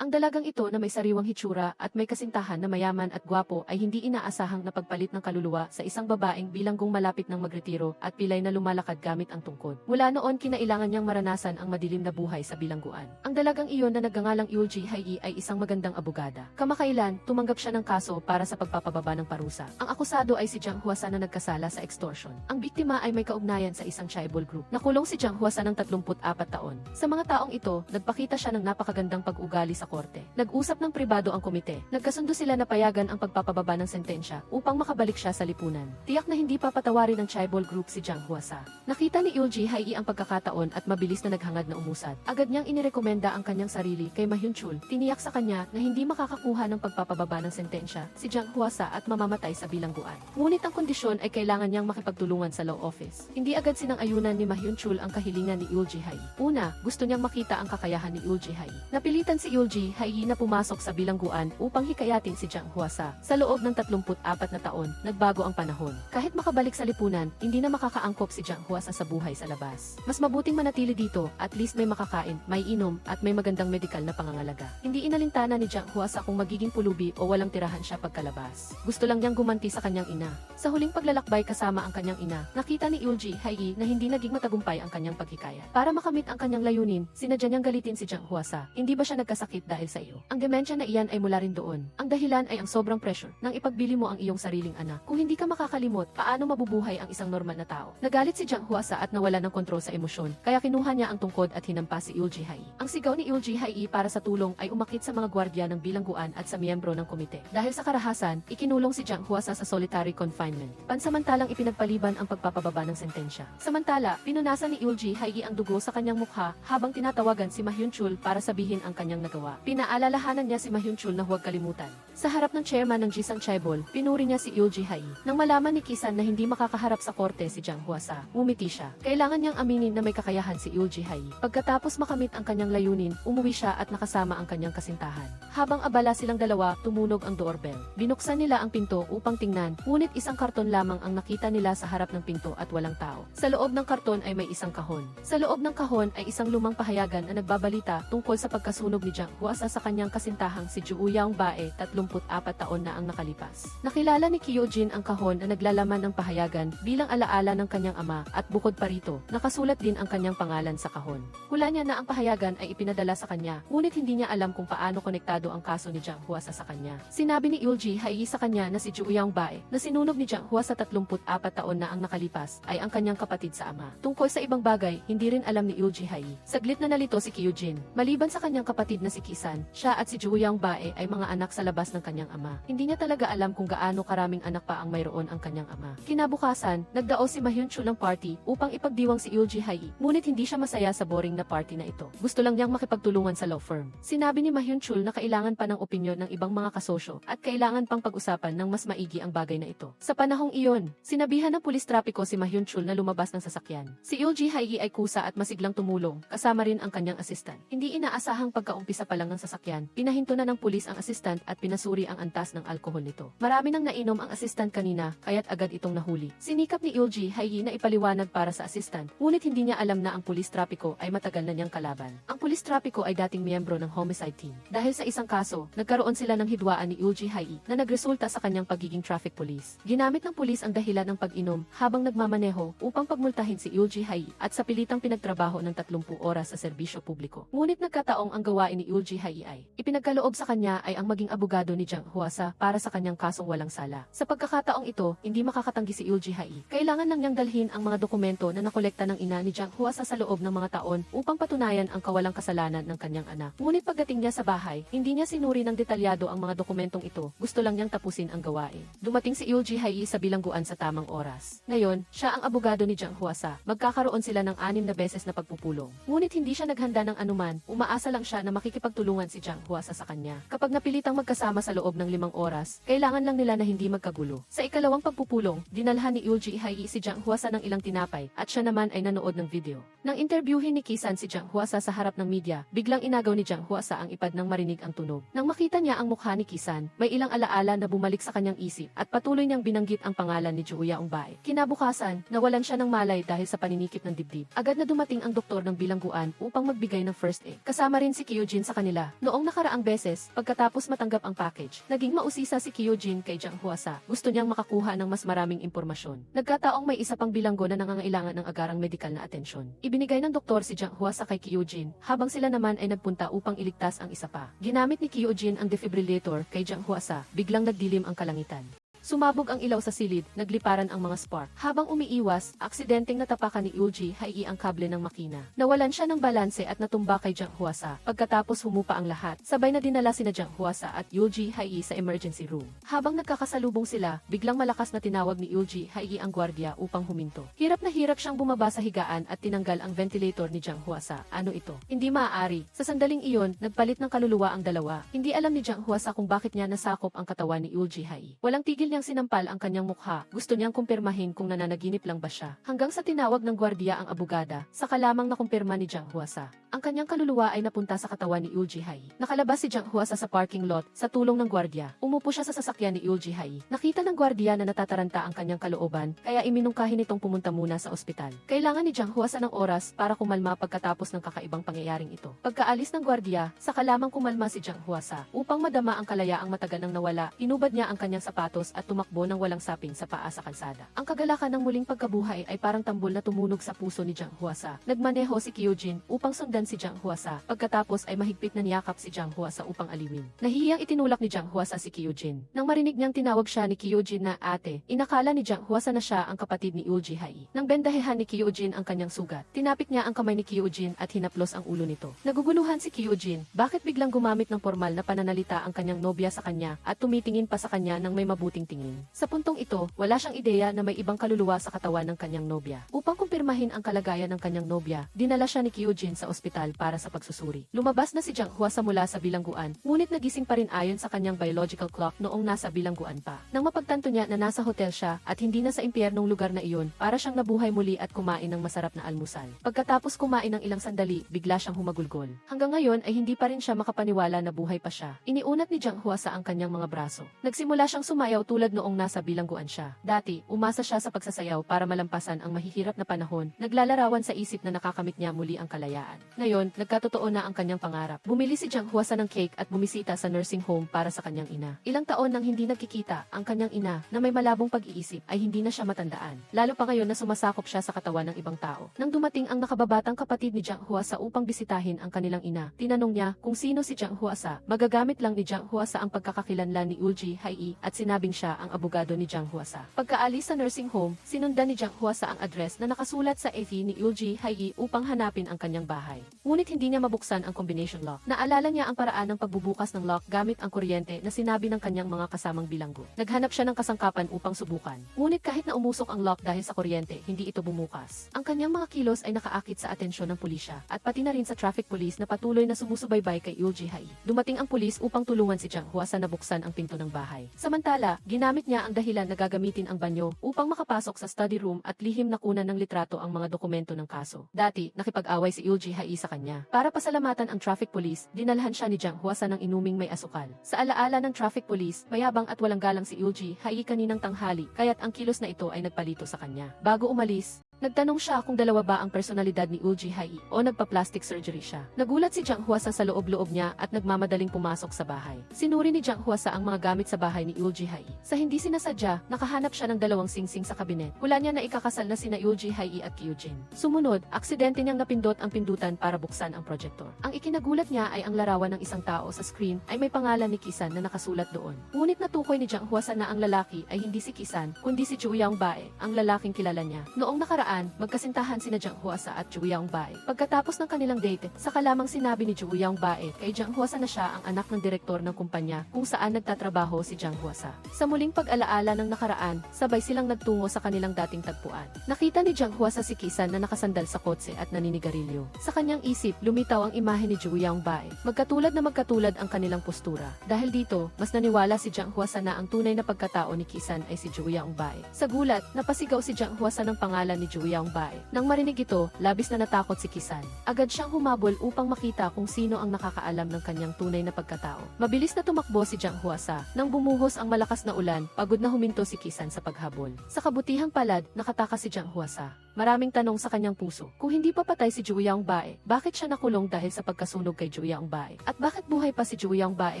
Ang dalagang ito na may sariwang hitsura at may kasintahan na mayaman at gwapo ay hindi inaasahang napagpalit ng kaluluwa sa isang babaeng bilanggong malapit ng magretiro at pilay na lumalakad gamit ang tungkod. Mula noon kinailangan niyang maranasan ang madilim na buhay sa bilangguan. Ang dalagang iyon na nagngangalang Eulji Hai ay isang magandang abogada. Kamakailan, tumanggap siya ng kaso para sa pagpapababa ng parusa. Ang akusado ay si Jiang Huasa na nagkasala sa extortion. Ang biktima ay may kaugnayan sa isang tribal group. Nakulong si Jiang Huasa ng 34 taon. Sa mga taong ito, nagpakita siya ng napakagandang pag-ugali sa korte. Nag-usap ng pribado ang komite. Nagkasundo sila na payagan ang pagpapababa ng sentensya upang makabalik siya sa lipunan. Tiyak na hindi papatawarin ng tribal group si Jiang Huasa. Nakita ni Eulji Hai ang pagkakataon at mabilis na naghangad na umusad. Agad niyang inirekomenda ang kanyang sarili kay Ma Hyun-chul. Tiniyak sa kanya na hindi makakakuha ng pagpapababa ng sentensya si Jiang Huasa at mamamatay sa bilangguan. Ngunit ang kondisyon ay kailangan niyang makipagtulungan sa law office. Hindi agad sinang-ayunan ni Ma Hyun-chul ang kahilingan ni Eulji Hai. Una, gusto niyang makita ang kakayahan ni Eulji Hai. Napilitan si Eulji Hai na pumasok sa bilangguan upang hikayatin si Jiang Huasa. Sa loob ng 34 na taon, nagbago ang panahon. Kahit makabalik sa lipunan, hindi na makakaangkop si Jiang Huasa sa buhay sa labas. Mas mabuting manatili dito, at least may makakain, may inom, at may magandang medikal na pangangalaga. Hindi inalintana ni Jiang Huasa kung magiging pulubi o walang tirahan siya pagkalabas. Gusto lang niyang gumanti sa kanyang ina. Sa huling paglalakbay kasama ang kanyang ina, nakita ni Eulji Hai na hindi naging matagumpay ang kanyang pagkikaya. Para makamit ang kanyang layunin, sinadya niyang galitin si Jiang Huasa. Hindi ba siya nagkasakit dahil sa iyo? Ang demensya na iyan ay mula rin doon. Ang dahilan ay ang sobrang pressure nang ipagbili mo ang iyong sariling anak. Kung hindi ka makakalimot, paano mabubuhay ang isang normal na tao? Nagalit si Jiang Huasa at nawala ng kontrol sa emosyon, kaya kinuha niya ang tungkod at hinampas si Eulji Hai. Ang sigaw ni Eulji Hai para sa tulong ay umakit sa mga gwardiya ng bilangguan at sa miyembro ng komite. Dahil sa karahasan, ikinulong si Jiang Huasa sa solitary confinement. Pansamantalang ipinagpaliban ang pagpapababa ng sentensya. Samantala, pinunasan ni Eulji Hai ang dugo sa kanyang mukha habang tinatawagan si Ma Hyun-chul para sabihin ang kanyang nagawa. Pinaalalahanan niya si Ma Hyun-chul na huwag kalimutan. Sa harap ng chairman ng Jisang Chaebol, pinuri niya si Eulji Hai. Nang malaman ni Kisan na hindi makakaharap sa korte si Jiang Huasa, umiti siya. Kailangan niyang aminin na may kakayahan si Eulji Hai. Pagkatapos makamit ang kanyang layunin, umuwi siya at nakasama ang kanyang kasintahan. Habang abala silang dalawa, tumunog ang doorbell. Binuksan nila ang pinto upang tingnan, ngunit isang karton lamang ang nakita nila sa harap ng pinto at walang tao. Sa loob ng karton ay may isang kahon. Sa loob ng kahon ay isang lumang pahayagan na nagbabalita tungkol sa pagkasunog ni Jiang Huasa sa kanyang kasintahang si Ju Yaong Bae, 34 taon na ang nakalipas. Nakilala ni Kyojin ang kahon na naglalaman ng pahayagan bilang alaala ng kanyang ama at bukod pa rito, nakasulat din ang kanyang pangalan sa kahon. Hula niya na ang pahayagan ay ipinadala sa kanya, ngunit hindi niya alam kung paano konektado ang kaso ni Jiang Huasa sa kanya. Sinabi ni Eulji Hai sa kanya na si Ju Yaong Bae, na sinunog ni Jiang Huasa 34 taon na ang nakalipas, ay ang kanyang kapatid sa ama. Tungkol sa ibang bagay, hindi rin alam ni Eulji Hai. Saglit na nalito si Kyojin. Maliban sa kanyang kapatid na si Kisan, siya at si Ju Yaong Bae ay mga anak sa labas ng kanyang ama. Hindi niya talaga alam kung gaano karaming anak pa ang mayroon ang kanyang ama. Kinabukasan, nagdao si Ma Hyun-chul ng party upang ipagdiwang si Eulji Hai, ngunit hindi siya masaya sa boring na party na ito. Gusto lang niyang makipagtulungan sa law firm. Sinabi ni Ma Hyun-chul na kailangan pa ng opinyon ng ibang mga kasosyo at kailangan pang pag-usapan ng mas maigi ang bagay na ito. Sa panahong iyon, sinabihan ng pulis trapiko si Ma Hyun-chul na lumabas ng sasakyan. Si Eulji Hai ay kusa at masiglang tumulong, kasama rin ang kanyang assistant. Hindi inaasahang pagkaumpisa pa lang ng sasakyan, pinahinto na ng pulis ang assistant at pinasuri ang antas ng alkohol nito. Marami nang nainom ang assistant kanina, kaya't agad itong nahuli. Sinikap ni Eulji Hai na ipaliwanag para sa assistant, ngunit hindi niya alam na ang pulis trapiko ay matagal na niyang kalaban. Ang pulis trapiko ay dating miyembro ng homicide team. Dahil sa isang kaso, nagkaroon sila ng hidwaan ni Eulji Hai na nagresulta sa kanyang pagiging traffic police. Ginamit ng pulis ang dahilan ng pag-inom habang nagmamaneho upang pagmultahin si Eulji Hai at sa pilitang pinagtrabaho ng 30 oras sa serbisyo publiko. Ngunit nagkataong ang gawain ni Eulji Hai ay ipinagkaloob sa kanya ay ang maging abogado ni Jiang Huasa para sa kanyang kasong walang sala. Sa pagkakataong ito, hindi makakatanggi si Eulji Hai. Kailangan lang niyang dalhin ang mga dokumento na nakolekta ng ina ni Jiang Huasa sa loob ng mga taon upang patunayan ang kawalang kasalanan ng kanyang anak. Ngunit pagdating niya sa bahay, hindi niya sinuri ng detalyado ang mga dokumentong ito. Gusto lang niyang tapusin ang gawain. Dumating si Eulji Hai sa bilangguan sa tamang oras. Ngayon, siya ang abogado ni Jiang Huasa. Magkakaroon sila ng 6 na beses na pagpupulong. Ngunit hindi siya naghanda ng anuman, umaasa lang siya na makikipagtulungan si Jiang Huasa sa kanya. Kapag napilitang magkasama sa loob ng 5 oras, kailangan lang nila na hindi magkagulo. Sa ikalawang pagpupulong, dinalhan ni Eulji Hai si Jiang Huasa ng ilang tinapay at siya naman ay nanood ng video. Nang interviewin ni Kisan si Jiang Huasa sa harap ng media, biglang inagaw ni Jiang Huasa ang ipad nang marinig ang tunog. Nang makita niya ang mukha ni Kisan, may ilang alaala na bumalik sa kanyang isip at patuloy niyang binanggit ang pangalan ni Ju Yaong Bae. Kinabukasan, nawalan siya ng malay dahil sa paninikip ng dibdib. Agad na dumating ang doktor ng bilangguan upang magbigay ng first aid. Kasama rin si Kyojin sa kanila nila. Noong nakaraang beses, pagkatapos matanggap ang package, naging mausisa si Kyojin kay Jang Hwasa. Gusto niyang makakuha ng mas maraming impormasyon. Nagkataong may isa pang bilanggo na nangangailangan ng agarang medikal na atensyon. Ibinigay ng doktor si Jang Hwasa kay Kyojin, habang sila naman ay nagpunta upang iligtas ang isa pa. Ginamit ni Kyojin ang defibrillator kay Jang Hwasa, biglang nagdilim ang kalangitan. Sumabog ang ilaw sa silid, nagliparan ang mga spark. Habang umiiwas, aksidenteng natapakan ni Ulji Hai ang kable ng makina. Nawalan siya ng balanse at natumba kay Jang Hwasa. Pagkatapos humupa ang lahat, sabay na dinala sina Jang Hwasa at Ulji Hai sa emergency room. Habang nagkakasalubong sila, biglang malakas na tinawag ni Ulji Hai ang gwardiya upang huminto. Hirap na hirap siyang bumaba sa higaan at tinanggal ang ventilator ni Jang Hwasa. Ano ito? Hindi maaari. Sa sandaling iyon, nagpalit ng kaluluwa ang dalawa. Hindi alam ni Jang Hwasa kung bakit niya nasakop ang katawan ni Ulji Hai. Walang tigil niyang sinampal ang kanyang mukha. Gusto niyang kumpirmahin kung nananaginip lang ba siya. Hanggang sa tinawag ng gwardiya ang abogada, saka lamang nakumpirma ni Jang Hwasa. Ang kanyang kaluluwa ay napunta sa katawan ni Ulji Hai. Nakalabas si Jang Hwasa sa parking lot sa tulong ng gwardiya. Umupo siya sa sasakyan ni Ulji Hai. Nakita ng gwardiya na natataranta ang kanyang kalooban, kaya iminungkahi nitong pumunta muna sa ospital. Kailangan ni Jang Hwasa ng oras para kumalma pagkatapos ng kakaibang pangyayaring ito. Pagkaalis ng gwardiya, saka lamang kumalma si Jang Hwasa. Upang madama ang kalayaang matagal nang nawala, inubad niya ang kanyang sapatos at tumakbo ng walang saping sa paa sa kalsada. Ang kagalakan ng muling pagkabuhay ay parang tambol na tumunog sa puso ni Jang Hwasa. Nagmaneho si Kyojin upang sundan si Jang Hwasa. Pagkatapos ay mahigpit na niyakap si Jang Hwasa upang aliwin. Nahihiyang itinulak ni Jang Hwasa si Kyojin. Nang marinig niyang tinawag siya ni Kyojin na ate, inakala ni Jang Hwasa na siya ang kapatid ni Ulji Hai. Nang bendahehan ni Kyojin ang kanyang sugat, tinapik niya ang kamay ni Kyojin at hinaplos ang ulo nito. Naguguluhan si Kyojin, bakit biglang gumamit ng formal na pananalita ang kanyang nobya sa kanya at tumitingin pa sa kanya ng may mabuting tingin. Sa puntong ito, wala siyang ideya na may ibang kaluluwa sa katawan ng kanyang nobya. Upang kumpirmahin ang kalagayan ng kanyang nobya, dinala siya ni Kyojin sa ospital para sa pagsusuri. Lumabas na si Jang Hwasa mula sa bilangguan, ngunit nagising pa rin ayon sa kanyang biological clock noong nasa bilangguan pa. Nang mapagtanto niya na nasa hotel siya at hindi na sa impyernong lugar na iyon, para siyang nabuhay muli at kumain ng masarap na almusal. Pagkatapos kumain ng ilang sandali, bigla siyang humagulgol. Hanggang ngayon ay hindi pa rin siya makapaniwala na buhay pa siya. Iniunat ni Jang Hwasa ang kanyang mga braso. Nagsimula siyang sumayaw tulad noong nasa bilangguan siya. Dati, umasa siya sa pagsasayaw para malampasan ang mahihirap na panahon, naglalarawan sa isip na nakakamit niya muli ang kalayaan. Ngayon, nagkatotoo na ang kanyang pangarap. Bumili si Jang Hwasa ng cake at bumisita sa nursing home para sa kanyang ina. Ilang taon nang hindi nagkikita, ang kanyang ina, na may malabong pag-iisip, ay hindi na siya matandaan. Lalo pa ngayon na sumasakop siya sa katawan ng ibang tao. Nang dumating ang nakababatang kapatid ni Jang Hwasa upang bisitahin ang kanilang ina, tinanong niya kung sino si Jang Hwasa. Magagamit lang ni Jang Hwasa ang pagkakakilanlan ni Ulji Hai at sinabing siya ang abogado ni Jang Hwasa. Pagkaalis sa nursing home, sinundan ni Jang Hwasa ang address na nakasulat sa FE ni Ulji Hai upang hanapin ang kanyang bahay. Ngunit hindi niya mabuksan ang combination lock. Naalala niya ang paraan ng pagbubukas ng lock gamit ang kuryente na sinabi ng kanyang mga kasamang bilanggo. Naghanap siya ng kasangkapan upang subukan. Ngunit kahit na umusok ang lock dahil sa kuryente, hindi ito bumukas. Ang kanyang mga kilos ay nakaakit sa atensyon ng pulisya at pati na rin sa traffic police na patuloy na sumusubaybay kay Ulji Hai. Dumating ang pulis upang tulungan si Jang Hwasa na buksan ang pinto ng bahay. Samantala, ginamit niya ang dahilan na gagamitin ang banyo upang makapasok sa study room at lihim na kunan ng litrato ang mga dokumento ng kaso. Dati, nakipag-away si Ulji Hai sa kanya. Para pasalamatan ang traffic police, dinalhan siya ni Jang Hwasa ng inuming may asukal. Sa alaala ng traffic police, mayabang at walang galang si Ulji Hai kaninang tanghali, kaya't ang kilos na ito ay nagpalito sa kanya. Bago umalis, nagtanong siya kung dalawa ba ang personalidad ni Ulji Hai o nagpa-plastic surgery siya. Nagulat si Jang Hwasa sa loob-loob niya at nagmamadaling pumasok sa bahay. Sinuri ni Jang Hwasa ang mga gamit sa bahay ni Ulji Hai. Sa hindi sinasadya, nakahanap siya ng dalawang singsing sa kabinet. Hula niya na ikakasal na sina Ulji Hai at Kyojin. Sumunod, aksidente niyang napindot ang pindutan para buksan ang projector. Ang ikinagulat niya ay ang larawan ng isang tao sa screen ay may pangalan ni Kisan na nakasulat doon. Ngunit natukoy ni Jang Hwasa na ang lalaki ay hindi si Kisan, kundi si Ju Yaong-bae, ang lalaking kilala niya. Noong nakaraan, magkasintahan sina Jang Hwasa at Ju Yaong-bae. Pagkatapos ng kanilang date, saka lamang sinabi ni Ju Yaong-bae kay Jang Hwasa na siya ang anak ng direktor ng kumpanya kung saan nagtatrabaho si Jang Hwasa. Sa muling pag-alaala ng nakaraan, sabay silang nagtungo sa kanilang dating tagpuan. Nakita ni Jang Hwasa si Kisan na nakasandal sa kotse at naninigarilyo. Sa kanyang isip, lumitaw ang imahe ni Ju Yaong-bae. Magkatulad na magkatulad ang kanilang postura. Dahil dito, mas naniwala si Jang Hwasa na ang tunay na pagkatao ni Kisan ay si Ju Yaong-bae. Sa gulat, napasigaw si Jang Hwasa ng pangalan ni Ju Juyaong Bae. Nang marinig ito, labis na natakot si Kisan. Agad siyang humabol upang makita kung sino ang nakakaalam ng kanyang tunay na pagkatao. Mabilis na tumakbo si Jiang Huasa. Nang bumuhos ang malakas na ulan, pagod na huminto si Kisan sa paghabol. Sa kabutihang palad, nakatakas si Jiang Huasa. Maraming tanong sa kanyang puso. Kung hindi pa patay si Juyaong Bae, bakit siya nakulong dahil sa pagkasunog kay Juyaong Bae? At bakit buhay pa si Juyaong Bae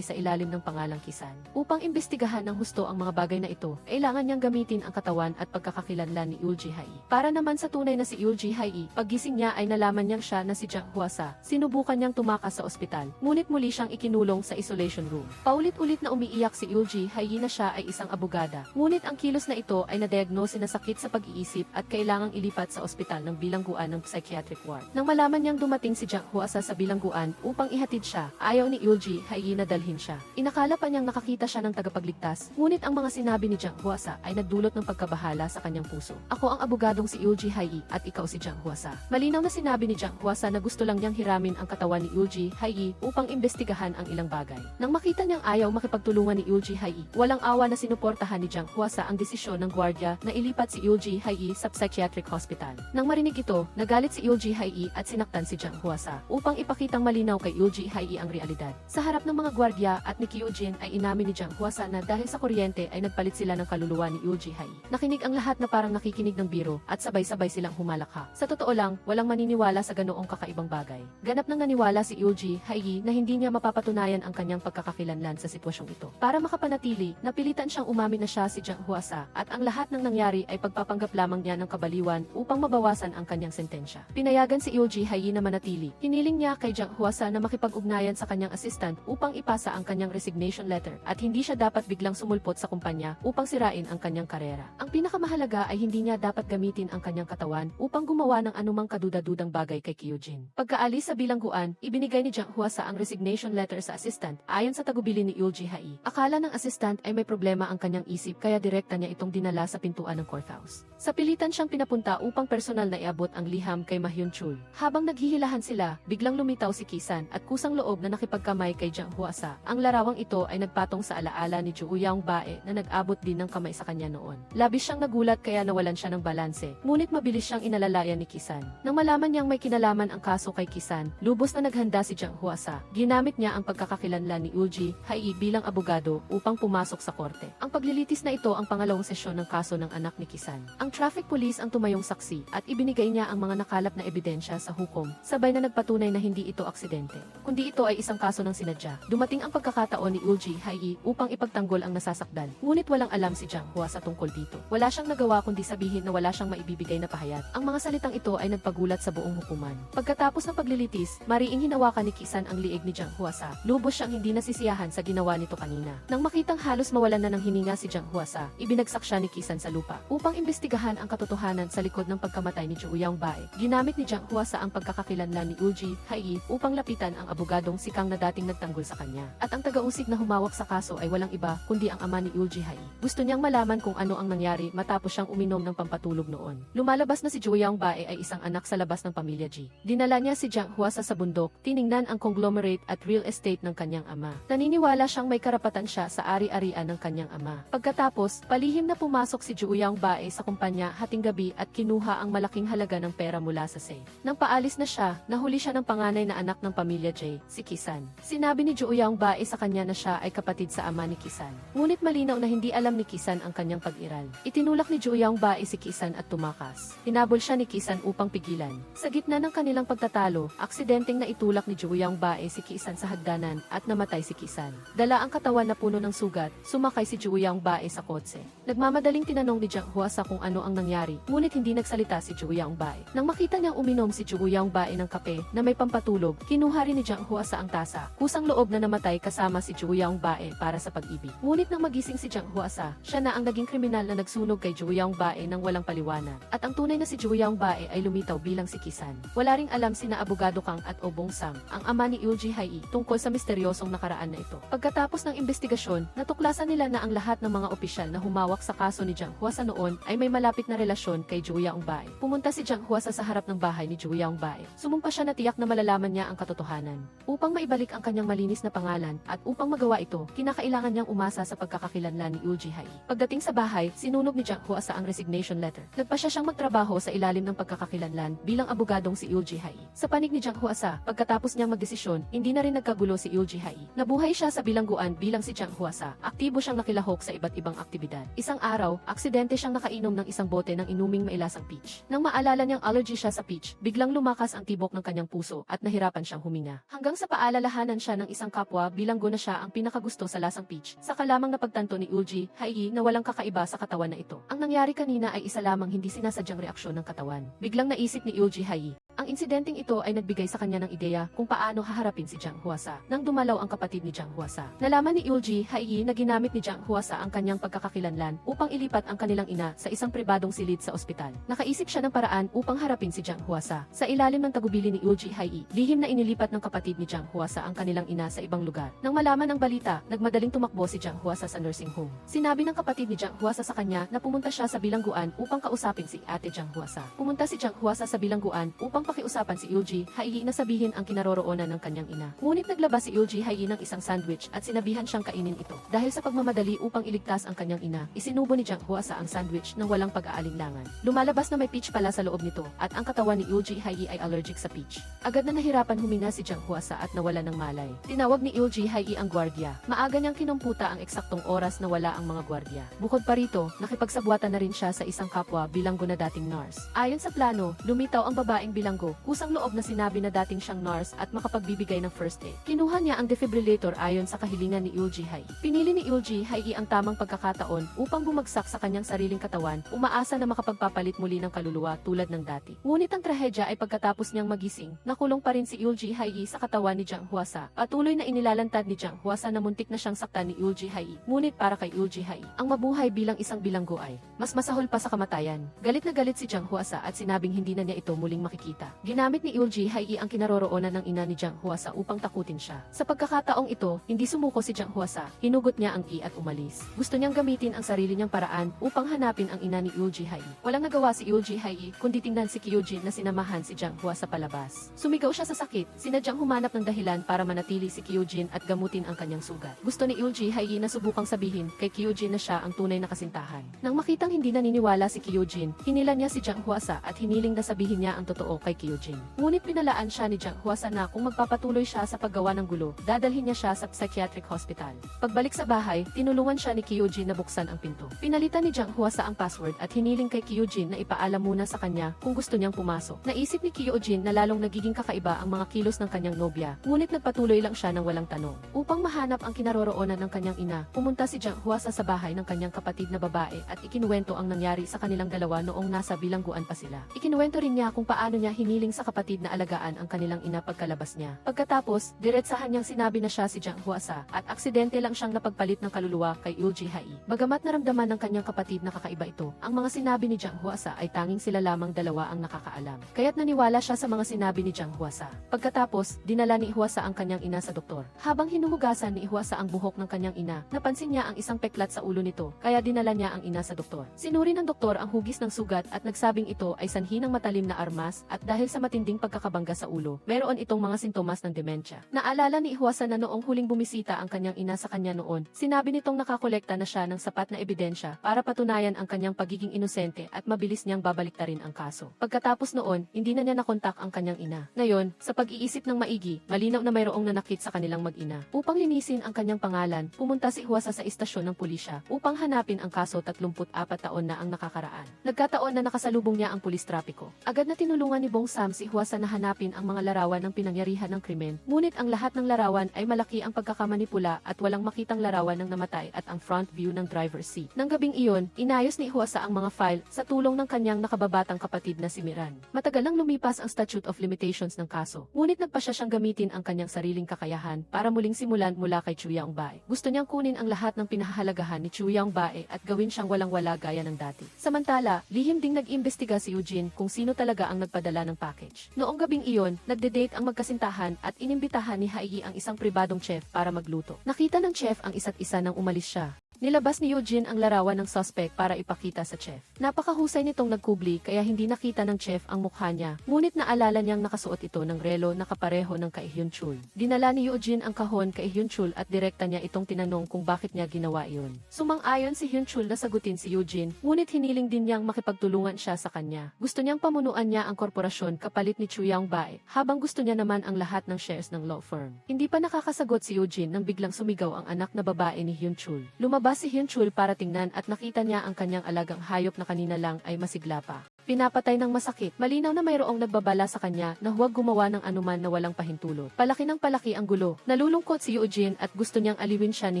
sa ilalim ng pangalang Kisan? Upang imbestigahan ng husto ang mga bagay na ito, kailangan niyang gamitin ang katawan at pagkakakilanlan ni Ulji Hai. Para naman sa tunay na si Ulji Hai, paggising niya ay nalaman niyang siya na si Jiang Huasa. Sinubukan niyang tumakas sa ospital, ngunit muli siyang ikinulong sa isolation room. Paulit-ulit na umiiyak si Ulji Hai na siya ay isang abogada. Ngunit ang kilos na ito ay na-diagnose na sakit sa pag-iisip at kailangang ilipat sa ospital ng bilangguan ng psychiatric ward. Nang malaman niyang dumating si Jiang Huasa sa bilangguan upang ihatid siya, ayaw ni Ulji Hai na dalhin siya. Inakala pa niyang nakakita siya ng tagapagligtas, ngunit ang mga sinabi ni Jiang Huasa ay nagdulot ng pagkabahala sa kanyang puso. Ako ang abogadong si Ulji Hai at ikaw si Jiang Huasa. Malinaw na sinabi ni Jiang Huasa na gusto lang niyang hiramin ang katawan ni Ulji Hai upang imbestigahan ang ilang bagay. Nang makita niyang ayaw makipagtulungan ni Ulji Hai, walang awa na sinuportahan ni Jiang Huasa ang desisyon ng gwardiya na ilipat si Ulji Hai sa psychiatric hospital. Nang marinig ito, nagalit si Ulji Hai at sinaktan si Jiang Huasa upang ipakitang malinaw kay Ulji Hai ang realidad. Sa harap ng mga gwardiya at ni Kyujin ay inamin ni Jiang Huasa na dahil sa kuryente ay nagpalit sila ng kaluluwa ni Ulji Hai. Nakinig ang lahat na parang nakikinig ng biro at sabay-sabay silang humalakha. Sa totoo lang, walang maniniwala sa ganoong kakaibang bagay. Ganap nang naniwala si Ulji Hai na hindi niya mapapatunayan ang kanyang pagkakakilanlan sa sitwasyong ito. Para makapanatili, napilitan siyang umamin na siya si Jiang Huasa at ang lahat ng nangyari ay pagpapanggap lamang niya ng kabaliwan upang mabawasan ang kanyang sentensya. Pinayagan si Ulji Hai na manatili. Hiniling niya kay Jiang Huasa na makipag-ugnayan sa kanyang assistant upang ipasa ang kanyang resignation letter at hindi siya dapat biglang sumulpot sa kumpanya upang sirain ang kanyang karera. Ang pinakamahalaga ay hindi niya dapat gamitin ang kanyang katawan upang gumawa ng anumang kaduda-dudang bagay kay Kyujin. Pagkaalis sa bilangguan, ibinigay ni Jiang Huasa ang resignation letter sa assistant ayon sa tagubilin ni Ulji Hai. Akala ng assistant ay may problema ang kanyang isip kaya direkta niya itong dinala sa pintuan ng courthouse. Sa pilitan siyang pinapunta upang personal na iabot ang liham kay Ma Hyun-chul. Habang naghihilahan sila, biglang lumitaw si Kisan at kusang loob na nakipagkamay kay Jiang Huasa. Ang larawang ito ay nagpatong sa alaala ni Juyaong Bae na nag-abot din ng kamay sa kanya noon. Labis siyang nagulat kaya nawalan siya ng balanse, ngunit mabilis siyang inalalayan ni Kisan. Nang malaman niyang may kinalaman ang kaso kay Kisan, lubos na naghanda si Jiang Huasa. Ginamit niya ang pagkakakilanlan ni Ulji Hai bilang abogado upang pumasok sa korte. Ang paglilitis na ito ang pangalawang sesyon ng kaso ng anak ni Kisan. Ang traffic police ang tumayong saksi at ibinigay niya ang mga nakalap na ebidensya sa hukom, sabay na nagpatunay na hindi ito aksidente, kundi ito ay isang kaso ng sinadya. Dumating ang pagkakataon ni Ulji Hai upang ipagtanggol ang nasasakdan, ngunit walang alam si Jiang Huasa tungkol dito. Wala siyang nagawa kundi sabihin na wala siyang maibibigay na pahayag. Ang mga salitang ito ay nagpagulat sa buong hukuman. Pagkatapos ng paglilitis, mariing hinawakan ni Kisan ang liig ni Jiang Huasa. Lubos siyang hindi nasisiyahan sa ginawa nito kanina. Nang makitang halos mawalan na ng hininga si Jiang Huasa, ibinagsak siya ni Kisan sa lupa upang imbestigahan ang katotohanan sa likod ng pagkamatay ni Juyaong Bae. Ginamit ni Jiang Huasa ang pagkakakilanlan ni Ulji Hai upang lapitan ang abogadong sikang na dating nagtanggol sa kanya. At ang taga-usig na humawak sa kaso ay walang iba kundi ang ama ni Ulji Hai. Gusto niyang malaman kung ano ang nangyari matapos siyang uminom ng pampatulog noon. Lumalabas na si Juyaong Bae ay isang anak sa labas ng pamilya Ji. Dinala niya si Jiang Huasa sa bundok, tiningnan ang conglomerate at real estate ng kanyang ama. Naniniwala siyang may karapatan siya sa ari-arian ng kanyang ama. Pagkatapos, palihim na pumasok si Juyaong Bae sa kumpanya hating gabi at kinuha ang malaking halaga ng pera mula sa safe. Nang paalis na siya, nahuli siya ng panganay na anak ng pamilya J, si Kisan. Sinabi ni Juyaong Bae sa kanya na siya ay kapatid sa ama ni Kisan. Ngunit malinaw na hindi alam ni Kisan ang kanyang pag-iral. Itinulak ni Juyaong Bae si Kisan at tumakas. Hinabol siya ni Kisan upang pigilan. Sa gitna ng kanilang pagtatalo, aksidenteng naitulak ni Juyaong Bae si Kisan sa hagdanan at namatay si Kisan. Dala ang katawan na puno ng sugat, sumakay si Juyaong Bae sa kotse. Nagmamadaling tinanong ni Jiang Huasa kung ano ang nangyari, ngunit hindi nagsalita si Juyaong Bae. Nang makita niyang uminom si Juyaong Bae ng kape na may pampatulog, kinuha rin ni Jiang Huasa ang tasa. Kusang loob na namatay kasama si Juyaong Bae para sa pag-ibig. Ngunit nang magising si Jiang Huasa, siya na ang naging kriminal na nagsunog kay Juyaong Bae nang walang paliwanag. At ang tunay na si Juyaong Bae ay lumitaw bilang si Kisan. Wala ring alam sina Abogado Kang at Obong Sang, ang ama ni Ulji Hai, tungkol sa misteryosong nakaraan na ito. Pagkatapos ng investigasyon, natuklasan nila na ang lahat ng mga opisyal na humawak sa kaso ni Jiang Huasa noon ay may malapit na relasyon kay Juyaong Bae. Pumunta si Jiang Huasa sa harap ng bahay ni Juyaong Bae. Sumumpa siya na tiyak na malalaman niya ang katotohanan. Upang maibalik ang kanyang malinis na pangalan at upang magawa ito, kinakailangan niyang umasa sa pagkakakilanlan ni Ulji Hai. Pagdating sa bahay, sinunog ni Jiang Huasa ang resignation letter. Nagpa siya siyang magtrabaho sa ilalim ng pagkakakilanlan bilang abogadong si Eulji Hai. Sa panig ni Jiang Huasa, pagkatapos niyang magdesisyon, hindi na rin nagkagulo si Eulji Hai. Nabuhay siya sa bilangguan bilang si Jiang Huasa. Aktibo siyang nakilahok sa iba't ibang aktibidad. Isang araw, aksidente siyang nakainom ng isang bote ng inuming mailasang peach. Nang maalala niyang allergy siya sa peach, biglang lumakas ang tibok ng kanyang puso at nahirapan siyang huminga. Hanggang sa paalalahanan siya ng isang kapwa bilanggo na siya ang pinakagusto sa lasang peach. Saka lamang napagtanto ni Eulji Hai na walang kakaiba sa katawan na ito. Ang nangyari kanina ay isa lamang hindi sinasadyang reaksyon ng katawan. Biglang naisip ni Eulji Hai. Ang insidenteng ito ay nagbigay sa kanya ng ideya kung paano haharapin si Jiang Huasa nang dumalaw ang kapatid ni Jiang Huasa. Nalaman ni Eulji Hai na ginamit ni Jiang Huasa ang kanyang pagkakakilanlan upang ilipat ang kanilang ina sa isang pribadong silid sa ospital. Nakaisip siya ng paraan upang harapin si Jiang Huasa. Sa ilalim ng tagubili ni Eulji Hai, lihim na inilipat ng kapatid ni Jiang Huasa ang kanilang ina sa ibang lugar. Nang malaman ang balita, nagmadaling tumakbo si Jiang Huasa sa nursing home. Sinabi ng kapatid ni Jiang Huasa sa kanya na pumunta siya sa bilangguan upang kausapin si Ate Jiang Huasa. Pumunta si Jiang Huasa sa bilangguan upang pakiusapan si Eulji Hai na sabihin ang kinaroroonan ng kanyang ina. Ngunit naglabas si Eulji Hai ng isang sandwich at sinabihan siyang kainin ito. Dahil sa pagmamadali upang iligtas ang kanyang ina, isinubo ni Jiang Huasa ang sandwich nang walang pag-aalinlangan. Lumalabas na may peach pala sa loob nito at ang katawan ni Eulji Hai ay allergic sa peach. Agad na nahirapan huminga si Jiang Huasa at nawala ng malay. Tinawag ni Eulji Hai ang gwardiya. Maaga niyang kinumputa ang eksaktong oras na wala ang mga gwardiya. Bukod pa rito, nakipagsabwatan na rin siya sa isang kapwa bilanggo na dating nurse. Ayon sa plano, lumitaw ang babaeng bilanggo, kusang loob na sinabi na dating siyang nurse at makapagbibigay ng first aid. Kinuha niya ang defibrillator ayon sa kahilingan ni Eulji Hai. Pinili ni Eulji Hai ang tamang pagkakataon upang bumagsak sa kanyang sariling katawan, umaasa na makapagpapalit muli ng kaluluwa tulad ng dati. Ngunit ang trahedya ay pagkatapos niyang magising, nakulong pa rin si Eulji Hai sa katawan ni Jiang Huasa. Patuloy na inilalantad ni Jiang Huasa na muntik na siyang saktan ni Eulji Hai. Ngunit para kay Eulji Hai, ang mabuhay bilang isang bilanggo ay mas masahol pa sa kamatayan. Galit na galit si Jiang Huasa at sinabing hindi na niya ito muling makikita. Ginamit ni Eulji Hai ang kinaroroonan ng ina ni Jiang Huasa upang takutin siya. Sa pagkakataong ito, hindi sumuko si Jiang Huasa, hinugot niya ang ki at umalis. Gusto niyang gamitin ang sarili niyang paraan upang hanapin ang ina ni Eulji Hai. Walang nagawa si Eulji Hai kundi tingnan si Kyujin na sinamahan si Jiang Huasa palabas. Sumigaw siya sa sakit, sinadyang humanap ng dahilan para manatili si Kyujin at gamutin ang kanyang sugat. Gusto ni Eulji Hai na subukang sabihin kay Kyujin na siya ang tunay na kasintahan. Nang makitang hindi naniniwala si Kyujin, hinila niya si Jiang Huasa at hiniling na sabihin niya ang totoo kay Kyujin. Ngunit pinalaan siya ni Jiang Huasa na kung magpapatuloy siya sa paggawa ng gulo, dadalhin niya siya sa psychiatric hospital. Pagbalik sa bahay, tinulungan siya ni Kyujin na buksan ang pinto. Pinalitan ni Jiang Huasa ang password at hiniling kay Kyujin na ipaalam muna sa kanya kung gusto niyang pumasok. Naisip ni Kyujin na lalong nagiging kakaiba ang mga kilos ng kanyang nobya, ngunit nagpatuloy lang siya ng walang tanong. Upang mahanap ang kinaroroonan ng kanyang ina, pumunta si Jiang Huasa sa bahay ng kanyang kapatid na babae at ikinuwento ang nangyari sa kanilang dalawa noong nasa bilangguan pa sila. Ikinuwento rin niya kung paano niya hiniling sa kapatid na alagaan ang kanilang ina pagkalabas niya. Pagkatapos, diretsahan niyang sinabi na siya si Jiang Huasa at aksidente lang siyang napagpalit ng kaluluwa kay Eulji Hai. Bagamat naramdaman ng kanyang kapatid na kakaiba ito, ang mga sinabi ni Jiang Huasa ay tanging sila lamang dalawa ang nakakaalam. Kaya't naniwala siya sa mga sinabi ni Jiang Huasa. Pagkatapos, dinala ni Huasa ang kanyang ina sa doktor. Habang hinuhugasan ni Huasa ang buhok ng kanyang ina, napansin niya ang isang peklat sa ulo nito, kaya dinala niya ang ina sa doktor. Sinuri ng doktor ang hugis ng sugat at nagsabing ito ay sanhi ng matalim na armas at dahil sa matinding pagkakabangga sa ulo, meron itong mga sintomas ng demensya. Naalala ni Huasa na noong huling bumisita ang kanyang ina sa kanya noon, sinabi nitong nakakolekta na siya ng sapat na ebidensya para patunayan ang kanyang pagiging inosente at mabilis niyang babaliktarin ang kaso. Pagkatapos noon, hindi na niya nakontak ang kanyang ina. Ngayon, sa pag-iisip ng maigi, malinaw na mayroong nanakit sa kanilang mag-ina. Upang linisin ang kanyang pangalan, pumunta si Huasa sa istasyon ng pulisya upang hanapin ang kaso 34 taon na ang nakakaraan. Nagkataon na nakasalubong niya ang pulis trapiko. Agad na tinulungan ni Bong Sam si Huasa na hanapin ang mga larawan ng pinangyarihan ng krimen. Ngunit ang lahat ng larawan ay malaki ang pagkakamanipula at walang makitang larawan ng namatay at ang front view ng driver's seat. Nang gabing iyon, inayos ni Huasa ang mga file sa tulong ng kanyang nakababatang kapatid na si Miran. Matagal nang lumipas ang statute of limitations ng kaso. Ngunit nagpasya siyang gamitin ang kanyang sariling kakayahan para muling simulan mula kay Chu Yaongbae. Gusto niyang kunin ang lahat ng pinahahalagahan ni Chu Yaongbae at gawin siyang walang-wala gaya ng dati. Samantala, lihim ding nag-imbestiga si Eugene kung sino talaga ang nagpadala ng package. Noong gabing iyon, nagde-date ang magkasintahan at inimbitahan ni Hai ang isang pribadong chef para magluto. Nakita ng chef ang isa't isa nang umalis siya. Nilabas ni Eugene ang larawan ng suspect para ipakita sa chef. Napakahusay nitong nagkubli kaya hindi nakita ng chef ang mukha niya, ngunit naalala niyang nakasuot ito ng relo na kapareho ng kay Hyun-chul. Dinala ni Eugene ang kahon kay Hyun-chul at direkta niya itong tinanong kung bakit niya ginawa iyon. Sumang-ayon si Hyun-chul na sagutin si Eugene, ngunit hiniling din niyang makipagtulungan siya sa kanya. Gusto niyang pamunuan niya ang korporasyon kapalit ni Chu Young-bae, habang gusto niya naman ang lahat ng shares ng law firm. Hindi pa nakakasagot si Eugene nang biglang sumigaw ang anak na babae ni Hyun-chul. Lumabas si Hyun-chul para tingnan at nakita niya ang kanyang alagang hayop na kanina lang ay masigla pa. Pinapatay ng masakit. Malinaw na mayroong nagbabala sa kanya na huwag gumawa ng anuman na walang pahintulot. Palaki ng palaki ang gulo. Nalulungkot si Eugene at gusto niyang aliwin siya ni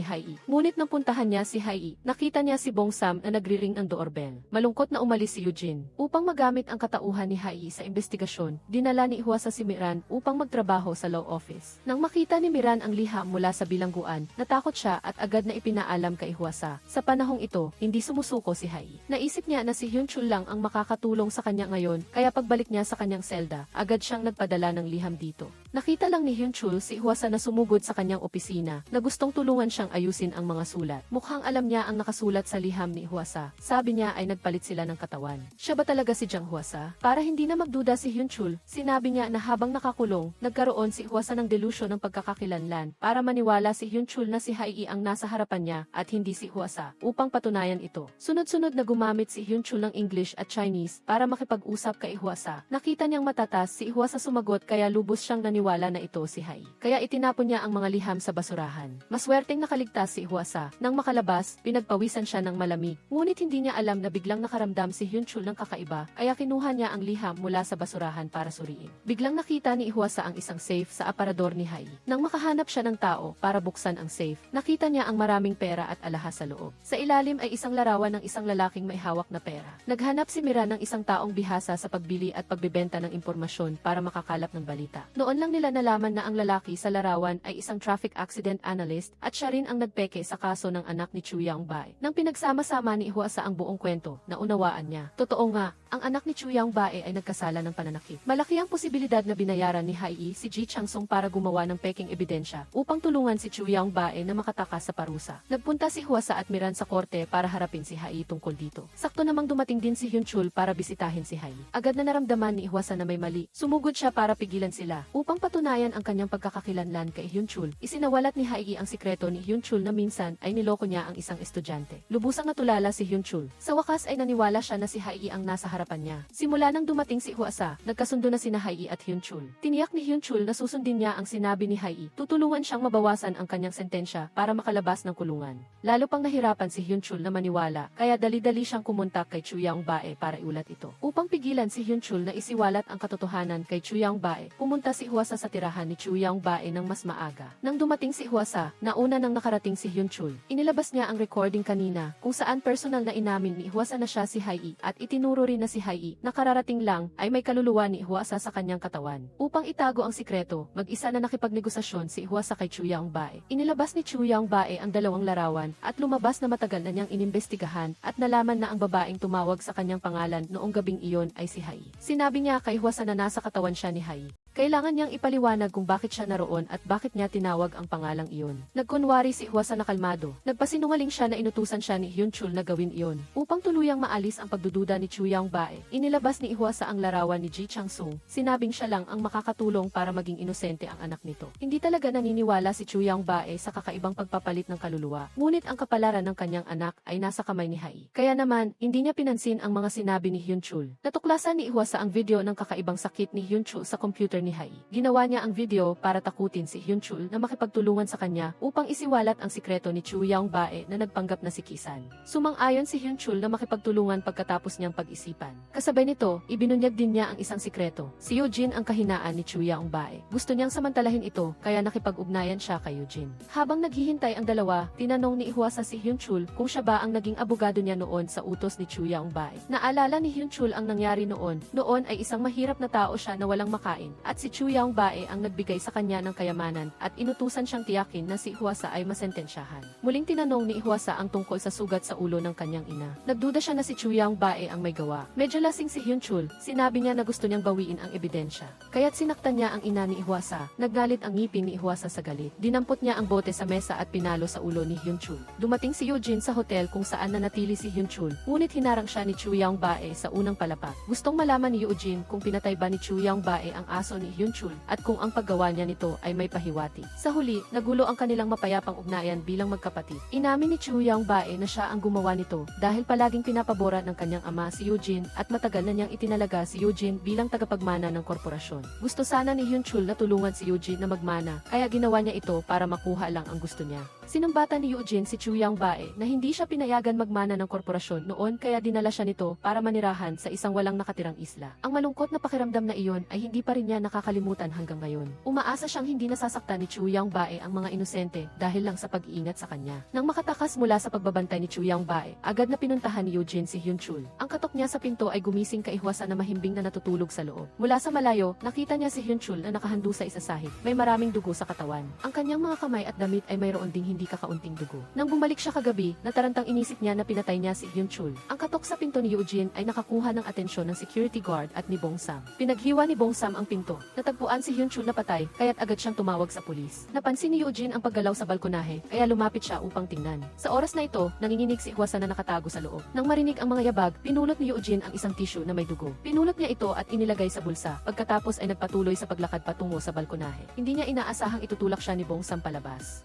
Hai. Ngunit nang puntahan niya si Hai, nakita niya si Bong Sam na nagri-ring ng doorbell. Malungkot na umalis si Eugene. Upang magamit ang katauhan ni Hai sa investigasyon, dinala ni Hwasa si Miran upang magtrabaho sa law office. Nang makita ni Miran ang liham mula sa bilangguan, natakot siya at agad na ipinaalam kay Hwasa. Sa panahong ito, hindi sumusuko si Hai. Naisip niya na si Hyun-chul lang ang makakatulong sa kanya ngayon, kaya pagbalik niya sa kanyang selda, agad siyang nagpadala ng liham dito. Nakita lang ni Hyun-chul si Hwasa na sumugod sa kanyang opisina, na gustong tulungan siyang ayusin ang mga sulat. Mukhang alam niya ang nakasulat sa liham ni Hwasa. Sabi niya ay nagpalit sila ng katawan. Siya ba talaga si Jang Hwasa? Para hindi na magduda si Hyun-chul, sinabi niya na habang nakakulong, nagkaroon si Hwasa ng delusyon ng pagkakakilanlan, para maniwala si Hyun-chul na si Hai ang nasa harapan niya at hindi si Hwasa, upang patunayan ito. Sunod-sunod na gumamit si Hyun-chul ng English at Chinese para makipag-usap kay Hwasa. Nakita niyang matatas si Hwasa sumagot kaya lubos siyang naniwala na ito si Hai. Kaya itinapon niya ang mga liham sa basurahan. Maswerteng nakaligtas si Hwasa. Nang makalabas, pinagpawisan siya ng malamig. Ngunit hindi niya alam na biglang nakaramdam si Hyun-chul ng kakaiba, kaya kinuha niya ang liham mula sa basurahan para suriin. Biglang nakita ni Hwasa ang isang safe sa aparador ni Hai. Nang makahanap siya ng tao para buksan ang safe, nakita niya ang maraming pera at alahas sa loob. Sa ilalim ay isang larawan ng isang lalaking may hawak na pera. Naghanap si Mira ng isang taong bihasa sa pagbili at pagbebenta ng impormasyon para makakalap ng balita. Noon lang nila nalaman na ang lalaki sa larawan ay isang traffic accident analyst at siya rin ang nagpeke sa kaso ng anak ni Chu Young-bae. Nang pinagsama-sama ni Hwasa ang buong kwento, naunawaan niya. Totoo nga, ang anak ni Chu Young-bae ay nagkasala ng pananakit. Malaki ang posibilidad na binayaran ni Hai si Ji Chang-sung para gumawa ng peking ebidensya upang tulungan si Chu Young-bae na makatakas sa parusa. Nagpunta si Hwasa at Miran sa korte para harapin si Hai tungkol dito. Sakto namang dumating din si Hyun-chul para bisitahin si Hai. Agad na naramdaman ni Hwasa na may mali. Sumugod siya para pigilan sila. Upang patunayan ang kanyang pagkakakilanlan kay Hyun-chul, isinawalat ni Hai ang sikreto ni Hyun-chul na minsan ay niloko niya ang isang estudyante. Lubusang natulala si Hyun-chul. Sa wakas ay naniwala siya na si Hai ang nasa harapan niya. Simula nang dumating si Hwasa, nagkasundo na sina Hai at Hyun-chul. Tiniyak ni Hyun-chul na susundin niya ang sinabi ni Hai. Tutulungan siyang mabawasan ang kanyang sentensya para makalabas ng kulungan. Lalo pang nahirapan si Hyun-chul na maniwala, kaya dali-dali siyang kumontak kay Chu Young-bae para iulat ito. Upang pigilan si Hyun-chul na isiwalat ang katotohanan kay Chu Young-bae, pumunta si Hwasa sa tirahan ni Chu Young-bae ng mas maaga. Nang dumating si Hwasa, nauna nang nakarating si Hyun-chul. Inilabas niya ang recording kanina, kung saan personal na inamin ni Hwasa na siya si Hai at itinuro rin na si Hai na kararating lang ay may kaluluwa ni Hwasa sa kanyang katawan. Upang itago ang sikreto, mag-isa na nakipagnegosasyon si Hwasa kay Chu Young-bae. Inilabas ni Chu Young-bae ang dalawang larawan at lumabas na matagal na niyang inimbestigahan at nalaman na ang babaeng tumawag sa kanyang pangalan noong gabing iyon ay si Hai. Sinabi niya kay Hwasa na nasa katawan siya ni Hai. Kailangan niyang ipaliwanag kung bakit siya naroon at bakit niya tinawag ang pangalang iyon. Nagkunwari si Hwasa na kalmado. Nagpasinungaling siya na inutusan siya ni Hyun-chul na gawin iyon. Upang tuluyang maalis ang pagdududa ni Chu Young-bae, inilabas ni Hwasa ang larawan ni Ji Chang-sung. Sinabing siya lang ang makakatulong para maging inosente ang anak nito. Hindi talaga naniniwala si Chu Young-bae sa kakaibang pagpapalit ng kaluluwa. Ngunit ang kapalaran ng kanyang anak ay nasa kamay ni Hai. Kaya naman, hindi niya pinansin ang mga sinabi ni Hyun-chul. Natuklasan ni Hwasa ang video ng kakaibang sakit ni Hyun-chul sa computer ni Hai. Ginawa niya ang video para takutin si Hyun-chul na makipagtulungan sa kanya upang isiwalat ang sikreto ni Chu Young-bae na nagpanggap na si Kisan. Sumang-ayon si Hyun-chul na makipagtulungan pagkatapos niyang pag-isipan. Kasabay nito, ibinunyag din niya ang isang sikreto. Si Eugene ang kahinaan ni Chu Young-bae. Gusto niyang samantalahin ito, kaya nakipag-ugnayan siya kay Eugene. Habang naghihintay ang dalawa, tinanong ni Hwasa si Hyun-chul kung siya ba ang naging abogado niya noon sa utos ni Chu Young-bae. Naalala ni Hyun-chul ang nangyari noon. Noon ay isang mahirap na tao siya na walang makain at si Chu Yangbae ang nagbigay sa kanya ng kayamanan at inutusan siyang tiyakin na si Hwasa ay masentensyahan. Muling tinanong ni Hwasa ang tungkol sa sugat sa ulo ng kanyang ina. Nagduda siya na si Chu Yangbae ang may gawa. Medyo lasing si Hyunchul, sinabi niya na gusto niyang bawiin ang ebidensya. Kaya't sinaktan niya ang ina ni Hwasa. Naggalit ang ngipin ni Hwasa sa galit. Dinampot niya ang bote sa mesa at pinalo sa ulo ni Hyunchul. Dumating si Eugene sa hotel kung saan nanatili si Hyunchul, ngunit hinarang siya ni Chu Yangbae sa unang palapag. Gustong malaman ni Eugene kung pinatay ba ni Chu Yangbae ang aso ni Hyunchul at kung ang paggawa niya nito ay may pahiwati. Sa huli, nagulo ang kanilang mapayapang ugnayan bilang magkapatid. Inamin ni Chu Yangbae na siya ang gumawa nito dahil palaging pinapabora ng kanyang ama si Eugene at matagal na niyang itinalaga si Eugene bilang tagapagmana ng korporasyon. Gusto sana ni Hyunchul na tulungan si Eugene na magmana, kaya ginawa niya ito para makuha lang ang gusto niya. Sinumbatan ni Eugene si Chu Yangbae na hindi siya pinayagan magmana ng korporasyon noon kaya dinala siya nito para manirahan sa isang walang nakatirang isla. Ang malungkot na pakiramdam na iyon ay hindi pa rin niya nakakalimutan hanggang ngayon. Umaasa siyang hindi nasasaktan ni Chu Yangbae ang mga inosente dahil lang sa pag-iingat sa kanya. Nang makatakas mula sa pagbabantay ni Chu Yangbae, agad na pinuntahan ni Eugene si Hyunchul. Ang katok niya sa pinto ay gumising kay Hwasa na mahimbing na natutulog sa loob. Mula sa malayo, nakita niya si Hyunchul na nakahando sa isasahig. May maraming dugo sa katawan. Ang kanyang mga kamay at damit ay mayroon ding hindi kakaunting dugo. Nang bumalik siya kagabi, natarantang inisip niya na pinatay niya si Hyunchul. Ang katok sa pinto ni Eugene ay nakakuha ng atensyon ng security guard at ni Bong Sam. Pinaghiwa ni Bong Sam ang pinto. Natagpuan si Hyunchul na patay, kaya't agad siyang tumawag sa pulis. Napansin ni Eugene ang paggalaw sa balkonahe, kaya lumapit siya upang tingnan. Sa oras na ito, nanginginig si Hwasa na nakatago sa loob. Nang marinig ang mga yabag, pinulot ni Eugene ang isang tissue na may dugo. Pinulot niya ito at inilagay sa bulsa. Pagkatapos ay nagpatuloy sa paglakad patungo sa balkonahe. Hindi niya inaasahang itutulak siya ni Bong Sam palabas.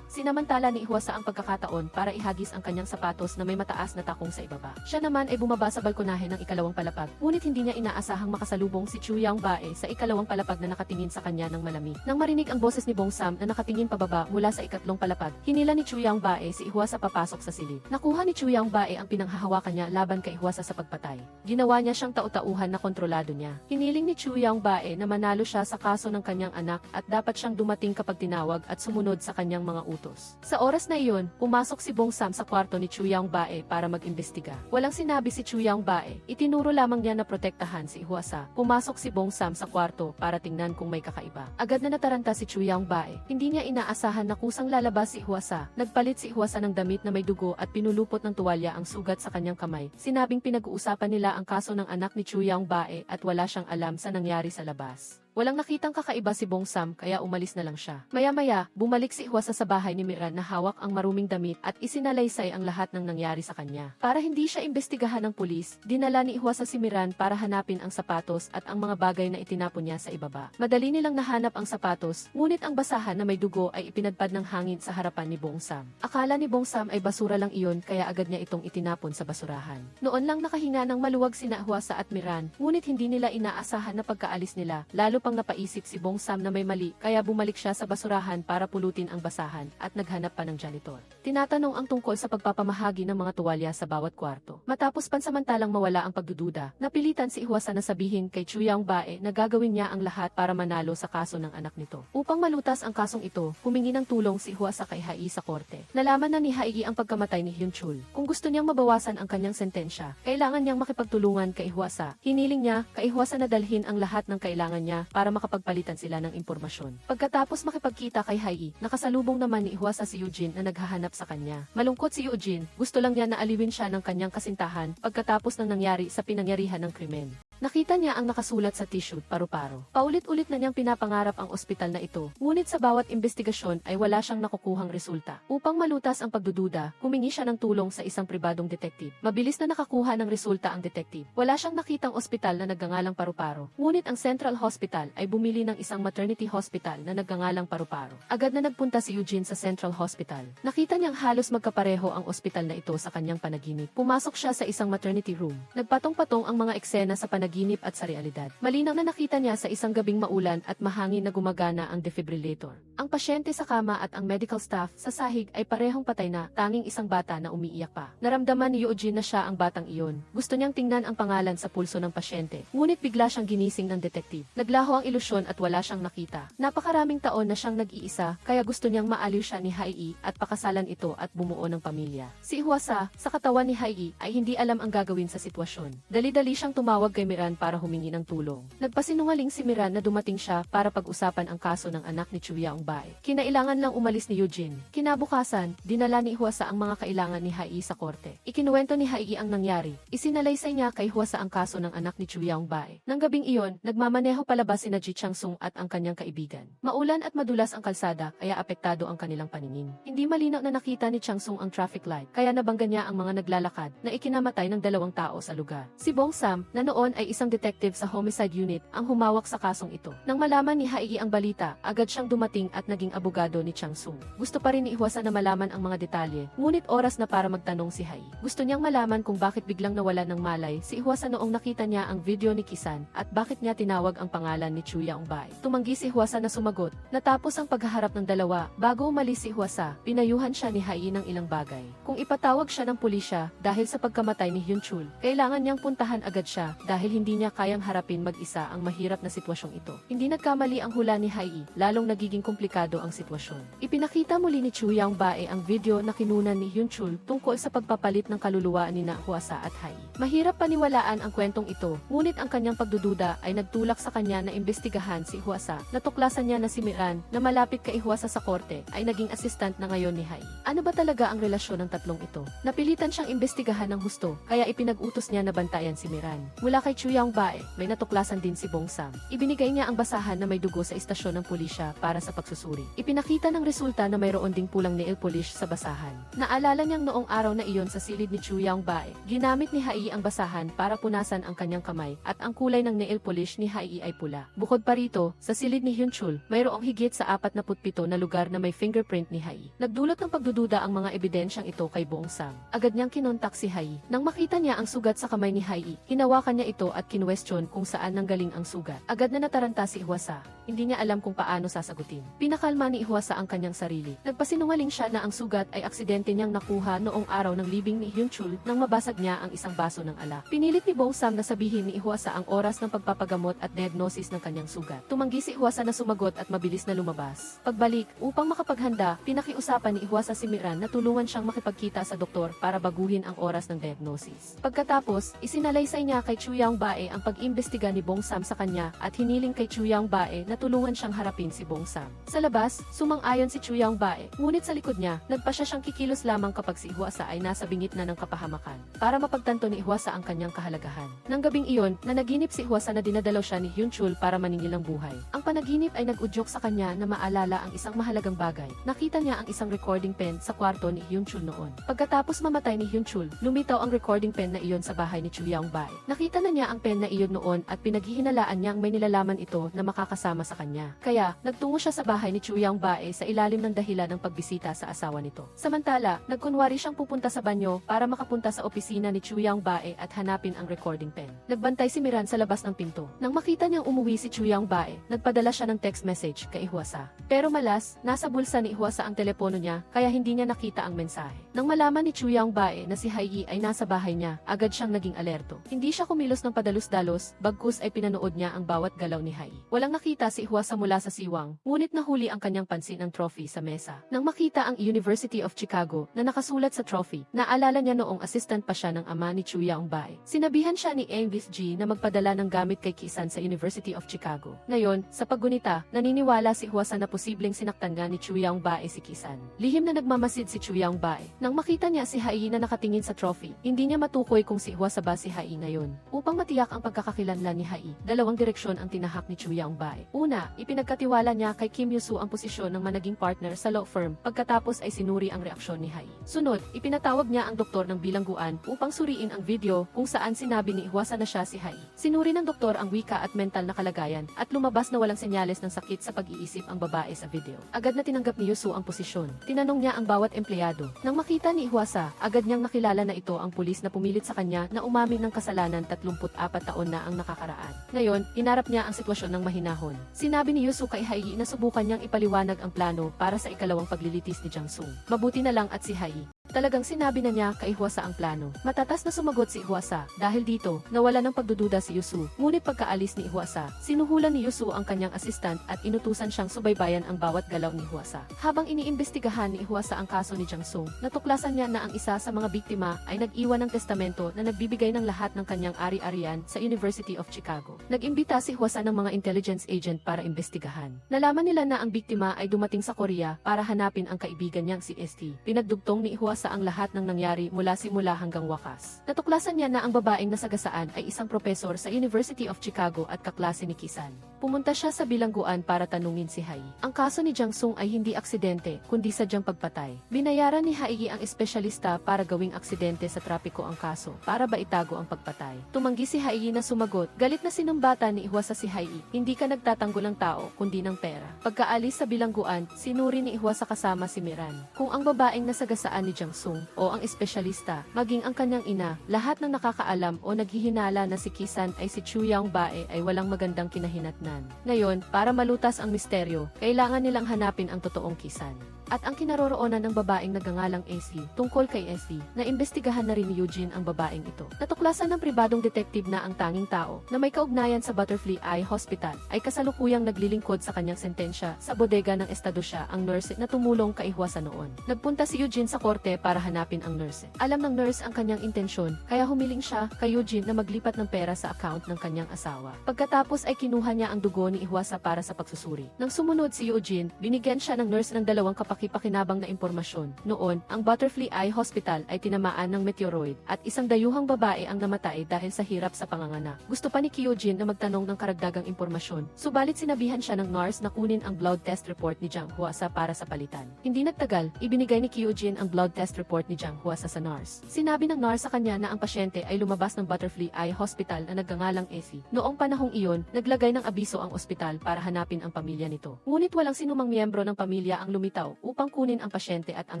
Sinamantala ni Hwasa ang pagkakataon para ihagis ang kanyang sapatos na may mataas na takong sa ibaba. Siya naman ay bumaba sa balkonahe ng ikalawang palapag, ngunit hindi niya inaasahang makasalubong si Chu Yangbae sa ikalawang palapag na nakatingin sa kanya ng malamig. Nang marinig ang boses ni Bong Sam na nakatingin pababa mula sa ikatlong palapag, hinila ni Chu Yangbae si Hwasa papasok sa silid. Nakuha ni Chu Yangbae ang pinanghahawakan niya laban kay Hwasa sa pagpatay. Ginawa niya siyang tau-tauhan na kontrolado niya. Hiniling ni Chu Yangbae na manalo siya sa kaso ng kanyang anak at dapat siyang dumating kapag tinawag at sumunod sa kanyang mga utos. Sa oras na iyon, pumasok si Bong Sam sa kwarto ni Chu Yangbae para mag-imbestiga. Walang sinabi si Chu Yangbae, itinuro lamang niya na protektahan si Hwasa. Pumasok si Bong Sam sa kwarto para tingnan kung may kakaiba. Agad na nataranta si Chu Yangbae. Hindi niya inaasahan na kusang lalabas si Hwasa. Nagpalit si Hwasa ng damit na may dugo at pinulupot ng tuwalya ang sugat sa kanyang kamay. Sinabing pinag-uusapan nila ang kaso ng anak ni Chu Yangbae at wala siyang alam sa nangyari sa labas. Walang nakitang kakaiba si Bong Sam kaya umalis na lang siya. Maya-maya, bumalik si Hwasa sa bahay ni Miran na hawak ang maruming damit at isinalaysay ang lahat ng nangyari sa kanya. Para hindi siya imbestigahan ng pulis, dinala ni Hwasa si Miran para hanapin ang sapatos at ang mga bagay na itinapon niya sa ibaba. Madali nilang nahanap ang sapatos, ngunit ang basahan na may dugo ay ipinadpad ng hangin sa harapan ni Bong Sam. Akala ni Bong Sam ay basura lang iyon kaya agad niya itong itinapon sa basurahan. Noon lang nakahinga ng maluwag sina Hwasa at Miran, ngunit hindi nila inaasahan na pagkaalis nila, lalo pang napaisip si Bong Sam na may mali kaya bumalik siya sa basurahan para pulutin ang basahan at naghanap pa ng janitor. Tinatanong ang tungkol sa pagpapamahagi ng mga tuwalya sa bawat kwarto. Matapos pansamantalang mawala ang pagdududa, napilitan si Hwasa na sabihin kay Chu Yangbae na gagawin niya ang lahat para manalo sa kaso ng anak nito. Upang malutas ang kasong ito, humingi ng tulong si Hwasa kay Hai sa korte. Nalaman na ni Hai ang pagkamatay ni Hyunchul. Kung gusto niyang mabawasan ang kanyang sentensya, kailangan niyang makipagtulungan kay Hwasa. Hiniling niya kay Hwasa na dalhin ang lahat ng kailangan niya para makapagpalitan sila ng impormasyon. Pagkatapos makipagkita kay Hai, nakasalubong naman ni Hwasa si Eugene na naghahanap sa kanya. Malungkot si Eugene, gusto lang niya na aliwin siya ng kanyang kasintahan pagkatapos ng nangyari sa pinangyarihan ng krimen. Nakita niya ang nakasulat sa tissue, paru-paro. Paulit-ulit na niyang pinapangarap ang ospital na ito, ngunit sa bawat investigasyon ay wala siyang nakukuhang resulta. Upang malutas ang pagdududa, humingi siya ng tulong sa isang pribadong detective. Mabilis na nakakuha ng resulta ang detective. Wala siyang nakitang ospital na nagngangalang paru-paro, ngunit ang Central Hospital ay bumili ng isang maternity hospital na nagngangalang paru-paro. Agad na nagpunta si Eugene sa Central Hospital. Nakita niyang halos magkapareho ang ospital na ito sa kanyang panaginip. Pumasok siya sa isang maternity room. Nagpatong-patong ang mga eksena sa panaginip at sa realidad. Malinaw na nakita niya sa isang gabing maulan at mahangin na gumagana ang defibrillator. Ang pasyente sa kama at ang medical staff sa sahig ay parehong patay na, tanging isang bata na umiiyak pa. Naramdaman ni Eugene na siya ang batang iyon. Gusto niyang tingnan ang pangalan sa pulso ng pasyente, ngunit bigla siyang ginising ng detective. Naglaho ang ilusyon at wala siyang nakita. Napakaraming taon na siyang nag-iisa, kaya gusto niyang maaliw siya ni Hai at pakasalan ito at bumuo ng pamilya. Si Hwasa, sa katawan ni Hai, ay hindi alam ang gagawin sa sitwasyon. Dali-dali siyang tumawag kay Miran para humingi ng tulong. Nagpasinungaling si Miran na dumating siya para pag-usapan ang kaso ng anak ni Chu Yaong-bae. Kinailangan lang umalis ni Eugene. Kinabukasan, dinala ni Hwasa ang mga kailangan ni Hai sa korte. Ikinuwento ni Hai ang nangyari. Isinalaysay niya kay Hwasa ang kaso ng anak ni Chu Yaong-bae. Nang gabing iyon, nagmamaneho palabas sina Ji Chang-sung at ang kanyang kaibigan. Maulan at madulas ang kalsada, kaya apektado ang kanilang paningin. Hindi malinaw na nakita ni Chang-sung ang traffic light, kaya nabangga niya ang mga naglalakad na ikinamatay ng 2 tao sa lugar. Si Bong Sam, na noon ay isang detective sa homicide unit, ang humawak sa kasong ito. Nang malaman ni Hai ang balita, agad siyang dumating at naging abogado ni Chang-sung. Gusto pa rin ni Hwasa na malaman ang mga detalye, ngunit oras na para magtanong si Hai. Gusto niyang malaman kung bakit biglang nawala ng malay si Hwasa noong nakita niya ang video ni Kisan at bakit niya tinawag ang pangalan ni Chu Yaong-bae. Tumanggi si Hwasa na sumagot. Natapos ang paghaharap ng dalawa, bago umalis si Hwasa, pinayuhan siya ni Hai ng ilang bagay. Kung ipatawag siya ng pulisya dahil sa pagkamatay ni Hyun-chul, kailangan niyang puntahan agad siya dahil hindi niya kayang harapin mag-isa ang mahirap na sitwasyong ito. Hindi nagkamali ang hula ni Hai, lalong nagiging komplikado ang sitwasyon. Ipinakita muli ni Chu Yaong-bae ang video na kinunan ni Hyun-chul tungkol sa pagpapalit ng kaluluwa ni Hwasa at Hai. Mahirap paniwalaan ang kwentong ito, ngunit ang kanyang pagdududa ay nagtulak sa kanya na imbestigahan si Hwasa. Natuklasan niya na si Miran, na malapit kay Hwasa sa korte, ay naging assistant na ngayon ni Hai. Ano ba talaga ang relasyon ng tatlong ito? Napilitan siyang imbestigahan ng husto, kaya ipinag-utos niya na bantayan si Miran. Mula kay Chu Yaong-bae, may natuklasan din si Bong Sam. Ibinigay niya ang basahan na may dugo sa istasyon ng pulisya para sa pagsusuri. Ipinakita ng resulta na mayroon ding pulang nail polish sa basahan. Naalala niyang noong araw na iyon sa silid ni Chu Yaong-bae, ginamit ni Hai ang basahan para punasan ang kanyang kamay at ang kulay ng nail polish ni Hai ay pula. Bukod pa rito, sa silid ni Hyun-chul, mayroong higit sa 47 na lugar na may fingerprint ni Hai. Nagdulot ng pagdududa ang mga ebidensyang ito kay Bong Sam. Agad niyang kinontak si Hai. Nang makita niya ang sugat sa kamay ni Hai, hinawakan niya ito at kinwestiyon kung saan nanggaling ang sugat. Agad na nataranta si Hwasa. Hindi niya alam kung paano sasagutin. Pinakalma ni Hwasa ang kanyang sarili. Nagpasinungaling siya na ang sugat ay aksidente niyang nakuha noong araw ng libing ni Hyun-chul nang mabasag niya ang isang baso ng alak. Pinilit ni Bong Sam na sabihin ni Hwasa ang oras ng pagpapagamot at diagnosis ng kanyang sugat. Tumanggi si Hwasa na sumagot at mabilis na lumabas. Pagbalik, upang makapaghanda, pinakiusapan ni Hwasa si Miran na tulungan siyang makipagkita sa doktor para baguhin ang oras ng diagnosis. Pagkatapos, isinalaysay niya kay Chu Yaong-bae ang pag-imbestiga ni Bong Sam sa kanya at hiniling kay Chu Yaong-bae na tulungan siyang harapin si Bong Sam. Sa labas, sumang-ayon si Chu Yaong-bae, ngunit sa likod niya, nagpasya siyang kikilos lamang kapag si Hwasa ay nasa bingit na ng kapahamakan para mapagtanto ni Hwasa ang kanyang kahalagahan. Nang gabing iyon, nanaginip si Hwasa na dinadalaw siya ni Hyun-chul para maningil ng buhay. Ang panaginip ay nag-udyok sa kanya na maalala ang isang mahalagang bagay. Nakita niya ang isang recording pen sa kwarto ni Hyun-chul noon. Pagkatapos mamatay ni Hyun-chul, lumitaw ang recording pen na iyon sa bahay ni Chu Yaong-bae. Nakita na niya ang pen na iyon noon at pinaghihinalaan niyang may nilalaman ito na makakasama sa kanya. Kaya, nagtungo siya sa bahay ni Chu Yaong-bae sa ilalim ng dahilan ng pagbisita sa asawa nito. Samantala, nagkunwari siyang pupunta sa banyo para makapunta sa opisina ni Chu Yaong-bae at hanapin ang recording pen. Nagbantay si Miran sa labas ng pinto. Nang makita niyang umuwi si Chu Yaong-bae, nagpadala siya ng text message kay Hwasa. Pero malas, nasa bulsa ni Hwasa ang telepono niya, kaya hindi niya nakita ang mensahe. Nang malaman ni Chu Yaong-bae na si Hai ay nasa bahay niya, agad siyang naging alerto. Hindi siya kumilos ng padalos-dalos, bagkus ay pinanood niya ang bawat galaw ni Hai. Walang nakita si Hwasa mula sa siwang, ngunit nahuli ang kanyang pansin ang trophy sa mesa. Nang makita ang University of Chicago na nakasulat sa trophy, naalala niya noong assistant pa siya ng ama ni Chu Yaong-bae. Sinabihan siya ni Envis G na magpadala ng gamit kay Kisan sa University of Chicago. Ngayon, sa paggunita, naniniwala si Hwasa na posibleng sinaktan nga ni Chu Yaong-bae si Kisan. Lihim na nagmamasid si Chu Yaong-bae. Nang makita niya si Hai na nakatingin sa trophy, hindi niya matukoy kung si Hwasa ba si Hai ngayon. Upang matiyak ang pagkakakilanlan ni Hai, dalawang direksyon ang tinahak ni Chu Yaong-bae. Una, ipinagkatiwala niya kay Kim Yoo-soo ang posisyon ng managing partner sa law firm, pagkatapos ay sinuri ang reaksyon ni Hai. Sunod, ipinatawag niya ang doktor ng bilangguan upang suriin ang video kung saan sinabi ni Hwasa na siya si Hai. Sinuri ng doktor ang wika at mental na kalagayan at lumabas na walang senyales ng sakit sa pag-iisip ang babae sa video. Agad na tinanggap ni Yoo-soo ang posisyon. Tinanong niya ang bawat empleyado. Nang makita ni Hwasa, agad niyang nakilala na ito ang pulis na pumilit sa kanya na umamin ng kasalanan 34 taon na ang nakakaraan. Ngayon, inarap niya ang sitwasyon ng mahinahon. Sinabi ni Yoo-soo kay Hai na subukan niyang ipaliwanag ang plano para sa ikalawang paglilitis ni Jang-sung. Mabuti na lang at si Hai Talagang sinabi na niya kay Hwasa ang plano. Matatas na sumagot si Hwasa. Dahil dito, nawala ng pagdududa si Yusu. Ngunit pagkaalis ni Hwasa, sinuhulan ni Yusu ang kanyang assistant at inutusan siyang subaybayan ang bawat galaw ni Hwasa. Habang iniimbestigahan ni Hwasa ang kaso ni Jang Sung, natuklasan niya na ang isa sa mga biktima ay nag-iwan ng testamento na nagbibigay ng lahat ng kanyang ari-arian sa University of Chicago. Nag-imbita si Hwasa ng mga intelligence agent para imbestigahan. Nalaman nila na ang biktima ay dumating sa Korea para hanapin ang kaibigan niyang si ST. Pinagdugtong ni Hwasa ang lahat ng nangyari mula simula hanggang wakas. Natuklasan niya na ang babaeng nasagasaan ay isang propesor sa University of Chicago at kaklase ni Kisan. Pumunta siya sa bilangguan para tanungin si Hai. Ang kaso ni Jang Sung ay hindi aksidente, kundi sadyang pagpatay. Binayaran ni Hai ang espesyalista para gawing aksidente sa trapiko ang kaso, para ba itago ang pagpatay. Tumanggi si Hai na sumagot, galit na sinumbata ni Hwasa si Hai, hindi ka nagtatanggol ng tao, kundi ng pera. Pagkaalis sa bilangguan, sinuri ni Hwasa kasama si Miran. Kung ang babaeng nasagasaan ni Jang Sung, o ang espesyalista, maging ang kanyang ina, lahat ng nakakaalam o naghihinala na si Kisan ay si Chu Yaong Bae ay walang magandang kinahinatnan. Ngayon, para malutas ang misteryo, kailangan nilang hanapin ang totoong Kisan. At ang kinaroroonan ng babaeng nagngangalang AC, tungkol kay AC, na imbestigahan na rin ni Eugene ang babaeng ito. Natuklasan ng pribadong detective na ang tanging tao na may kaugnayan sa Butterfly Eye Hospital ay kasalukuyang naglilingkod sa kanyang sentensya sa bodega ng estado siya ang nurse na tumulong kay Hwasa noon. Nagpunta si Eugene sa korte para hanapin ang nurse. Alam ng nurse ang kanyang intensyon, kaya humiling siya kay Eugene na maglipat ng pera sa account ng kanyang asawa. Pagkatapos ay kinuha niya ang dugo ni Hwasa para sa pagsusuri. Nang sumunod si Eugene, binigyan siya ng nurse ng dalawang kapakipakinabang na impormasyon. Noon, ang Butterfly Eye Hospital ay tinamaan ng meteoroid at isang dayuhang babae ang namatay dahil sa hirap sa panganganak. Gusto pa ni Kyojin na magtanong ng karagdagang impormasyon, subalit sinabihan siya ng nurse na kunin ang blood test report ni Jang Hwasa para sa palitan. Hindi nagtagal, ibinigay ni Kyojin ang blood test report ni Jang Hwasa sa nurse. Sinabi ng nurse sa kanya na ang pasyente ay lumabas ng Butterfly Eye Hospital na nagngangalang Essie. Noong panahong iyon, naglagay ng abiso ang ospital para hanapin ang pamilya nito. Ngunit walang sinumang miyembro ng pamilya ang lumitaw upang kunin ang pasyente at ang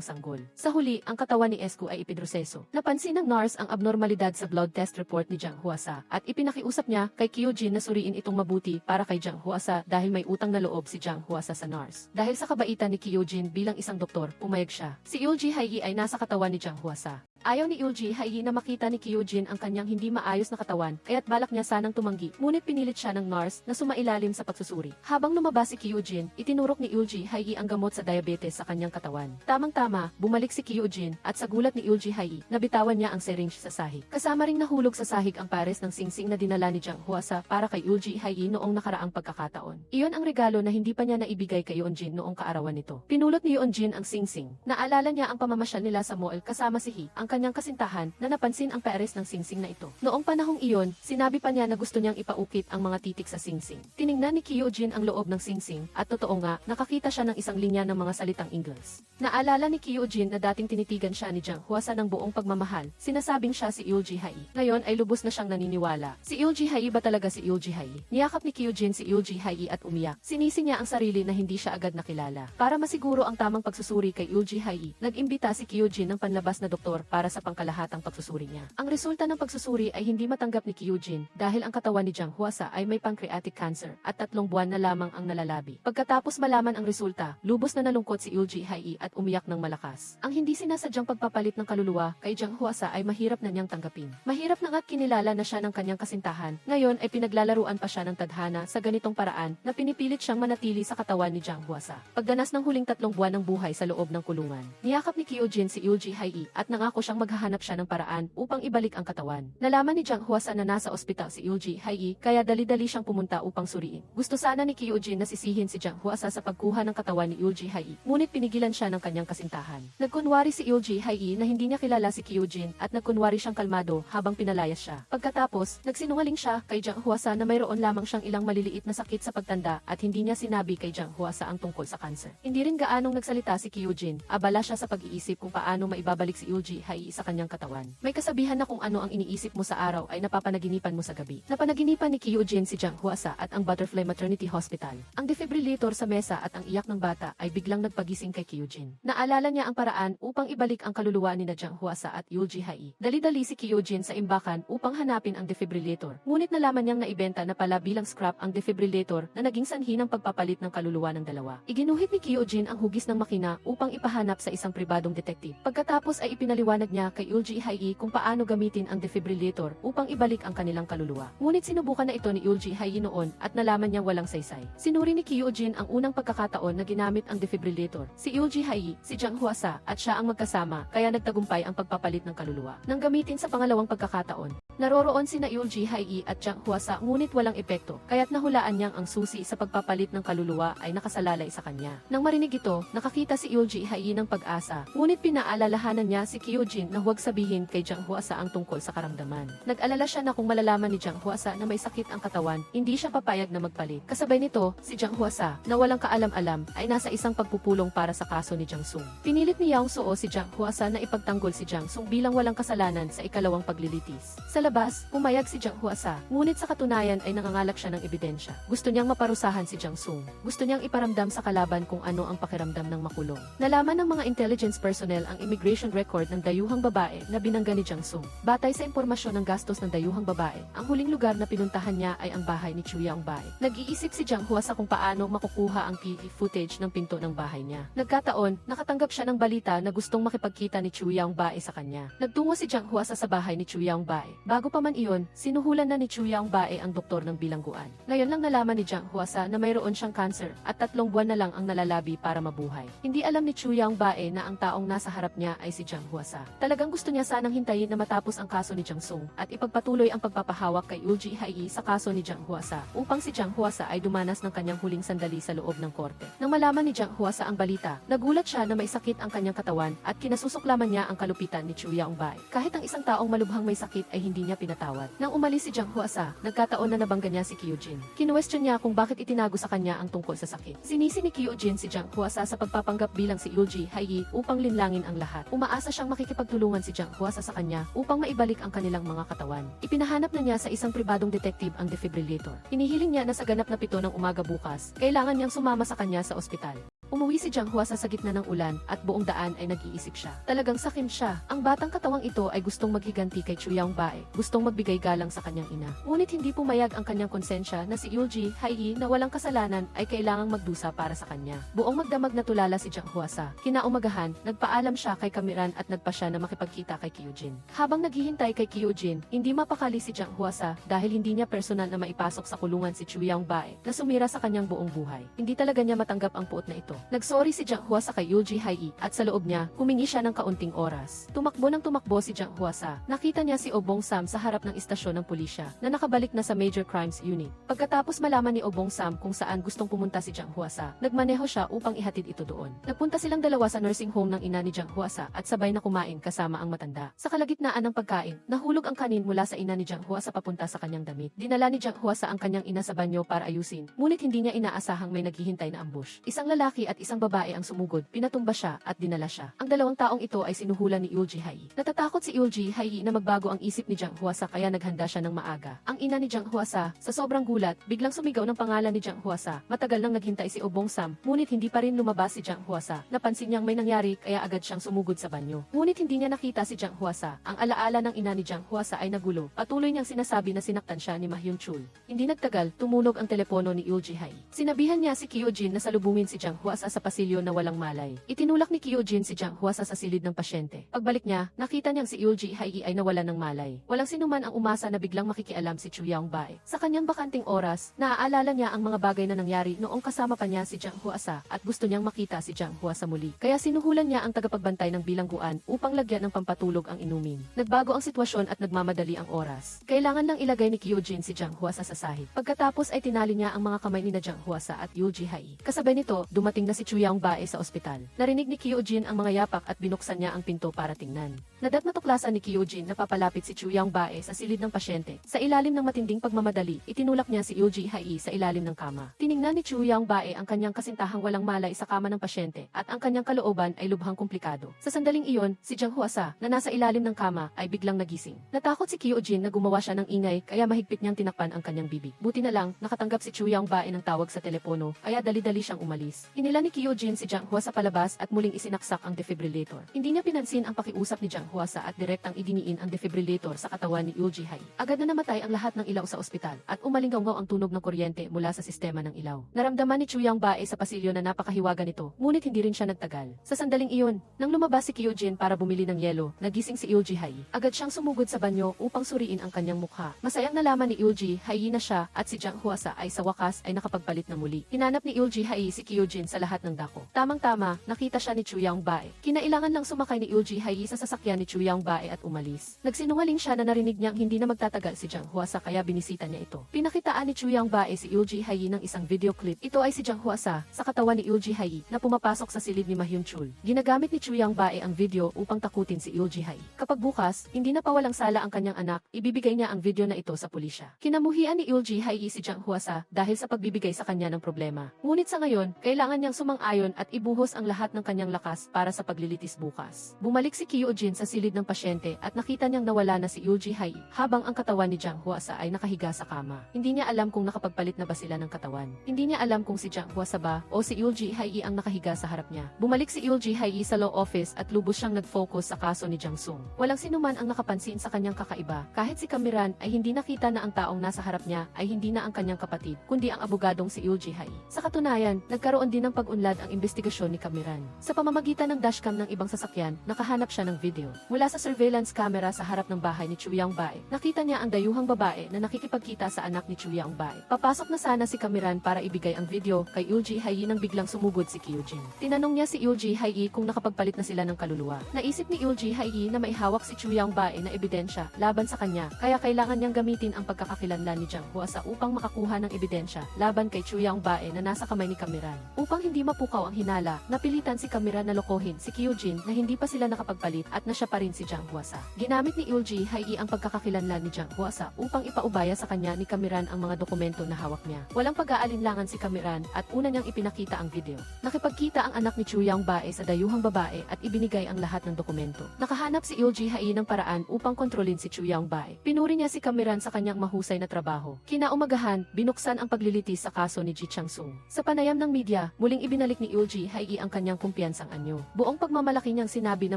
sanggol. Sa huli, ang katawan ni Esku ay ipinroseso. Napansin ng nurse ang abnormalidad sa blood test report ni Jang Hwasa at ipinakiusap niya kay Kyojin na suriin itong mabuti para kay Jang Hwasa dahil may utang na loob si Jang Hwasa sa nurse. Dahil sa kabaitan ni Kyojin bilang isang doktor, pumayag siya. Si Ulji Hayi ay nasa katawan ni Jang Hwasa. Ayaw ni Ulji Hayi na makita ni Kyojin ang kanyang hindi maayos na katawan, kaya't balak niya sanang tumanggi, ngunit pinilit siya ng nurse na sumailalim sa pagsusuri. Habang lumabas si Kyojin, itinurok ni Ulji Hayi ang gamot sa diabetes sa kanyang katawan. Tamang-tama, bumalik si Kyojin at sa gulat ni Ulji Hayi, nabitawan niya ang syringe sa sahig. Kasama ring nahulog sa sahig ang pares ng singsing na dinala ni Jang Hwasa para kay Ulji Hayi noong nakaraang pagkakataon. Iyon ang regalo na hindi pa niya naibigay kay Yeonjin noong kaarawan nito. Pinulot ni Yeonjin ang singsing. Naalala niya ang pamamasyal nila sa mall kasama si Hee, ang kanyang kasintahan, na napansin ang pares ng singsing na ito. Noong panahong iyon, sinabi pa niya na gusto niyang ipaukit ang mga titik sa singsing. Tiningnan ni Kyojin ang loob ng singsing, at totoo nga, nakakita siya ng isang linya ng mga salitang Ingles. Naalala ni Kyojin na dating tinitigan siya ni Jang Hwasa ng buong pagmamahal, sinasabing siya si Ulji Hayi. Ngayon ay lubos na siyang naniniwala. Si Ulji Hayi ba talaga si Ulji Hayi? Niyakap ni Kyojin si Ulji Hayi at umiyak. Sinisi niya ang sarili na hindi siya agad nakilala. Para masiguro ang tamang pagsusuri kay Ulji Hayi, nag-imbita si Kyojin ng panlabas na doktor para sa pangkalahatang pagsusuri niya. Ang resulta ng pagsusuri ay hindi matanggap ni Kyojin dahil ang katawan ni Jang Hwasa ay may pancreatic cancer at 3 buwan na lamang ang nalalabi. Pagkatapos malaman ang resulta, lubos na nalungkot si Ulji Hayi at umiyak ng malakas. Ang hindi sinasadyang pagpapalit ng kaluluwa kay Jang Hwasa ay mahirap na niyang tanggapin. Mahirap na nga't kinilala na siya ng kanyang kasintahan. Ngayon ay pinaglalaruan pa siya ng tadhana sa ganitong paraan na pinipilit siyang manatili sa katawan ni Jang Hwasa. Pagdanas ng huling 3 buwan ng buhay sa loob ng kulungan, niyakap ni Kyojin si Ulji Hayi at nangako siyang maghahanap siya ng paraan upang ibalik ang katawan. Nalaman ni Jang Hwasa na nasa ospital si Ulji Hayi kaya dali-dali siyang pumunta upang suriin. Gusto sana ni Kyojin na sisihin si Jang Hwasa sa pagkuha ng katawan ni Ulji Hayi, ngunit pinigilan siya ng kanyang kasintahan. Nagkunwari si Ulji Hayi na hindi niya kilala si Kyojin at nagkunwari siyang kalmado habang pinalayas siya. Pagkatapos, nagsinungaling siya kay Jang Hwasa na mayroon lamang siyang ilang maliliit na sakit sa pagtanda at hindi niya sinabi kay Jang Hwasa ang tungkol sa cancer. Hindi rin gaanong nagsalita si Kyojin, abala siya sa pag-iisip kung paano maibabalik si Ulji Hayi Hai sa kanyang katawan. May kasabihan na kung ano ang iniisip mo sa araw ay napapanaginipan mo sa gabi. Napanaginipan ni Kyujin si Jang Hwasa at ang Butterfly Maternity Hospital. Ang defibrillator sa mesa at ang iyak ng bata ay biglang nagpagising kay Kyujin. Naalala niya ang paraan upang ibalik ang kaluluwa ni Jang Hwasa at Yulji Hai. Dali-dali si Kyujin sa imbakan upang hanapin ang defibrillator. Ngunit nalaman niyang naibenta na pala bilang scrap ang defibrillator na naging sanhi ng pagpapalit ng kaluluwa ng dalawa. Iginuhit ni Kyujin ang hugis ng makina upang ipahanap sa isang pribadong detective. Pagkatapos ay ipinaliwanag niya kay Yulji Hai kung paano gamitin ang defibrillator upang ibalik ang kanilang kaluluwa. Ngunit sinubukan na ito ni Yulji Hai noon at nalaman niyang walang saysay. Sinuri ni Kyujin ang unang pagkakataon na ginamit ang defibrillator. Si Yulji Hai, si Jang Hwasa at siya ang magkasama kaya nagtagumpay ang pagpapalit ng kaluluwa. Nang gamitin sa pangalawang pagkakataon, naroroon sina Yulji Hai at Jang Hwasa ngunit walang epekto kaya't nahulaan niyang ang susi sa pagpapalit ng kaluluwa ay nakasalalay sa kanya. Nang marinig ito, nakakita si Yulji Hai ng pag-asa ngunit pinaalalahanan niya si Kyujin na huwag sabihin kay Jang Hwasa ang tungkol sa karamdaman. Nag-alala siya na kung malalaman ni Jang Hwasa na may sakit ang katawan, hindi siya papayag na magpalit. Kasabay nito, si Jang Hwasa, na walang kaalam-alam, ay nasa isang pagpupulong para sa kaso ni Jang Sung. Pinilit ni Yang Soo si Jang Hwasa na ipagtanggol si Jang Sung bilang walang kasalanan sa ikalawang paglilitis. Sa labas, pumayag si Jang Hwasa, ngunit sa katunayan ay nangangalak siya ng ebidensya. Gusto niyang maparusahan si Jang Sung. Gusto niyang iparamdam sa kalaban kung ano ang pakiramdam ng makulong. Nalaman ng mga intelligence personnel ang immigration record ng dayuhang babae na binangga ni Jang Sung. Batay sa impormasyon ng gastos ng dayuhang babae, ang huling lugar na pinuntahan niya ay ang bahay ni Chu Yaong-bae. Nag-iisip si Jang Hwasa kung paano makukuha ang PE footage ng pinto ng bahay niya. Nagkataon, nakatanggap siya ng balita na gustong makipagkita ni Chu Yaong-bae sa kanya. Nagtungo si Jang Hwasa sa bahay ni Chu Yaong-bae. Bago pa man iyon, sinuhulan na ni Chu Yaong-bae ang doktor ng bilangguan. Ngayon lang nalaman ni Jang Hwasa na mayroon siyang cancer at 3 buwan na lang ang nalalabi para mabuhay. Hindi alam ni Chu Yaong-bae na ang taong nasa harap niya ay si Jang Hwasa. Talagang gusto niya sanang hintayin na matapos ang kaso ni Jang Sung at ipagpatuloy ang pagpapahawak kay Yulji Hai sa kaso ni Jang Hwasa upang si Jang Hwasa ay dumanas ng kanyang huling sandali sa loob ng korte. Nang malaman ni Jang Hwasa ang balita, nagulat siya na may sakit ang kanyang katawan at kinasusuklaman niya ang kalupitan ni Chu Yaong-bae. Kahit ang isang taong malubhang may sakit ay hindi niya pinatawad. Nang umalis si Jang Hwasa, nagkataon na nabangga niya si Kyujin. Kinuwestiyon niya kung bakit itinago sa kanya ang tungkol sa sakit. Sinisi ni Kyujin si Jang Hwasa sa pagpapanggap bilang si Yulji Hai upang linlangin ang lahat. Umaasa siyang makikipagtulungan si Jang Hwasa sa kanya upang maibalik ang kanilang mga katawan. Ipinahanap na niya sa isang pribadong detective ang defibrillator. Hinihiling niya na sa ganap na 7 ng umaga bukas, kailangan niyang sumama sa kanya sa ospital. Umuwi si Jang Hwasa sa gitna ng ulan at buong daan ay nag-iisip siya. Talagang sakim siya. Ang batang katawang ito ay gustong maghiganti kay Chu Yaong-bae, gustong magbigay galang sa kanyang ina. Ngunit hindi pumayag ang kanyang konsensya na si Yulji Hai na walang kasalanan ay kailangang magdusa para sa kanya. Buong magdamag na tulala si Jang Hwasa. Kinaumagahan, nagpaalam siya kay Kamiran at nagpa siya na makipagkita kay Kyujin. Habang naghihintay kay Kyujin, hindi mapakali si Jang Hwasa dahil hindi niya personal na maipasok sa kulungan si Chu Yaong-bae na sumira sa kanyang buong buhay. Hindi talaga niya matanggap ang puot na ito. Nagsorry si Jang Hwasa kay Yulji Hai at sa loob niya, humingi siya ng kaunting oras. Tumakbo ng tumakbo si Jang Hwasa. Nakita niya si Obong Sam sa harap ng istasyon ng pulisya na nakabalik na sa Major Crimes Unit. Pagkatapos malaman ni Obong Sam kung saan gustong pumunta si Jang Hwasa, nagmaneho siya upang ihatid ito doon. Nagpunta silang dalawa sa nursing home ng ina ni Jang Hwasa at sabay na kumain kasama ang matanda. Sa kalagitnaan ng pagkain, nahulog ang kanin mula sa ina ni Jang Hwasa papunta sa kanyang damit. Dinala ni Jang Hwasa ang kanyang ina sa banyo para ayusin, ngunit hindi niya inaasahang may naghihintay na ambush. Isang lalaki at isang babae ang sumugod, pinatumba siya at dinala siya. Ang dalawang taong ito ay sinuhulan ni Yulji Hai. Natatakot si Yulji Hai na magbago ang isip ni Jang Hwasa kaya naghanda siya ng maaga. Ang ina ni Jang Hwasa, sa sobrang gulat, biglang sumigaw ng pangalan ni Jang Hwasa. Matagal nang naghintay si Obong Sam, ngunit hindi pa rin lumabas si Jang Hwasa. Napansin niyang may nangyari kaya agad siyang sumugod sa banyo. Ngunit hindi niya nakita si Jang Hwasa. Ang alaala ng ina ni Jang Hwasa ay nagulo. Patuloy niyang sinasabi na sinaktan siya ni Ma Hyun Chul. Hindi nagtagal, tumunog ang telepono ni Yulji Hai. Sinabihan niya si Kyujin na salubungin si Jang Hwasa sa pasilyo na walang malay. Itinulak ni Kyujin si Jang Hwasa sa silid ng pasyente. Pagbalik niya, nakita niyang si Yulji Hai ay nawalan ng malay. Walang sinuman ang umasa na biglang makikialam si Chu Yaong-bae. Sa kanyang bakanting oras, naaalala niya ang mga bagay na nangyari noong kasama pa niya si Jang Hwasa at gusto niyang makita si Jang Hwasa muli. Kaya sinuhulan niya ang tagapagbantay ng bilangguan upang lagyan ng pampatulog ang inumin. Nagbago ang sitwasyon at nagmamadali ang oras. Kailangan lang ilagay ni Kyujin si Jang Hwasa sa sahig. Pagkatapos ay tinali niya ang mga kamay ni Jang Hwasa at Yulji Hai. Kasabay nito, dumating na si Chu Yangbae sa ospital. Narinig ni Kyojin ang mga yapak at binuksan niya ang pinto para tingnan. Nadat natuklasan ni Kyojin na papalapit si Chu Yangbae sa silid ng pasyente. Sa ilalim ng matinding pagmamadali, itinulak niya si Yoji Hai sa ilalim ng kama. Tiningnan ni Chu Yangbae ang kanyang kasintahang walang malay sa kama ng pasyente at ang kanyang kalooban ay lubhang komplikado. Sa sandaling iyon, si Jiang Huasa na nasa ilalim ng kama ay biglang nagising. Natakot si Kyojin na gumawa siya ng ingay kaya mahigpit niyang tinakpan ang kanyang bibig. Buti na lang, nakatanggap si Chu Yangbae ng tawag sa telepono kaya dali-dali siyang umalis. Hinila ni Kyojin si Jiang Huasa palabas at muling isinaksak ang defibrillator. Hindi niya pinansin ang pakiusap ni Jiang Huasa at direktang idiniin ang defibrillator sa katawan ni Yoji Hai. Agad na namatay ang lahat ng ilaw sa ospital at umalinggaw ang tunog ng kuryente mula sa sistema ng ilaw. Naramdaman ni Chu Yangbae sa pasilyo na napakahiwaga nito, ngunit hindi rin siya nagtagal. Sa sandaling iyon, nang lumabas si Kyojin para bumili ng yelo, nagising si Yoji Hai. Agad siyang sumugod sa banyo upang suriin ang kanyang mukha. Masayang nalaman ni Yoji Hai na siya at si Jiang Huasa ay sa wakas ay nakapagpalit na muli. Hinanap ni Yoji Hai si Kyojin sa lahat ng dako. Tamang-tama, nakita siya ni Chu Yangbae. Kinailangan lang sumakay ni Yoji Hai sa sasakyan ni Chu Yangbae at umalis. Nagsinungaling siya na narinig niyang hindi na magtatagal si Jiang Huasa kaya binisita niya ito. Pinakitaan ni Chu Yangbae si Yoji Hai ng isang video clip. Ito ay si Jiang Huasa sa katawan ni Yoji Hai na pumapasok sa silid ni Ma Hyun-chul. Ginagamit ni Chu Yangbae ang video upang takutin si Yoji Hai. Kapag bukas, hindi na pawalang sala ang kanyang anak, ibibigay niya ang video na ito sa pulisya. Kinamuhian ni Yoji Hai si Jiang Huasa dahil sa pagbibigay sa kanya ng problema. Ngunit sa ngayon, kailangan niyang sumang-ayon at ibuhos ang lahat ng kanyang lakas para sa paglilitis bukas. Bumalik si Kyojin sa silid ng pasyente at nakita niyang nawala na si Yoji Hai habang ang katawan ni Jiang Huasa ay nakahiga sa kama. Hindi niya alam kung nakapagpalit na ba sila ng katawan. Hindi niya alam kung si Jiang Huasa ba o si Yoji Hai ang nakahiga sa harap niya. Bumalik si Yoji Hai sa law office at lubos siyang nag-focus sa kaso ni Jiang Sung. Walang sinuman ang nakapansin sa kanyang kakaiba. Kahit si Kamiran ay hindi nakita na ang taong nasa harap niya ay hindi na ang kanyang kapatid, kundi ang abogadong si Yoji Hai. Sa katunayan, nagkaroon din ng pag-unlad ang investigasyon ni Kamiran. Sa pamamagitan ng dashcam ng ibang sasakyan, nakahanap siya ng video. Mula sa surveillance camera sa harap ng bahay ni Chu Yangbae, nakita niya ang dayuhang babae na nakikipagkita sa anak ni Chu Yangbae. Papasok na sana si Kamiran para ibigay ang video kay Yoji Hai nang biglang sumugod si Kyojin. Tinanong niya si Yoji Hai kung nakapagpalit na sila ng kaluluwa. Naisip ni Yoji Hai na maihawak si Chu Yangbae na ebidensya laban sa kanya, kaya kailangan niyang gamitin ang pagkakakilanlan ni Jiang Huasa upang makakuha ng ebidensya laban kay Chu Yangbae na nasa kamay ni Kamiran. Upang hindi mapukaw ang hinala, napilitan si Kamiran na lokohin si Kyojin na hindi pa sila nakapagpalit at na siya pa rin si Jiang Huasa. Ginamit ni Yoji Hai ang pagkakakilanlan ni Jiang Huasa upang ipaubaya sa kanya ni Kamiran ang mga dokumento na hawak niya. Walang pag-aalinlangan si Kamiran at una niyang ipinakita ang video. Nakipagkita ang anak ni Chu Yangbae sa dayuhang babae at ibinigay ang lahat ng dokumento. Nakahanap si Yoji Hai ng paraan upang kontrolin si Chu Yangbae. Pinuri niya si Kamiran sa kanyang mahusay na trabaho. Kinaumagahan, binuksan ang paglilitis sa kaso ni Ji Chang-sung. Sa panayam ng media, muling ibinalik ni Yoji Hai ang kanyang kumpiyansang anyo. Buong pagmamalaki niyang sinabi na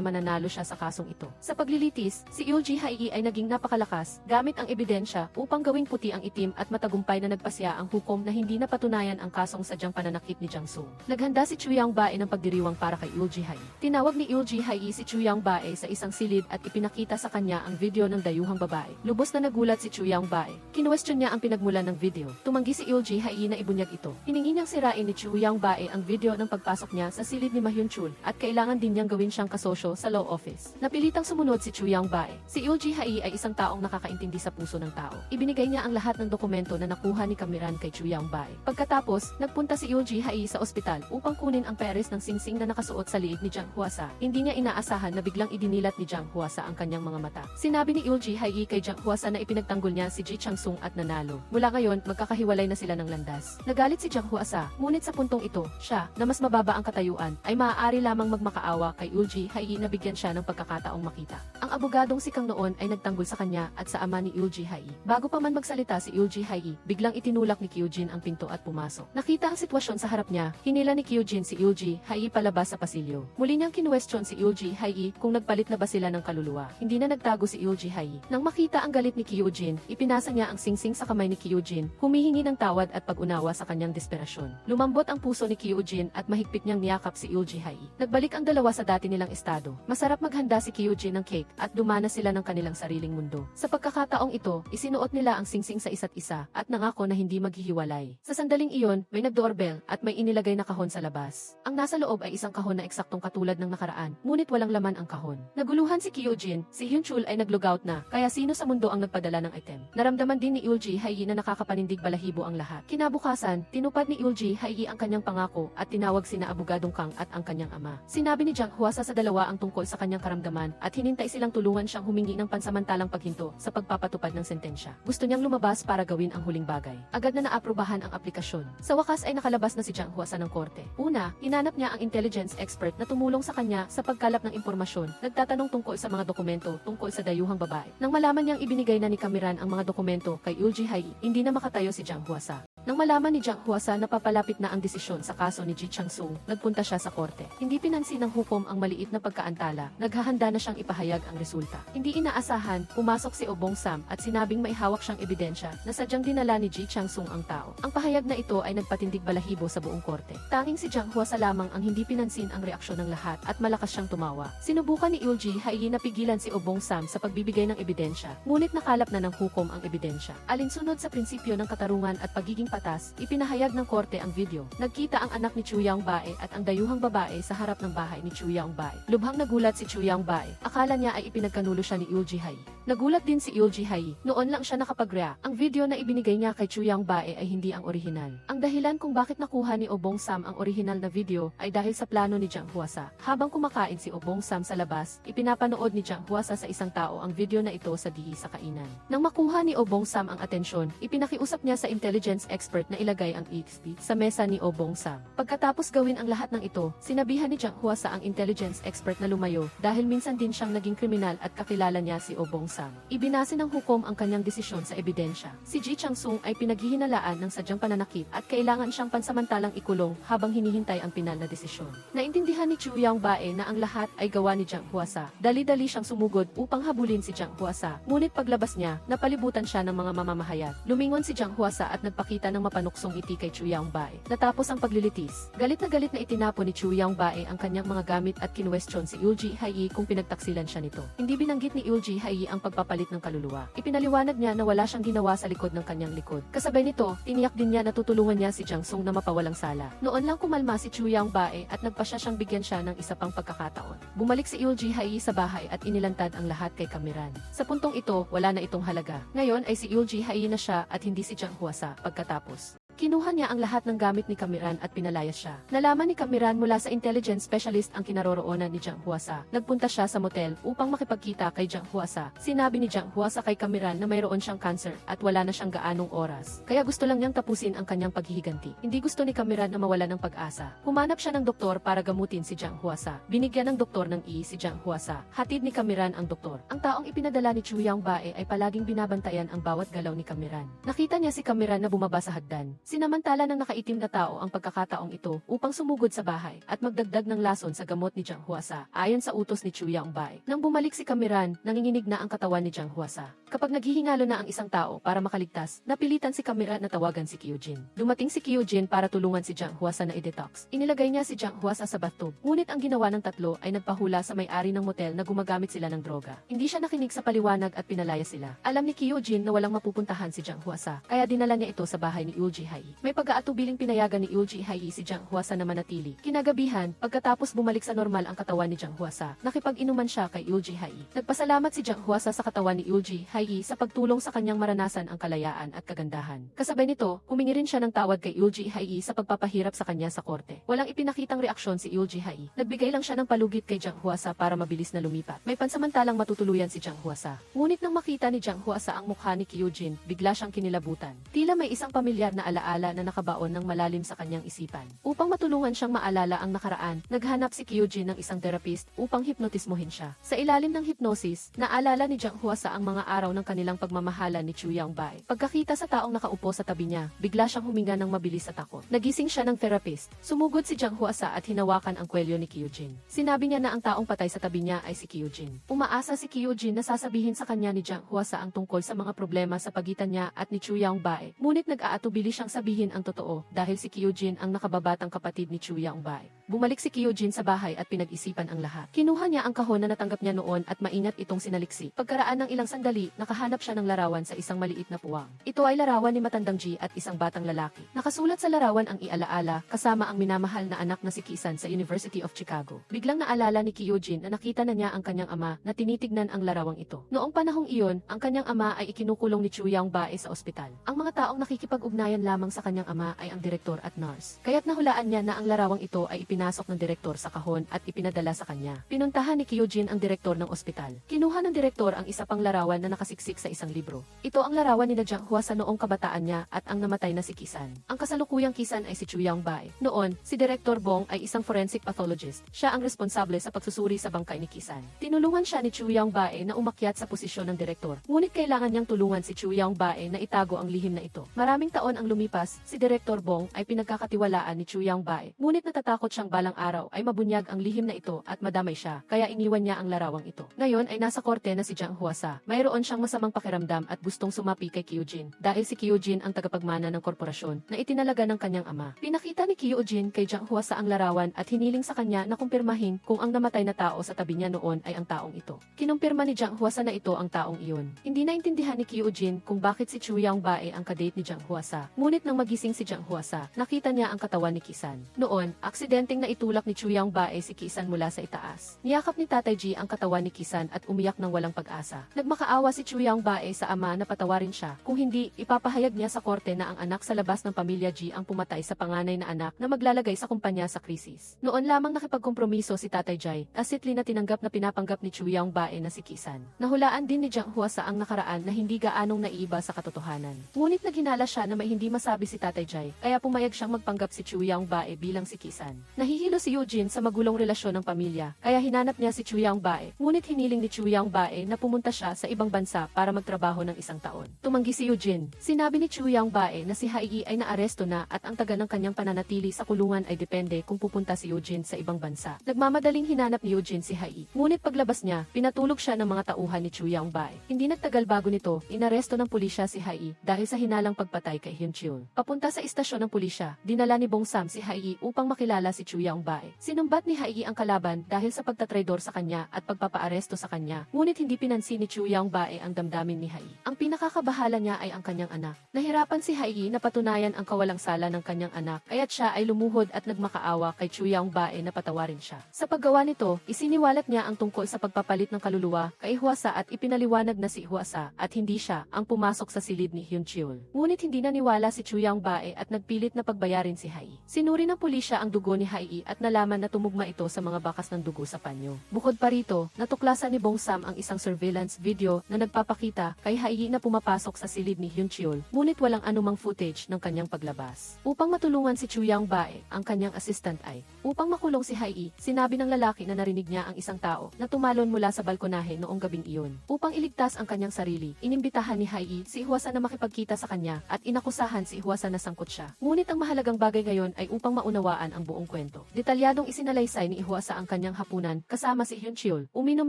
mananalo siya sa kasong ito. Sa paglilitis, si Yoji Hai ay naging napakalakas gamit ang ebidensya upang gawing puti ang itim at matagumpay na nagpasya ang hukom na hindi napatunayan ang kasong sadyang pananakit ni Jiang Sung. Naghanda si Chu Yangbae ng pagdiriwang para kay Yoji Hai. Tinawag ni Yoji Hai si Chu Yangbae sa isang silid at ipinakita sa kanya ang video ng dayuhang babae. Lubos na nagulat si Chu Yangbae. Kinuwestiyon niya ang pinagmulan ng video. Tumanggi si Yoji Hai na ibunyag ito. Hiningi niyang sirain ni Chu Yangbae ang video ng pagpasok niya sa silid ni Ma Hyun-chul at kailangan din niyang gawin siyang kasosyo sa law office. Napilitang sumunod si Chu Yangbae. Si Yoji Hai ay isang taong nakakaintindi sa puso ng tao. Ibinigay niya ang lahat ng dokumento na nakuha ni Kamiran kay Chu Yangbae. Pagkatapos, nagpunta si Yoji Hai sa ospital upang kunin ang peres ng singsing na nakasuot sa liig ni Jiang Huasa. Hindi niya inaasahan na biglang idinilat ni Jiang Huasa ang kanyang mga mata. Sinabi ni Yoji Hai kay Jiang Huasa na ipinagtanggol niya si Ji Chang-sung at nanalo. Mula ngayon, magkakahiwalay na sila ng landas. Nagalit si Jiang Huasa, ngunit sa puntong ito, siya, na mas mababa ang katayuan, ay maaari lamang magmakaawa kay Yoji Hai na bigyan siya ng pagkakataong makita. Ang abogadong si Kang noon ay nagtanggol sa kanya at sa ama ni Yoji Hai. Bago pa man magsalita si Yoji Hai, biglang itinulak ni Kyojin ang pinto at pumasok. Nakita ang sitwasyon sa harap niya, hinila ni Kyojin si Yoji Hai palabas sa pasilyo. Muli niyang kinuwestiyon si Yoji Hai kung nagpalit na ba sila ng kaluluwa. Hindi na nagtago si Yoji Hai. Nang makita ang galit ni Kyojin, ipinasa niya ang singsing sa kamay ni Kyojin, humihingi ng tawad at pag-unawa sa kanyang desperasyon. Lumambot ang puso ni Kyojin at mahigpit niyang niyakap si Yoji Hai. Nagbalik ang dalawa sa dati nilang estado. Masarap maghanda si Kyojin ng cake at dumana sila ng kanilang sariling mundo. Sa pagkakataong ito, isinuot nila ang singsing sa isa't isa at nangako na hindi maghihiwalay. Sa sandaling iyon, may nag-doorbell at may inilagay na kahon sa labas. Ang nasa loob ay isang kahon na eksaktong katulad ng nakaraan, ngunit walang laman ang kahon. Naguluhan si Kyojin, si Hyunchul ay nag-logout na, kaya sino sa mundo ang nagpadala ng item. Naramdaman din ni Ulji Hayi na nakakapanindig balahibo ang lahat. Kinabukasan, tinupad ni Ulji Hayi ang kanyang pangako at tinawag sina Abogadong Kang at ang kanyang ama. Sinabi ni Jang Hwasa sa dalawa ang tungkol sa kanyang karamdaman at hinintay silang tulungan siyang humingi ng pansamantalang paghinto sa pagpapatupad ng sentensya. Gusto niyang lumabas para gawin ang huling bagay. Agad na naaprubahan ang aplikasyon. Sa wakas ay nakalabas na si Jang Hwasa ng korte. Una, hinanap niya ang intelligence expert na tumulong sa kanya sa pagkalap ng impormasyon. Nagtatanong tungkol sa mga dokumento tungkol sa dayuhang babae. Nang malaman niyang ibinigay na ni Kamiran ang mga dokumento kay Ulji Hayi, hindi na makatayo si Jang Hwasa. Nang malaman ni Jang Hwasa na papalapit na ang desisyon sa kaso ni Ji Chang-sung, nagpunta siya sa korte. Hindi pinansin ng hukom ang maliit na pagkaantala, naghahanda na siyang ipahayag ang resulta. Hindi inaasahan, pumasok si Obong Sam at sinabing may hawak siyang ebidensya na sadyang dinala ni Ji Chang-sung ang tao. Ang pahayag na ito ay nagpatindig balahibo sa buong korte. Tanging si Jang Hwasa lamang ang hindi pinansin ang reaksyon ng lahat at malakas siyang tumawa. Sinubukan ni Ulji Hayi na pigilan si Obong Sam sa pagbibigay ng ebidensya, ngunit nakalap na ng hukom ang ebidensya. Alinsunod sa prinsipyo ng katarungan at pagiging patas, ipinahayag ng korte ang video. Nagkita ang anak ni Chu Yong-bae at ang dayuhang babae sa harap ng bahay ni Chu Yong-bae. Lubhang nagulat si Chu Yong-bae. Akala niya ay ipinagkanulo siya ni Ulji Hayi. Nagulat din si Ulji Hayi. Noon lang siya nakapag-react. Ang video na ibinigay niya kay Chu Yong-bae ay hindi ang orihinal. Ang dahilan kung bakit nakuha ni Obong Sam ang orihinal na video ay dahil sa plano ni Jang Hwasa. Habang kumakain si Obong Sam sa labas, ipinapanood ni Jang Hwasa sa isang tao ang video na ito sa dihi sa kainan. Nang makuha ni Obong Sam ang atensyon, ipinakiusap niya sa intelligence expert na ilagay ang XP sa mesa ni Obong Sam. Pagkatapos gawin ang lahat ng ito, sinabihan ni Jang Hwasa ang intelligence expert na lumayo dahil minsan din siyang naging kriminal at kakilala niya si Obong Sam. Ibinase ng hukom ang kanyang desisyon sa ebidensya. Si Ji Chang-sung ay pinaghihinalaan ng sadyang pananakit at kailangan siyang pansamantalang ikulong habang hinihintay ang pinal na desisyon. Naintindihan ni Chu Yong-bae na ang lahat ay gawa ni Jang Hwasa. Dali-dali siyang sumugod upang habulin si Jang Hwasa. Ngunit paglabas niya, napalibutan siya ng mga mamamahayat. Lumingon si Jang Hwasa at nagpakita ng mapanuksong ngiti kay Chu Yong-bae. Natapos ang paglilitis. Galit na itinapon ni Chu Yong-bae ang kanyang mga gamit at kinwestiyon si Ulji Hayi kung pinagtaksilan siya nito. Hindi binanggit ni Ulji Hayi ang pagpapalit ng kaluluwa. Ipinaliwanag niya na wala siyang ginawa sa likod ng kanyang likod. Kasabay nito, tiniyak din niya na tutulungan niya si Jang Sung na mapawalang sala. Noon lang kumalma si Chu Yong-bae at nagpasya siyang bigyan siya ng isa pang pagkakataon. Bumalik si Ulji Hayi sa bahay at inilantad ang lahat kay Kamiran. Sa puntong ito, wala na itong halaga. Ngayon ay si Ulji Hayi na siya at hindi si Jang Hwasa. Pagkatapos, kinuha niya ang lahat ng gamit ni Kamiran at pinalayas siya. Nalaman ni Kamiran mula sa intelligence specialist ang kinaroroonan ni Jang Hwasa. Nagpunta siya sa motel upang makipagkita kay Jang Hwasa. Sinabi ni Jang Hwasa kay Kamiran na mayroon siyang cancer at wala na siyang gaanong oras. Kaya gusto lang niyang tapusin ang kanyang paghihiganti. Hindi gusto ni Kamiran na mawala ng pag-asa. Humanap siya ng doktor para gamutin si Jang Hwasa. Binigyan ng doktor ng si Jang Hwasa. Hatid ni Kamiran ang doktor. Ang taong ipinadala ni Chu Yong-bae ay palaging binabantayan ang bawat galaw ni Kamiran. Nakita niya si Kamiran na bumaba sa hagdan. Sinamantala ng nakaitim na tao ang pagkakataong ito upang sumugod sa bahay at magdagdag ng lason sa gamot ni Jang Hwasa ayon sa utos ni Chu Yong-bae. Nang bumalik si Kamiran, nanginginig na ang katawan ni Jang Hwasa. Kapag naghihingalo na ang isang tao para makaligtas, napilitan si Kamiran na tawagan si Kyojin. Dumating si Kyojin para tulungan si Jang Hwasa na i-detox. Inilagay niya si Jang Hwasa sa bathtub. Ngunit ang ginawa ng tatlo ay nagpahula sa may-ari ng motel na gumagamit sila ng droga. Hindi siya nakinig sa paliwanag at pinalaya sila. Alam ni Kyojin na walang mapupuntahan si Jang Hwasa, kaya dinala niya ito sa bahay ni Ulji Hayi. May pag-aatubiling pinayagan ni Ulji Hayi si Jang Hwasa na manatili. Kinagabihan, pagkatapos bumalik sa normal ang katawan ni Jang Hwasa, nakipag-inuman siya kay Ulji Hayi. Nagpasalamat si Jang Hwasa sa katawan ni Ulji Hayi sa pagtulong sa kanyang maranasan ang kalayaan at kagandahan. Kasabay nito, humingi rin siya ng tawad kay Ulji Hayi sa pagpapahirap sa kanya sa korte. Walang ipinakitang reaksyon si Ulji Hayi. Nagbigay lang siya ng palugit kay Jang Hwasa para mabilis na lumipat. May pansamantalang matutuluyan si Jang Hwasa. Ngunit nang makita ni Jang Hwasa ang mukha ni Kyojin, bigla siyang kinilabutan. Tila may isang pamilyar na alaala na nakabaon ng malalim sa kanyang isipan. Upang matulungan siyang maalala ang nakaraan, naghanap si Kyojin ng isang therapist upang hipnotismohin siya. Sa ilalim ng hypnosis, naalala ni Jang Hwasa ang mga araw ng kanilang pagmamahalan ni Chu Yong-bae. Pagkakita sa taong nakaupo sa tabi niya, bigla siyang huminga ng mabilis sa takot. Nagising siya ng therapist. Sumugod si Jang Hwasa at hinawakan ang kwelyo ni Kyojin. Sinabi niya na ang taong patay sa tabi niya ay si Kyojin. Umaasa si Kyojin na sasabihin sa kanya ni Jang Hwasa ang tungkol sa mga problema sa pagitan niya at ni Chu Yong-bae. Ngunit nag-aatubili siyang sabihin ang totoo dahil si Kyojin ang nakababatang kapatid ni Chu Yong-bae. bumalik si Kyojin sa bahay at pinag-isipan ang lahat. Kinuha niya ang kahon na natanggap niya noon at maingat itong sinaliksi. Pagkaraan ng ilang sandali, nakahanap siya ng larawan sa isang maliit na puwang. Ito ay larawan ni Matandang Ji at isang batang lalaki. Nakasulat sa larawan ang ialaala, kasama ang minamahal na anak na si Kisan sa University of Chicago. Biglang naalala ni Kyojin na nakita na niya ang kanyang ama na tinitignan ang larawang ito. Noong panahong iyon, ang kanyang ama ay ikinukulong ni Chu Yangbae sa ospital. Ang mga taong nakikipag-ugnayan lamang sa kanyang ama ay ang direktor at nurse. Kaya't nahulaan niya na ang larawang ito ay ipinasok ng direktor sa kahon at ipinadala sa kanya. Pinuntahan ni Kyojin ang direktor ng ospital. Kinuha ng direktor ang isa pang larawan na nakasiksik sa isang libro. Ito ang larawan ni Jiang Hua sa noong kabataan niya at ang namatay na si Kisan. Ang kasalukuyang Kisan ay si Chu Yangbae. Noon, si Direktor Bong ay isang forensic pathologist. Siya ang responsable sa pagsusuri sa bangkay ni Kisan. Tinulungan siya ni Chu Yangbae na umakyat sa posisyon ng direktor. Ngunit kailangan niyang tulungan si Chu Yangbae na itago ang lihim na ito. Maraming taon ang lumipas, si Direktor Bong ay pinagkakatiwalaan ni Chu Yangbae. Ngunit natatakot siyang balang araw ay mabunyag ang lihim na ito at madamay siya, kaya iniwan niya ang larawang ito. Ngayon ay nasa korte na si Jiang Huasa. Mayroon siyang masamang pakiramdam at gustong sumapi kay Kyojin dahil si Kyojin ang tagapagmana ng korporasyon na itinalaga ng kanyang ama. Pinakita ni Kyojin kay Jiang Huasa ang larawan at hiniling sa kanya na kumpirmahin kung ang namatay na tao sa tabi niya noon ay ang taong ito. Kinumpirma ni Jiang Huasa na ito ang taong iyon. Hindi naintindihan ni Kyojin kung bakit si Chu Yangbae ang kadate ni Jiang Huasa. Ngunit nang magising si Jiang Huasa, nakita niya ang katawan ni Kisan. Noon, aksidenteng naitulak ni Chu Yangbae si Kisan mula sa itaas. Niyakap ni Tatay Ji ang katawan ni Kisan at umiyak ng walang pag-asa. Nagmakaawa si Chu Yangbae sa ama na patawarin siya. Kung hindi, ipapahayag niya sa korte na ang anak sa labas ng pamilya Ji ang pumatay sa panganay na anak na maglalagay sa kumpanya sa krisis. Noon lamang nakipagkompromiso si Tatay Jai, asitli na tinanggap na pinapanggap ni Chu Yangbae na si Kisan. Nahulaan din ni Jiang Huasa ang nakaraan na hindi gaanong naiiba sa katotohanan. Ngunit naghinala siya na may hindi masabi si Tatay Jai, kaya pumayag siyang magpanggap si Chu Yangbae bilang si Kisan. Nahihilo si Eugene sa magulong relasyon ng pamilya, kaya hinanap niya si Chu Yangbae. Ngunit hiniling ni Chu Yangbae na pumunta siya sa ibang bansa para magtrabaho ng isang taon. Tumanggi si Eugene. Sinabi ni Chu Yangbae na si Haii ay naaresto na at ang taga ng kanyang pananatili sa kulungan ay depende kung pupunta si Eugene sa ibang bansa. Nagmamadaling hinanap ni Eugene si Haii. Ngunit paglabas niya, pinatulog siya ng mga tauhan ni Chu Yangbae. Hindi nagtagal bago nito, inaresto ng pulisya si Haii dahil sa hinalang pagpatay kay Hyun Chul. Papunta sa istasyon ng pulisya, dinala ni Bong Sam si Haii upang makilala si Chu Yangbae. Sinumbat ni Haii ang kalaban dahil sa pagtatraidor sa kanya at pagpapaaresto sa kanya. Ngunit hindi pinansin ni Chu Yangbae ang damdamin ni Haii. Ang pinakakabahala niya ay ang kanyang anak. Nahirapan si Haii na patunayan ang kawalang sala ng kanyang anak, kaya't siya ay lumuhod at nagmakaawa kay Chu Yangbae na patawarin siya. Sa paggawa nito, isiniwalat niya ang tungkol sa pagpapalit ng kaluluwa kay Huasa at ipinaliwanag na si Huasa at hindi siya ang pumasok sa silid ni Hyun Chul. Ngunit hindi naniwala si Chu Yangbae at nagpilit na pagbayarin si Haii. Sinuri ng pulisya ang dugo ni Haii at nalaman na tumugma ito sa mga bakas ng dugo sa panyo. Bukod pa rito, natuklasan ni Bong Sam ang isang surveillance video na nagpapakita kay Haii na pumapasok sa silid ni Hyun Chul, ngunit walang anumang footage ng kanyang paglabas. Upang matulungan si Chu Yangbae, ang kanyang assistant ay, upang makulong si Haii, sinabi ng lalaki na narinig niya ang isang tao na tumalon mula sa balkonahe noong gabing iyon. Upang iligtas ang kanyang sarili, inimbitahan ni Haii si Huasa na makipagkita sa kanya at inakusahan si Huasa na sangkot siya. Ngunit ang mahalagang bagay ngayon ay upang maunawaan ang buong kwento. Detalyadong isinalaysay ni Huasa ang kanyang hapunan kasama si Hyun Chul. Uminom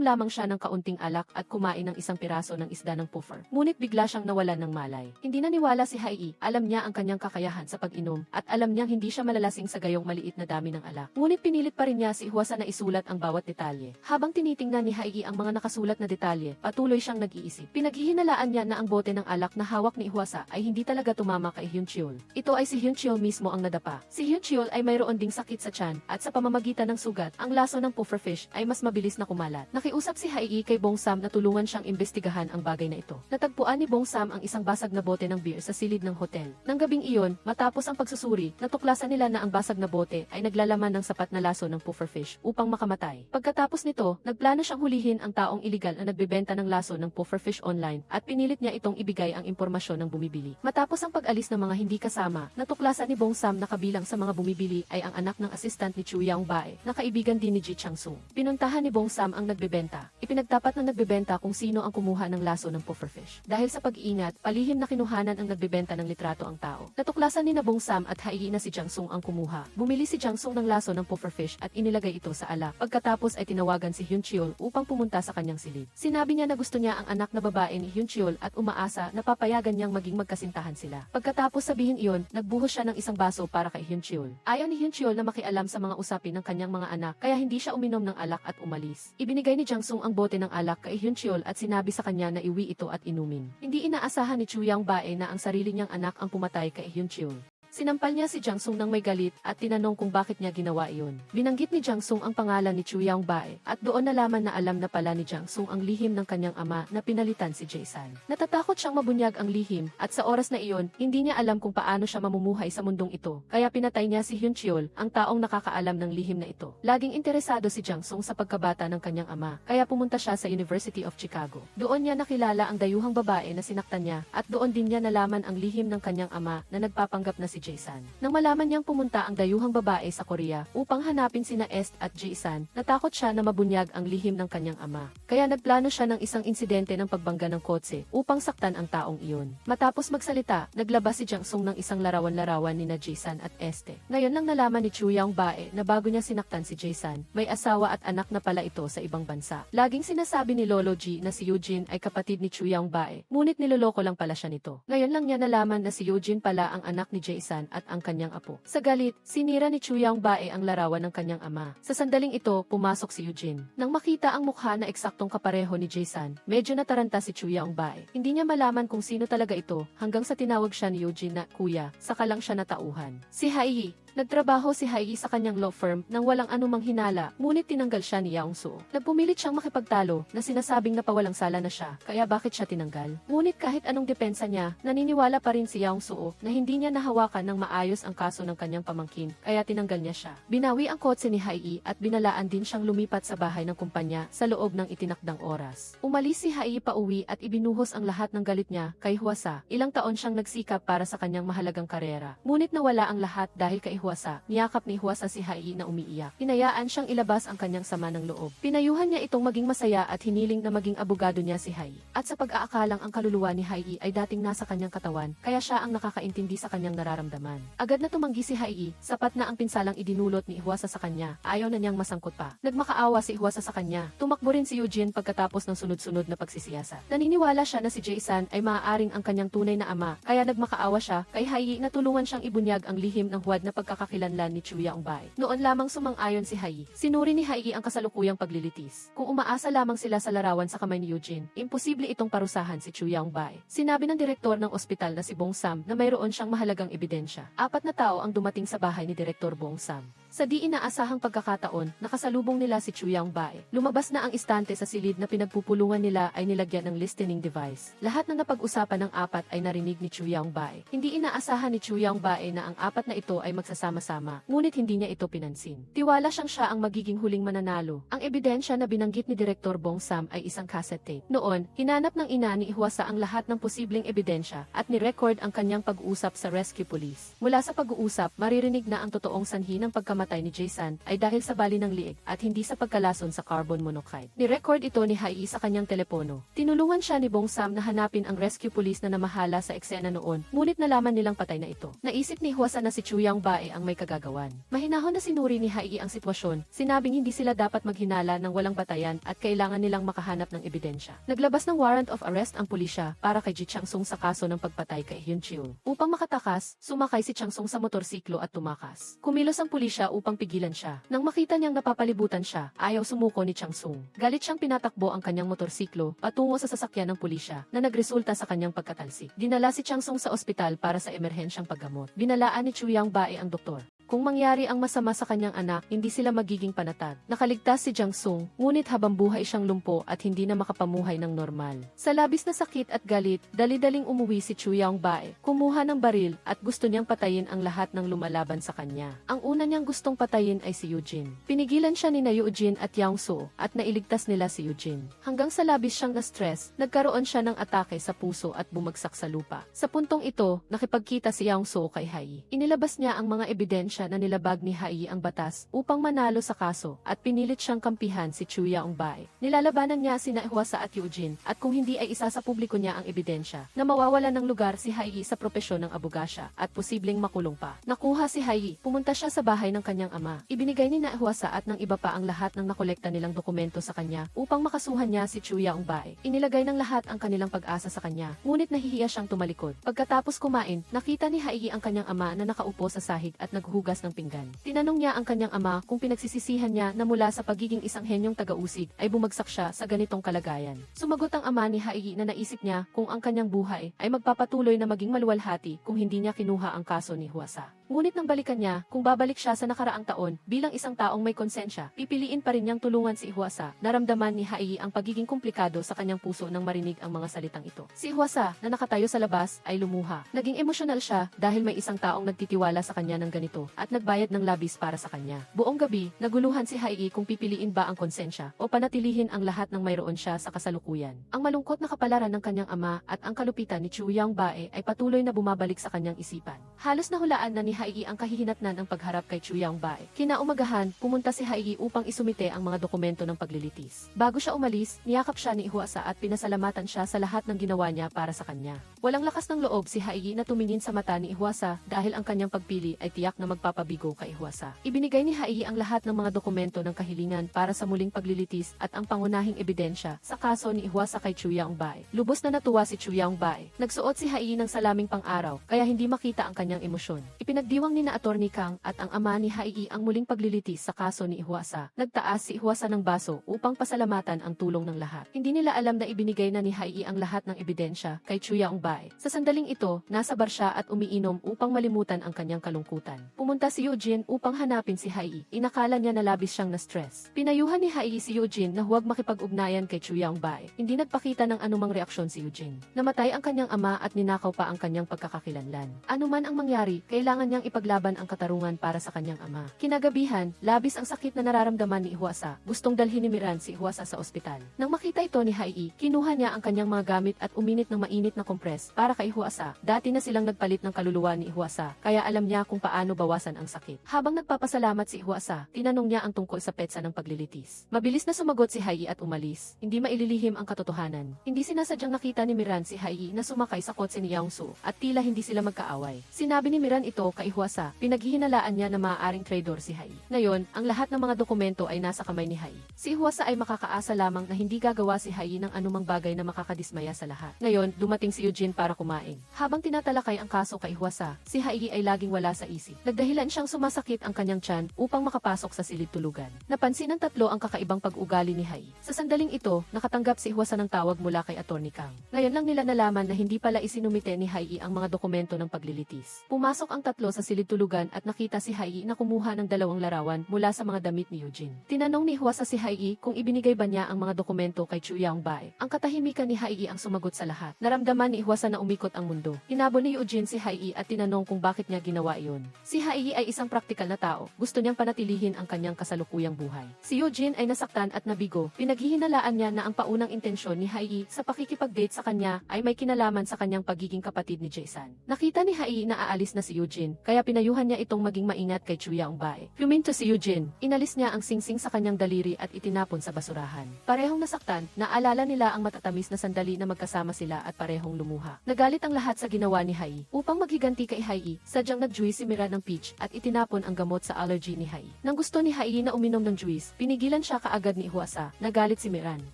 lamang siya ng kaunting alak at kumain ng isang piraso ng isda ng puffer. Ngunit bigla siyang nawalan ng malay. Hindi naniwala si Haii, alam niya ang kanyang kakayahan sa pag-inom at alam niyang hindi siya malalasing sa gayong maliit na dami ng alak. Ngunit pinilit pa rin niya si Huasa na isulat ang bawat detalye. Habang tinitingnan ni Haii ang mga nakasulat na detalye, patuloy siyang nag-iisip. Pinaghihinalaan niya na ang bote ng alak na hawak ni Huasa ay hindi talaga tumama kay Hyun Chul. Ito ay si Hyun Chul mismo ang nadapa. Si Hyun Chul ay mayroon ding sakit sa tiyan at sa pamamagitan ng sugat, ang laso ng pufferfish ay mas mabilis na kumalat. Nakiusap si Haii kay Bong Sam na tulungan siyang imbestigahan ang bagay na ito. Natagpuan ni Bong Sam ang isang basag na bote ng beer sa silid ng hotel. Nang gabing iyon, matapos ang pagsusuri, natuklasan nila na ang basag na bote ay naglalaman ng sapat na laso ng pufferfish upang makamatay. Pagkatapos nito, nagplano siyang hulihin ang taong iligal na nagbebenta ng laso ng pufferfish online at pinilit niya itong ibigay ang impormasyon ng bumibili. Matapos ang pag-alis ng mga hindi kasama, natuklasan ni Bong Sam na kabilang sa mga bumibili ay ang anak ng assistant ni Chu Yangbae, na kaibigan din ni Ji Chang-sung. Pinuntahan ni Bong Sam ang nagbebenta. Ipinagtapat ng nagbebenta kung sino ang kumuha ng laso ng pufferfish. Dahil sa pag-iingat, palihim na kinuhanan ang nagbebenta ng litrato ang tao. Natuklasan ni na Bong Sam at Haii na si Chang-sung ang kumuha. Bumili si Chang-sung ng laso ng pufferfish at inilagay ito sa alak. Pagkatapos ay tinawagan si Hyun Chul upang pumunta sa kanyang silid. Sinabi niya na gusto niya ang anak na babae ni Hyun Chul at umaasa na papayagan niyang maging magkasintahan sila. Pagkatapos sabihin iyon, nagbuhos siya ng isang baso para kay Hyun Chul. Ayaw ni Hyun Chul na alam sa mga usapin ng kanyang mga anak kaya hindi siya uminom ng alak at umalis. Ibinigay ni Jang Sung ang bote ng alak kay Hyun Cheol at sinabi sa kanya na iwi ito at inumin. Hindi inaasahan ni Chu Yang Bae na ang sarili niyang anak ang pumatay kay Hyun Cheol. Sinampal niya si Jang Sung ng may galit at tinanong kung bakit niya ginawa iyon. Binanggit ni Jang Sung ang pangalan ni Chu Yang Bae at doon nalaman na alam na pala ni Jang Sung ang lihim ng kanyang ama na pinalitan si Jae-san. Natatakot siyang mabunyag ang lihim at sa oras na iyon, hindi niya alam kung paano siya mamumuhay sa mundong ito. Kaya pinatay niya si Hyun Cheol, ang taong nakakaalam ng lihim na ito. Laging interesado si Jang Sung sa pagkabata ng kanyang ama, kaya pumunta siya sa University of Chicago. Doon niya nakilala ang dayuhang babae na sinaktan niya at doon din niya nalaman ang lihim ng kanyang ama na nagpapanggap na si Jae-san. Nang malaman niyang pumunta ang dayuhang babae sa Korea upang hanapin sina Est at Jae-san, natakot siya na mabunyag ang lihim ng kanyang ama. Kaya nagplano siya ng isang insidente ng pagbangga ng kotse upang saktan ang taong iyon. Matapos magsalita, naglabas si Jang Sung ng isang larawan-larawan ni na Jae-san at Este. Ngayon lang nalaman ni Chu Yang Bae na bago niya sinaktan si Jae-san, may asawa at anak na pala ito sa ibang bansa. Laging sinasabi ni Lolo G na si Eugene ay kapatid ni Chu Yang Bae, ngunit niloloko lang pala siya nito. Ngayon lang niya nalaman na si Eugene pala ang anak ni Jae-san at ang kanyang apo. Sa galit, sinira ni Chu Yang Bae ang larawan ng kanyang ama. Sa sandaling ito, pumasok si Eugene. Nang makita ang mukha na eksaktong kapareho ni Jae-san, medyo nataranta si Chu Yang Bae. Hindi niya malaman kung sino talaga ito hanggang sa tinawag siya ni Eugene na kuya, saka lang siya natauhan. Si Hai. Nagtrabaho si Hai sa kanyang law firm nang walang anumang hinala, ngunit tinanggal siya ni Yang Soo. Nagpumilit siyang makipagtalo na sinasabing napawalang sala na siya, kaya bakit siya tinanggal? Ngunit kahit anong depensa niya, naniniwala pa rin si Yang Soo na hindi niya nahawakan ng maayos ang kaso ng kanyang pamangkin, kaya tinanggal niya siya. Binawi ang kotse ni Hai at binalaan din siyang lumipat sa bahay ng kumpanya sa loob ng itinakdang oras. Umalis si Hai pauwi at ibinuhos ang lahat ng galit niya kay Hwasa. Ilang taon siyang nagsikap para sa kanyang mahalagang karera, ngunit nawala ang lahat dahil kay Hwasa. Niyakap ni Hwasa si Hai na umiiyak. Hinayaan siyang ilabas ang kanyang sama ng loob. Pinayuhan niya itong maging masaya at hiniling na maging abogado niya si Hai. At sa pag-aakalang ang kaluluwa ni Hai ay dating nasa kanyang katawan, kaya siya ang nakakaintindi sa kanyang nararamdaman. Agad na tumanggi si Hai, sapat na ang pinsalang idinulot ni Hwasa sa kanya, ayaw na niyang masangkot pa. Nagmakaawa si Hwasa sa kanya. Tumakbo rin si Eugene pagkatapos ng sunod-sunod na pagsisiyasat. Naniniwala siya na si Jae-san ay maaaring ang kanyang tunay na ama, kaya nagmakaawa siya kay Hai na tulungan siyang ibunyag ang lihim ng huwad na pagkakakilanlan ni Chu Yang Bae. Noon lamang sumang-ayon si Hai. Sinuri ni Hai ang kasalukuyang paglilitis. Kung umaasa lamang sila sa larawan sa kamay ni Eugene, imposible itong parusahan si Chu Yang Bae. Sinabi ng direktor ng ospital na si Bong Sam na mayroon siyang mahalagang ebidensya. 4 na tao ang dumating sa bahay ni Direktor Bong Sam. Sa di inaasahang pagkakataon, nakasalubong nila si Chu Yang Bae. Lumabas na ang istante sa silid na pinagpupulungan nila ay nilagyan ng listening device. Lahat ng napag-usapan ng 4 ay narinig ni Chu Yang Bae. Hindi inaasahan ni Chu Yang Bae na ang 4 na ito ay magsasama-sama, ngunit hindi niya ito pinansin. Tiwala siyang siya ang magiging huling mananalo. Ang ebidensya na binanggit ni Direktor Bong Sam ay isang cassette tape. Noon, hinanap ng ina ni Hwasa ang lahat ng posibleng ebidensya at ni-record ang kanyang pag-uusap sa rescue police. Mula sa pag-uusap, maririnig na ang totoong sanhi ng pagkamatay ni Jae-san ay dahil sa bali ng liig at hindi sa pagkalason sa carbon monoxide. Ni-record ito ni Hai sa kanyang telepono. Tinulungan siya ni Bong Sam na hanapin ang rescue police na namahala sa eksena noon, ngunit nalaman nilang patay na ito. Naisip ni Hwasa na si Chu Yang Bae ang may kagagawan. Mahinahon na sinuri ni Hai ang sitwasyon, sinabing hindi sila dapat maghinala ng walang batayan at kailangan nilang makahanap ng ebidensya. Naglabas ng warrant of arrest ang pulisya para kay Ji Chang-sung sa kaso ng pagpatay kay Hyun Cheol. Upang makatakas, sumakay si Chang-sung sa motorsiklo at tumakas. Kumilos ang pulisya upang pigilan siya. Nang makita niyang napapalibutan siya, ayaw sumuko ni Chang-sung. Galit siyang pinatakbo ang kanyang motorsiklo patungo sa sasakyan ng pulisya na nagresulta sa kanyang pagkatalsik. Dinala si Chang-sung sa ospital para sa emerhensyang paggamot. Binalaan ni Chu Yang Bae ang doktor. Kung mangyari ang masama sa kanyang anak, hindi sila magiging panatag. Nakaligtas si Jang Sung, ngunit habang buhay siyang lumpo at hindi na makapamuhay ng normal. Sa labis na sakit at galit, dali-daling umuwi si Chu Yang Bae, kumuha ng baril at gusto niyang patayin ang lahat ng lumalaban sa kanya. Ang una niyang gustong patayin ay si Eugene. Pinigilan siya ni na Eugene at Yang Soo at nailigtas nila si Eugene. Hanggang sa labis siyang na-stress, nagkaroon siya ng atake sa puso at bumagsak sa lupa. Sa puntong ito, nakipagkita si Yang Soo kay Hai. Inilabas niya ang mga ebidensya na nilabag ni Hai ang batas upang manalo sa kaso at pinilit siyang kampihan si Chu Yang Bae. Nilalabanan niya sina Hwasa at Eugene at kung hindi ay isa sa publiko niya ang ebidensya na mawawala ng lugar si Hai sa propesyon ng abogasya at posibleng makulong pa. Nakuha si Hai, pumunta siya sa bahay ng kanyang ama. Ibinigay ni na Hwasa at ng iba pa ang lahat ng nakolekta nilang dokumento sa kanya upang makasuhan niya si Chu Yang Bae. Inilagay ng lahat ang kanilang pag-asa sa kanya, ngunit nahihiya siyang tumalikod. Pagkatapos kumain, nakita ni Hai ang kanyang ama na nakaupo sa sahig at naghugas paghuhugas ng pinggan. Tinanong niya ang kanyang ama kung pinagsisisihan niya na mula sa pagiging isang henyong taga-usig ay bumagsak siya sa ganitong kalagayan. Sumagot ang ama ni Haigi na naisip niya kung ang kanyang buhay ay magpapatuloy na maging maluwalhati kung hindi niya kinuha ang kaso ni Hwasa. Ngunit nang balikan niya, kung babalik siya sa nakaraang taon, bilang isang taong may konsensya, pipiliin pa rin niyang tulungan si Hwasa. Naramdaman ni Haigi ang pagiging komplikado sa kanyang puso nang marinig ang mga salitang ito. Si Hwasa, na nakatayo sa labas, ay lumuha. Naging emosyonal siya dahil may isang taong nagtitiwala sa kanya ng ganito at nagbayad ng labis para sa kanya. Buong gabi, naguluhan si Haigi kung pipiliin ba ang konsensya o panatilihin ang lahat ng mayroon siya sa kasalukuyan. Ang malungkot na kapalaran ng kanyang ama at ang kalupitan ni Chu Yangbae ay patuloy na bumabalik sa kanyang isipan. Halos nahulaan na ni Haigi ang kahihinatnan ng pagharap kay Chu Yangbae. Kinaumagahan, pumunta si Haigi upang isumite ang mga dokumento ng paglilitis. Bago siya umalis, niyakap siya ni Hwasa at pinasalamatan siya sa lahat ng ginawa niya para sa kanya. Walang lakas ng loob si Haigi na tumingin sa mata ni Hwasa dahil ang kanyang pagpili ay tiyak na magpapabigo kay Hwasa. Ibinigay ni Haigi ang lahat ng mga dokumento ng kahilingan para sa muling paglilitis at ang pangunahing ebidensya sa kaso ni Hwasa kay Chu Yangbae. Lubos na natuwa si Chu Yangbae. Nagsuot si Haigi ng salaming pang-araw kaya hindi makita ang kanyang emosyon. Ipinagdiwang ni na Attorney Kang at ang ama ni Haigi ang muling paglilitis sa kaso ni Hwasa. Nagtaas si Hwasa ng baso upang pasalamatan ang tulong ng lahat. Hindi nila alam na ibinigay na ni Haigi ang lahat ng ebidensya kay Chu Yangbae. Sa sandaling ito, nasa bar siya at umiinom upang malimutan ang kanyang kalungkutan. Pumunta si Eugene upang hanapin si Haigi. Inakala niya na labis siyang na-stress. Pinayuhan ni Haigi si Eugene na huwag makipag-ugnayan kay Chu Yangbae. Hindi nagpakita ng anumang reaksyon si Eugene. Namatay ang kanyang ama at ninakaw pa ang kanyang pagkakakilanlan. Ano man ang mangyari, kailangan niyang ipaglaban ang katarungan para sa kanyang ama. Kinagabihan, labis ang sakit na nararamdaman ni Hwasa. Gustong dalhin ni Miran si Hwasa sa ospital. Nang makita ito ni Haigi, kinuha niya ang kanyang mga gamit at uminit ng mainit na kompres para kay Hwasa. Dati na silang nagpalit ng kaluluwa ni Hwasa, kaya alam niya kung paano bawasan ang sakit. Habang nagpapasalamat si Hwasa, tinanong niya ang tungkol sa petsa ng paglilitis. Mabilis na sumagot si Haigi at umalis. Hindi maililihim ang katotohanan. Hindi sinasadyang nakita ni Miran si Haigi na sumakay sa kotse ni Yangsu at tila hindi sila magkaaway. Sinabi ni Miran ito kay Hwasa, pinaghihinalaan niya na maaaring traitor si Haigi. Ngayon, ang lahat ng mga dokumento ay nasa kamay ni Haigi. Si Hwasa ay makakaasa lamang na hindi gagawa si Haigi ng anumang bagay na makakadismaya sa lahat. Ngayon, dumating si Eugene para kumain. Habang tinatalakay ang kaso kay Hwasa, si Haigi ay laging wala sa isip. Nagdahilan siyang sumasakit ang kanyang tiyan upang makapasok sa silid tulugan. Napansin ng tatlo ang kakaibang pag-ugali ni Haigi. Sa sandaling ito, nakatanggap si Hwasa ng tawag mula kay Attorney Kang. Ngayon lang nila nalaman na hindi pala isinumite ni Haigi ang mga dokumento ng paglilitis. Pumasok ang tatlo sa silid tulugan at nakita si Haigi na kumuha ng 2 larawan mula sa mga damit ni Eugene. Tinanong ni Hwasa si Haigi kung ibinigay ba niya ang mga dokumento kay Chu Yangbae. Ang katahimikan ni Haigi ang sumagot sa lahat. Naramdaman ni Hwasa na umikot ang mundo. Hinabol ni Eugene si Haigi at tinanong kung bakit niya ginawa iyon. Si Haigi ay isang praktikal na tao. Gusto niyang panatilihin ang kanyang kasalukuyang buhay. Si Eugene ay nasaktan at nabigo. Pinaghihinalaan niya na ang paunang intensyon ni Haigi sa pakikipag-date sa kanya ay may kinalaman sa kanyang pagiging kapatid ni Jason. Nakita ni Haigi na aalis na si Eugene, kaya pinayuhan niya itong maging maingat kay Chu Yangbae. Huminto si Eugene. Inalis niya ang singsing sa kanyang daliri at itinapon sa basurahan. Parehong nasaktan, naalala nila ang matatamis na sandali na magkasama sila at parehong lumuha. Nagalit ang lahat sa ginawa ni Haigi. Upang maghiganti kay Haigi, sadyang nag-juice si Miran ng peach at itinapon ang gamot sa allergy ni Haigi. Nang gusto ni Haigi na uminom ng juice, pinigilan siya kaagad ni Hwasa. Nagalit si Miran.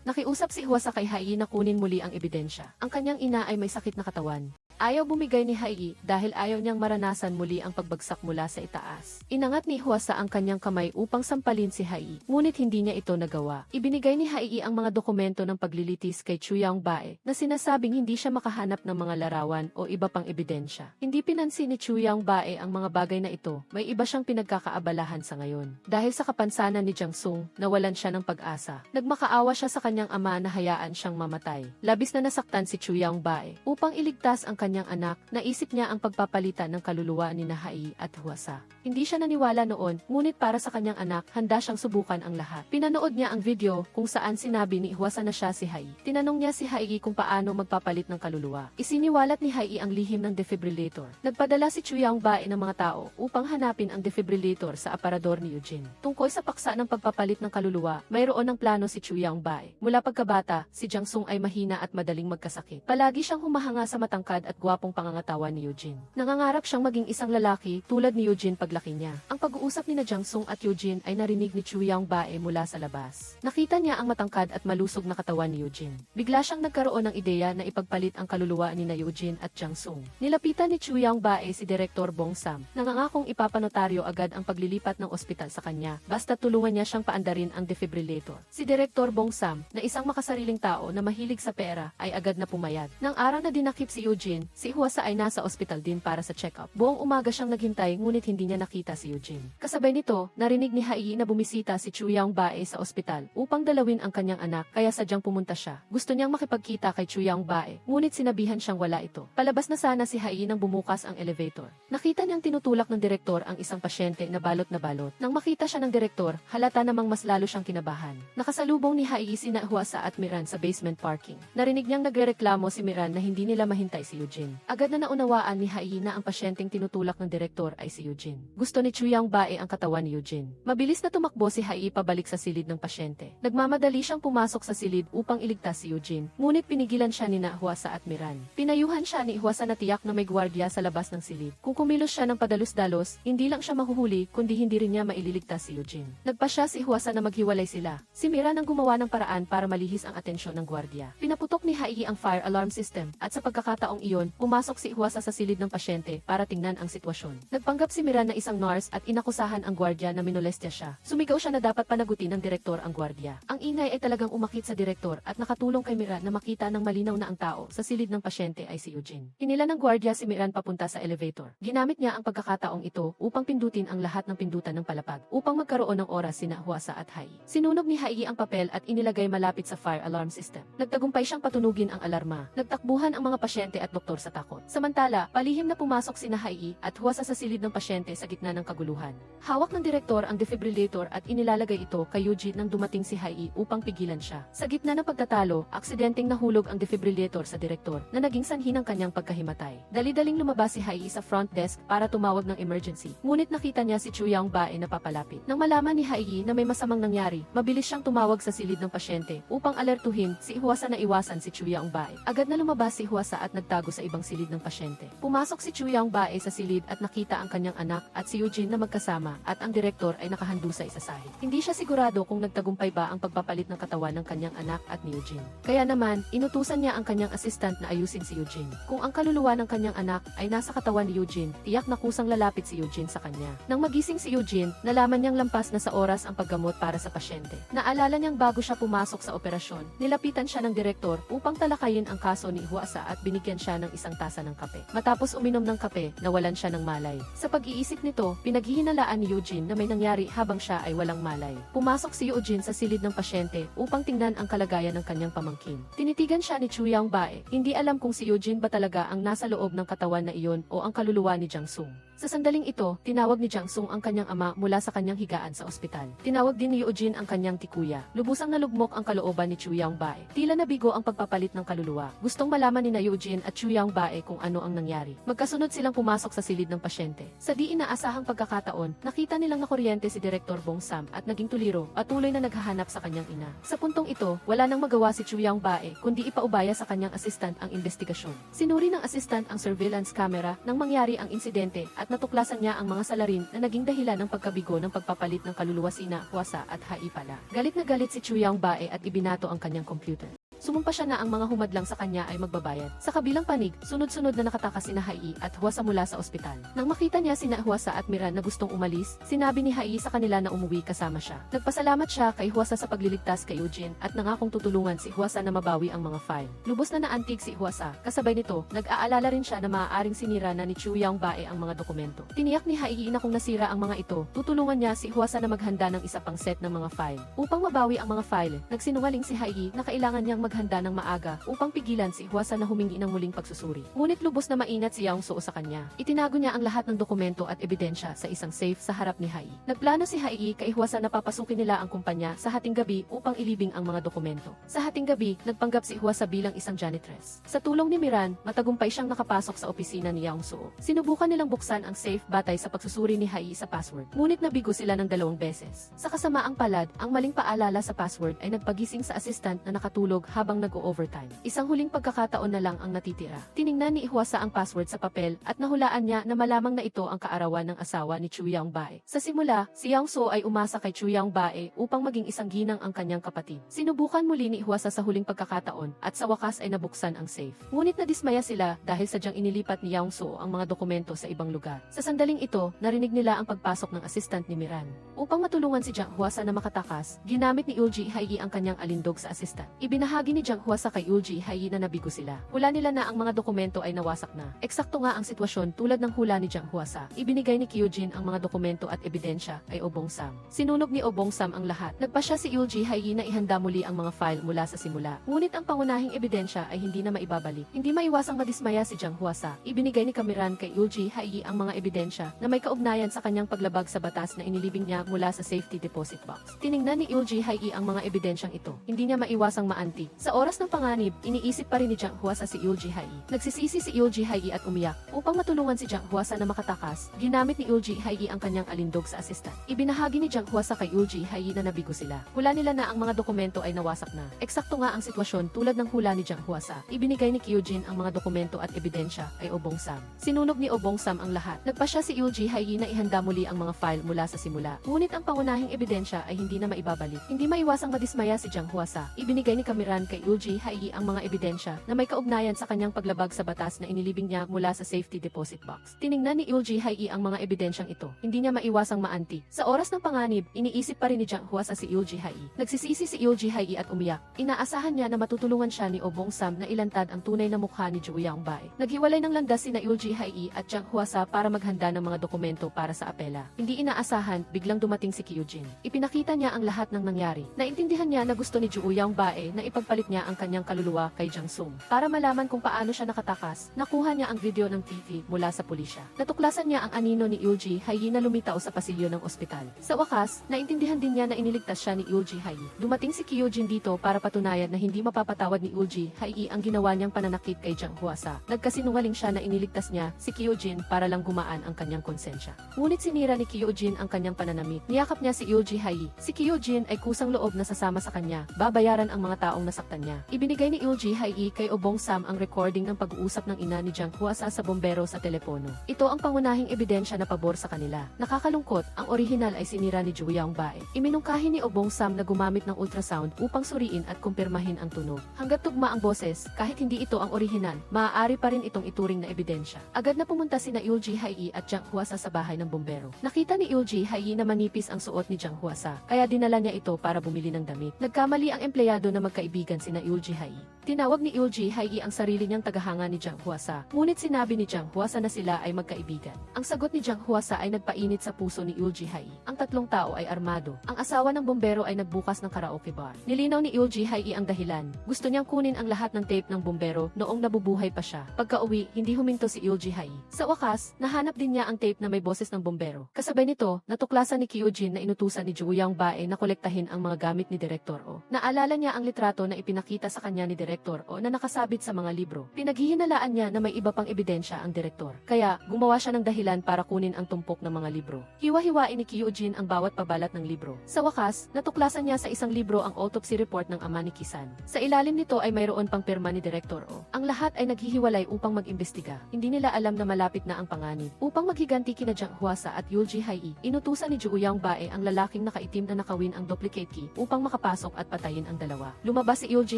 Nakiusap si Hwasa kay Haigi na kunin muli ang ebidensya. Ang kanyang ina ay may sakit na katawan. Ayaw bumigay ni Haigi dahil ayaw niyang maranasan muli ang pagbagsak mula sa itaas. Inangat ni Hwasa ang kanyang kamay upang sampalin si Haigi, ngunit hindi niya ito nagawa. Ibinigay ni Haigi ang mga dokumento ng paglilitis kay Chu Yangbae na sinasabing hindi siya makahanap ng mga larawan o iba pang ebidensya. Hindi pinansin ni Chu Yangbae ang mga bagay na ito. May iba siyang pinagkakaabalahan sa ngayon. Dahil sa kapansanan ni Jiang Sung, nawalan siya ng pag-asa. Nagmakaawa siya sa kanyang ama na hayaan siyang mamatay. Labis na nasaktan si Chu Yangbae. Upang iligtas ang kanyang anak, naisip niya ang pagpapalitan ng kaluluwa ni Haigi at Hwasa. Hindi siya naniwala noon, ngunit para sa kanyang anak, handa siyang subukan ang lahat. Pinanood niya ang video kung saan sinabi ni Hwasa na siya si Haigi. Tinanong niya si Haigi kung paano magpapalit ng kaluluwa. Isiniwalat ni Haigi ang lihim ng defibrillator. Nagpadala si Chu Yangbae ng mga tao upang hanapin ang defibrillator sa aparador ni Eugene. Tungkol sa paksa ng pagpapalit ng kaluluwa, mayroon ng plano si Chu Yangbae. Mula pagkabata, si Jiang Sung ay mahina at madaling magkasakit. Palagi siyang humahanga sa matangkad at gwapong pangangatawan ni Eugene. Nangangarap siyang maging isang lalaki tulad ni Eugene paglaki niya. Ang pag-uusap ni Jang Sung at Eugene ay narinig ni Chu Yang Bae mula sa labas. Nakita niya ang matangkad at malusog na katawan ni Eugene. Bigla siyang nagkaroon ng ideya na ipagpalit ang kaluluwa ni na Eugene at Jang Sung. Nilapitan ni Chu Yang Bae si Direktor Bong Sam. Nangangakong ipapanotaryo agad ang paglilipat ng ospital sa kanya basta tulungan niya siyang paandarin ang defibrillator. Si Direktor Bong Sam, na isang makasariling tao na mahilig sa pera, ay agad na pumayag. Nang araw na dinakip si Eugene, si Hwasa ay nasa ospital din para sa check-up. Buong umaga siyang naghintay ngunit hindi niya nakita si Eugene. Kasabay nito, narinig ni Hai na bumisita si Chu Yang Bae sa ospital upang dalawin ang kanyang anak kaya sadyang pumunta siya. Gusto niyang makipagkita kay Chu Yang Bae, ngunit sinabihan siyang wala ito. Palabas na sana si Hai nang bumukas ang elevator. Nakita niyang tinutulak ng direktor ang isang pasyente na balot na balot. Nang makita siya ng direktor, halata namang mas lalo siyang kinabahan. Nakasalubong ni Hai sina Hwasa at Miran sa basement parking. Narinig niyang nagrereklamo si Miran na hindi nila mahintay si Eugene. Agad na naunawaan ni Hai na ang pasyenteng tinutulak ng direktor ay si Eugene. Gusto ni Chu Yang Bae ang katawan ni Eugene. Mabilis na tumakbo si Hai pabalik sa silid ng pasyente. Nagmamadali siyang pumasok sa silid upang iligtas si Eugene, ngunit pinigilan siya ni Hwasa at Miran. Pinayuhan siya ni Hwasa na tiyak na may gwardiya sa labas ng silid. Kung kumilos siya ng padalos-dalos, hindi lang siya mahuhuli kundi hindi rin niya maililigtas si Eugene. Nagpa siya si Hwasa na maghiwalay sila. Si Miran ang gumawa ng paraan para malihis ang atensyon ng gwardiya. Pinaputok ni Hai ang fire alarm system at sa pagkakataong iyon, pumasok si Hwasa sa silid ng pasyente para tingnan ang sitwasyon. Nagpanggap si Miran na isang nurse at inakusahan ang gwardiya na minolestya siya. Sumigaw siya na dapat panagutin ng direktor ang gwardiya. Ang ingay ay talagang umakit sa direktor at nakatulong kay Miran na makita ng malinaw na ang tao sa silid ng pasyente ay si Eugene. Hinila ng gwardiya si Miran papunta sa elevator. Ginamit niya ang pagkakataong ito upang pindutin ang lahat ng pindutan ng palapag upang magkaroon ng oras sina Hwasa at Hai. Sinunog ni Hai ang papel at inilagay malapit sa fire alarm system. Nagtagumpay siyang patunugin ang alarma. Nagtakbuhan ang mga pasyente at doktor sa takot. Samantala, palihim na pumasok sina Hai at Hwasa sa silid ng pasyente sa gitna ng kaguluhan. Hawak ng direktor ang defibrillator at inilalagay ito kay Eugene nang dumating si Hai upang pigilan siya. Sa gitna ng pagtatalo, aksidenteng nahulog ang defibrillator sa direktor na naging sanhi ng kanyang pagkahimatay. Dali-daling lumabas si Hai sa front desk para tumawag ng emergency. Ngunit nakita niya si Chu Yang Bae na papalapit. Nang malaman ni Hai na may masamang nangyari, mabilis siyang tumawag sa silid ng pasyente upang alertuhin si Hwasa na iwasan si Chu Yang Bae. Agad na lumabas si Hwasa at nagtago sa ibang silid ng pasyente. Pumasok si Chu Yang Bae sa silid at nakita ang kanyang anak at si Eugene na magkasama at ang direktor ay nakahandusay sa sahig. Hindi siya sigurado kung nagtagumpay ba ang pagpapalit ng katawan ng kanyang anak at ni Eugene. Kaya naman, inutusan niya ang kanyang assistant na ayusin si Eugene. Kung ang kaluluwa ng kanyang anak ay nasa katawan ni Eugene, tiyak na kusang lalapit si Eugene sa kanya. Nang magising si Eugene, nalaman niyang lampas na sa oras ang paggamot para sa pasyente. Naalala niyang bago siya pumasok sa operasyon, nilapitan siya ng direktor upang talakayin ang kaso ni Hwasa at binigyan siya ng isang tasa ng kape. Matapos uminom ng kape, nawalan siya ng malay. Sa pag-iisip nito, pinaghihinalaan ni Eugene na may nangyari habang siya ay walang malay. Pumasok si Eugene sa silid ng pasyente upang tingnan ang kalagayan ng kanyang pamangkin. Tinitigan siya ni Chu Yang Bae. Hindi alam kung si Eugene ba talaga ang nasa loob ng katawan na iyon o ang kaluluwa ni Jang Sung. Sa sandaling ito, tinawag ni Jang Sung ang kanyang ama mula sa kanyang higaan sa ospital. Tinawag din ni Eugene ang kanyang tikuya. Lubusang nalugmok ang kalooban ni Chu Yang Bae. Tila nabigo ang pagpapalit ng kaluluwa. Gustong malaman ni na Eugene at Chu Yang Bae kung ano ang nangyari. Magkasunod silang pumasok sa silid ng pasyente. Sa di inaasahang pagkakataon, nakita nilang nakuryente si Direktor Bong Sam at naging tuliro at tuloy na naghahanap sa kanyang ina. Sa puntong ito, wala nang magawa si Chu Yang Bae kundi ipaubaya sa kanyang assistant ang investigasyon. Sinuri ng assistant ang surveillance camera nang mangyari ang insidente at natuklasan niya ang mga salarin na naging dahilan ng pagkabigo ng pagpapalit ng kaluluwa sina Hwasa at Hai pala. Galit na galit si Chu Yang Bae at ibinato ang kanyang computer. Sumumpa siya na ang mga humadlang sa kanya ay magbabayad. Sa kabilang panig, sunod-sunod na nakatakas sina Hai at Hwasa mula sa ospital. Nang makita niya sina Hwasa at Miran na gustong umalis, sinabi ni Hai sa kanila na umuwi kasama siya. Nagpasalamat siya kay Hwasa sa pagliligtas kay Eugene at nangakong tutulungan si Hwasa na mabawi ang mga file. Lubos na naantig si Hwasa, kasabay nito, nag-aalala rin siya na maaaring sinira na ni Chu Yang Bae ang mga dokumento. Tiniyak ni Hai na kung nasira ang mga ito, tutulungan niya si Hwasa na maghanda ng isa pang set ng mga file. Upang mabawi ang mga file, nagsinungaling si Hai na kailangan niyang maghanda ng maaga upang pigilan si Hwasa na humingi ng muling pagsusuri. Ngunit lubos na mainat si Yang Soo sa kanya. Itinago niya ang lahat ng dokumento at ebidensya sa isang safe sa harap ni Hai. Nagplano si Hai kay Hwasa na papasukin nila ang kumpanya sa hating gabi upang ilibing ang mga dokumento. Sa hating gabi, nagpanggap si Hwasa bilang isang janitress. Sa tulong ni Miran, matagumpay siyang nakapasok sa opisina ni Yang Soo. Sinubukan nilang buksan ang safe batay sa pagsusuri ni Hai sa password. Ngunit nabigo sila ng 2 beses. Sa kasamaang palad, ang maling paalala sa password ay nagpagising sa assistant na nakatulog habang habang nag-o-overtime. Isang huling pagkakataon na lang ang natitira. Tiningnan ni Hwasa ang password sa papel at nahulaan niya na malamang na ito ang kaarawan ng asawa ni Chu Yangbae. Sa simula, si Yang So ay umasa kay Chu Yangbae upang maging isang ginang ang kanyang kapatid. Sinubukan muli ni Hwasa sa huling pagkakataon at sa wakas ay nabuksan ang safe. Ngunit nadismaya sila dahil sadyang inilipat ni Yang So ang mga dokumento sa ibang lugar. Sa sandaling ito, narinig nila ang pagpasok ng assistant ni Miran. Upang matulungan si Jiang Hwasa na makatakas, ginamit ni Ulji Hayi ang kanyang alindog sa assistant. Ibinahagi ni Jiang Hwasa kay Ulji Hayi na nabigo sila. Hula nila na ang mga dokumento ay nawasak na. Eksakto nga ang sitwasyon tulad ng hula ni Jiang Hwasa. Ibinigay ni Kyujin ang mga dokumento at ebidensya kay Obong Sam. Sinunog ni Obong Sam ang lahat. Nagpasya si Ulji Hayi na ihanda muli ang mga file mula sa simula. Ngunit ang pangunahing ebidensya ay hindi na maibabalik. Hindi maiwasang madismaya si Jiang Hwasa. Ibinigay ni Kamiran kay Ulji Hayi ang mga ebidensya na may kaugnayan sa kanyang paglabag sa batas na inilibing niya mula sa safety deposit box. Tiningnan ni Ulji Hayi ang mga ebidensyang ito. Hindi niya maiwasang maanti. Sa oras ng panganib, iniisip pa rin ni Jiang Hwasa si Ulji Hayi. Nagsisisi si Ulji Hayi at umiyak. Upang matulungan si Jiang Hwasa na makatakas, ginamit ni Ulji Hayi ang kanyang alindog sa assistant. Ibinahagi ni Jiang Hwasa kay Ulji Hayi na nabigo sila. Hula nila na ang mga dokumento ay nawasak na. Eksakto nga ang sitwasyon tulad ng hula ni Jiang Hwasa. Ibinigay ni Kyujin ang mga dokumento at ebidensya kay Obong Sam. Sinunog ni Obong Sam ang lahat. Nagpasya si Ulji Hayi na ihanda muli ang mga file mula sa simula. Ngunit ang pangunahing ebidensya ay hindi na maibabalik. Hindi maiwasang madismaya si Jiang Hwasa. Ibinigay ni Kamiran kay Ulji Hayi ang mga ebidensya na may kaugnayan sa kanyang paglabag sa batas na inilibing niya mula sa safety deposit box. Tiningnan ni Ulji Hayi ang mga ebidensyang ito. Hindi niya maiwasang maanti. Sa oras ng panganib, iniisip pa rin ni Jiang Hwasa si Ulji Hayi. Nagsisisi si Ulji Hayi at umiyak. Inaasahan niya na matutulungan siya ni Obong Sam na ilantad ang tunay na mukha ni Chu Yangbae. Naghiwalay ng landas sina Ulji Hayi at Jiang Hwasa para maghanda ng mga dokumento para sa apela. Hindi inaasahan, biglang dumating si Kyujin. Ipinakita niya ang lahat ng nangyari. Naintindihan niya na gusto ni Chu Yangbae na ipagpalit niya ang kanyang kaluluwa kay Jiang Sung. Para malaman kung paano siya nakatakas, nakuha niya ang video ng TV mula sa pulisya. Natuklasan niya ang anino ni Ulji Hayi na lumitaw sa pasilyo ng ospital. Sa wakas, naintindihan din niya na iniligtas siya ni Ulji Hayi. Dumating si Kyujin dito para patunayan na hindi mapapatawad ni Ulji Hayi ang ginawa niyang pananakit kay Jiang Hwasa. Nagkasinungaling siya na iniligtas niya si Kyujin para lang gumaan ang kanyang konsensya. Ngunit sinira ni Kyujin ang kanyang pananamit. Niyakap niya si Ulji Hayi. Si Kyujin ay kusang loob na sasama sa kanya. Babayaran ang mga taong nasaktan niya. Ibinigay ni Ulji Hayi kay Obong Sam ang recording ng pag-uusap ng ina ni Jiang Hwasa sa bombero sa telepono. Ito ang pangunahing ebidensya na pabor sa kanila. Nakakalungkot, ang orihinal ay sinira ni Chu Yangbae. Iminungkahi ni Obong Sam na gumamit ng ultrasound upang suriin at kumpirmahin ang tunog. Hanggat tugma ang boses, kahit hindi ito ang orihinal, maaari pa rin itong ituring na ebidensya. Agad na pumunta sina Ulji Hayi at Jiang Hwasa sa bahay ng bombero. Nakita ni Ulji Hayi na manipis ang suot ni Jiang Hwasa, kaya dinala niya ito para bumili ng damit. Nagkamali ang empleyado na magkaibigan sina Ulji Hayi. Tinawag ni Ulji Hayi ang sarili niyang tagahanga ni Jiang Hwasa, ngunit sinabi ni Jiang Hwasa na sila ay magkaibigan. Ang sagot ni Jiang Hwasa ay nagpainit sa puso ni Ulji Hayi. Ang tatlong tao ay armado. Ang asawa ng bombero ay nagbukas ng karaoke bar. Nilinaw ni Ulji Hayi ang dahilan. Gusto niyang kunin ang lahat ng tape ng bombero noong nabubuhay pa siya. Pagka-uwi, hindi huminto si Ulji Hayi. Sa wakas, nahanap din niya ang tape na may boses ng bombero. Kasabay nito, natuklasan ni Kyujin na inutusan ni Chu Yangbae na kolektahin ang mga gamit ni Direktor O. Naalala niya ang litrato na ipinakita sa kanya ni Direktor O na nakasabit sa mga libro. Pinaghihinalaan niya na may iba pang ebidensya ang direktor. Kaya, gumawa siya ng dahilan para kunin ang tumpok ng mga libro. Hiwa-hiwain ni Kyujin ang bawat pabalat ng libro. Sa wakas, natuklasan niya sa isang libro ang autopsy report ng ama ni Kisan. Sa ilalim nito ay mayroon pang pirma ni Direktor O. Ang lahat ay naghihiwalay upang mag-imbestiga. Hindi nila alam na malapit na ang panganib. Upang maghiganti kina Jiang Hwasa at Ulji Hayi, inutusan ni Chu Yangbae ang lalaking nakaitim na nakawin ang duplicate key upang makapasok at patayin ang dalawa. Lumabas si Ulji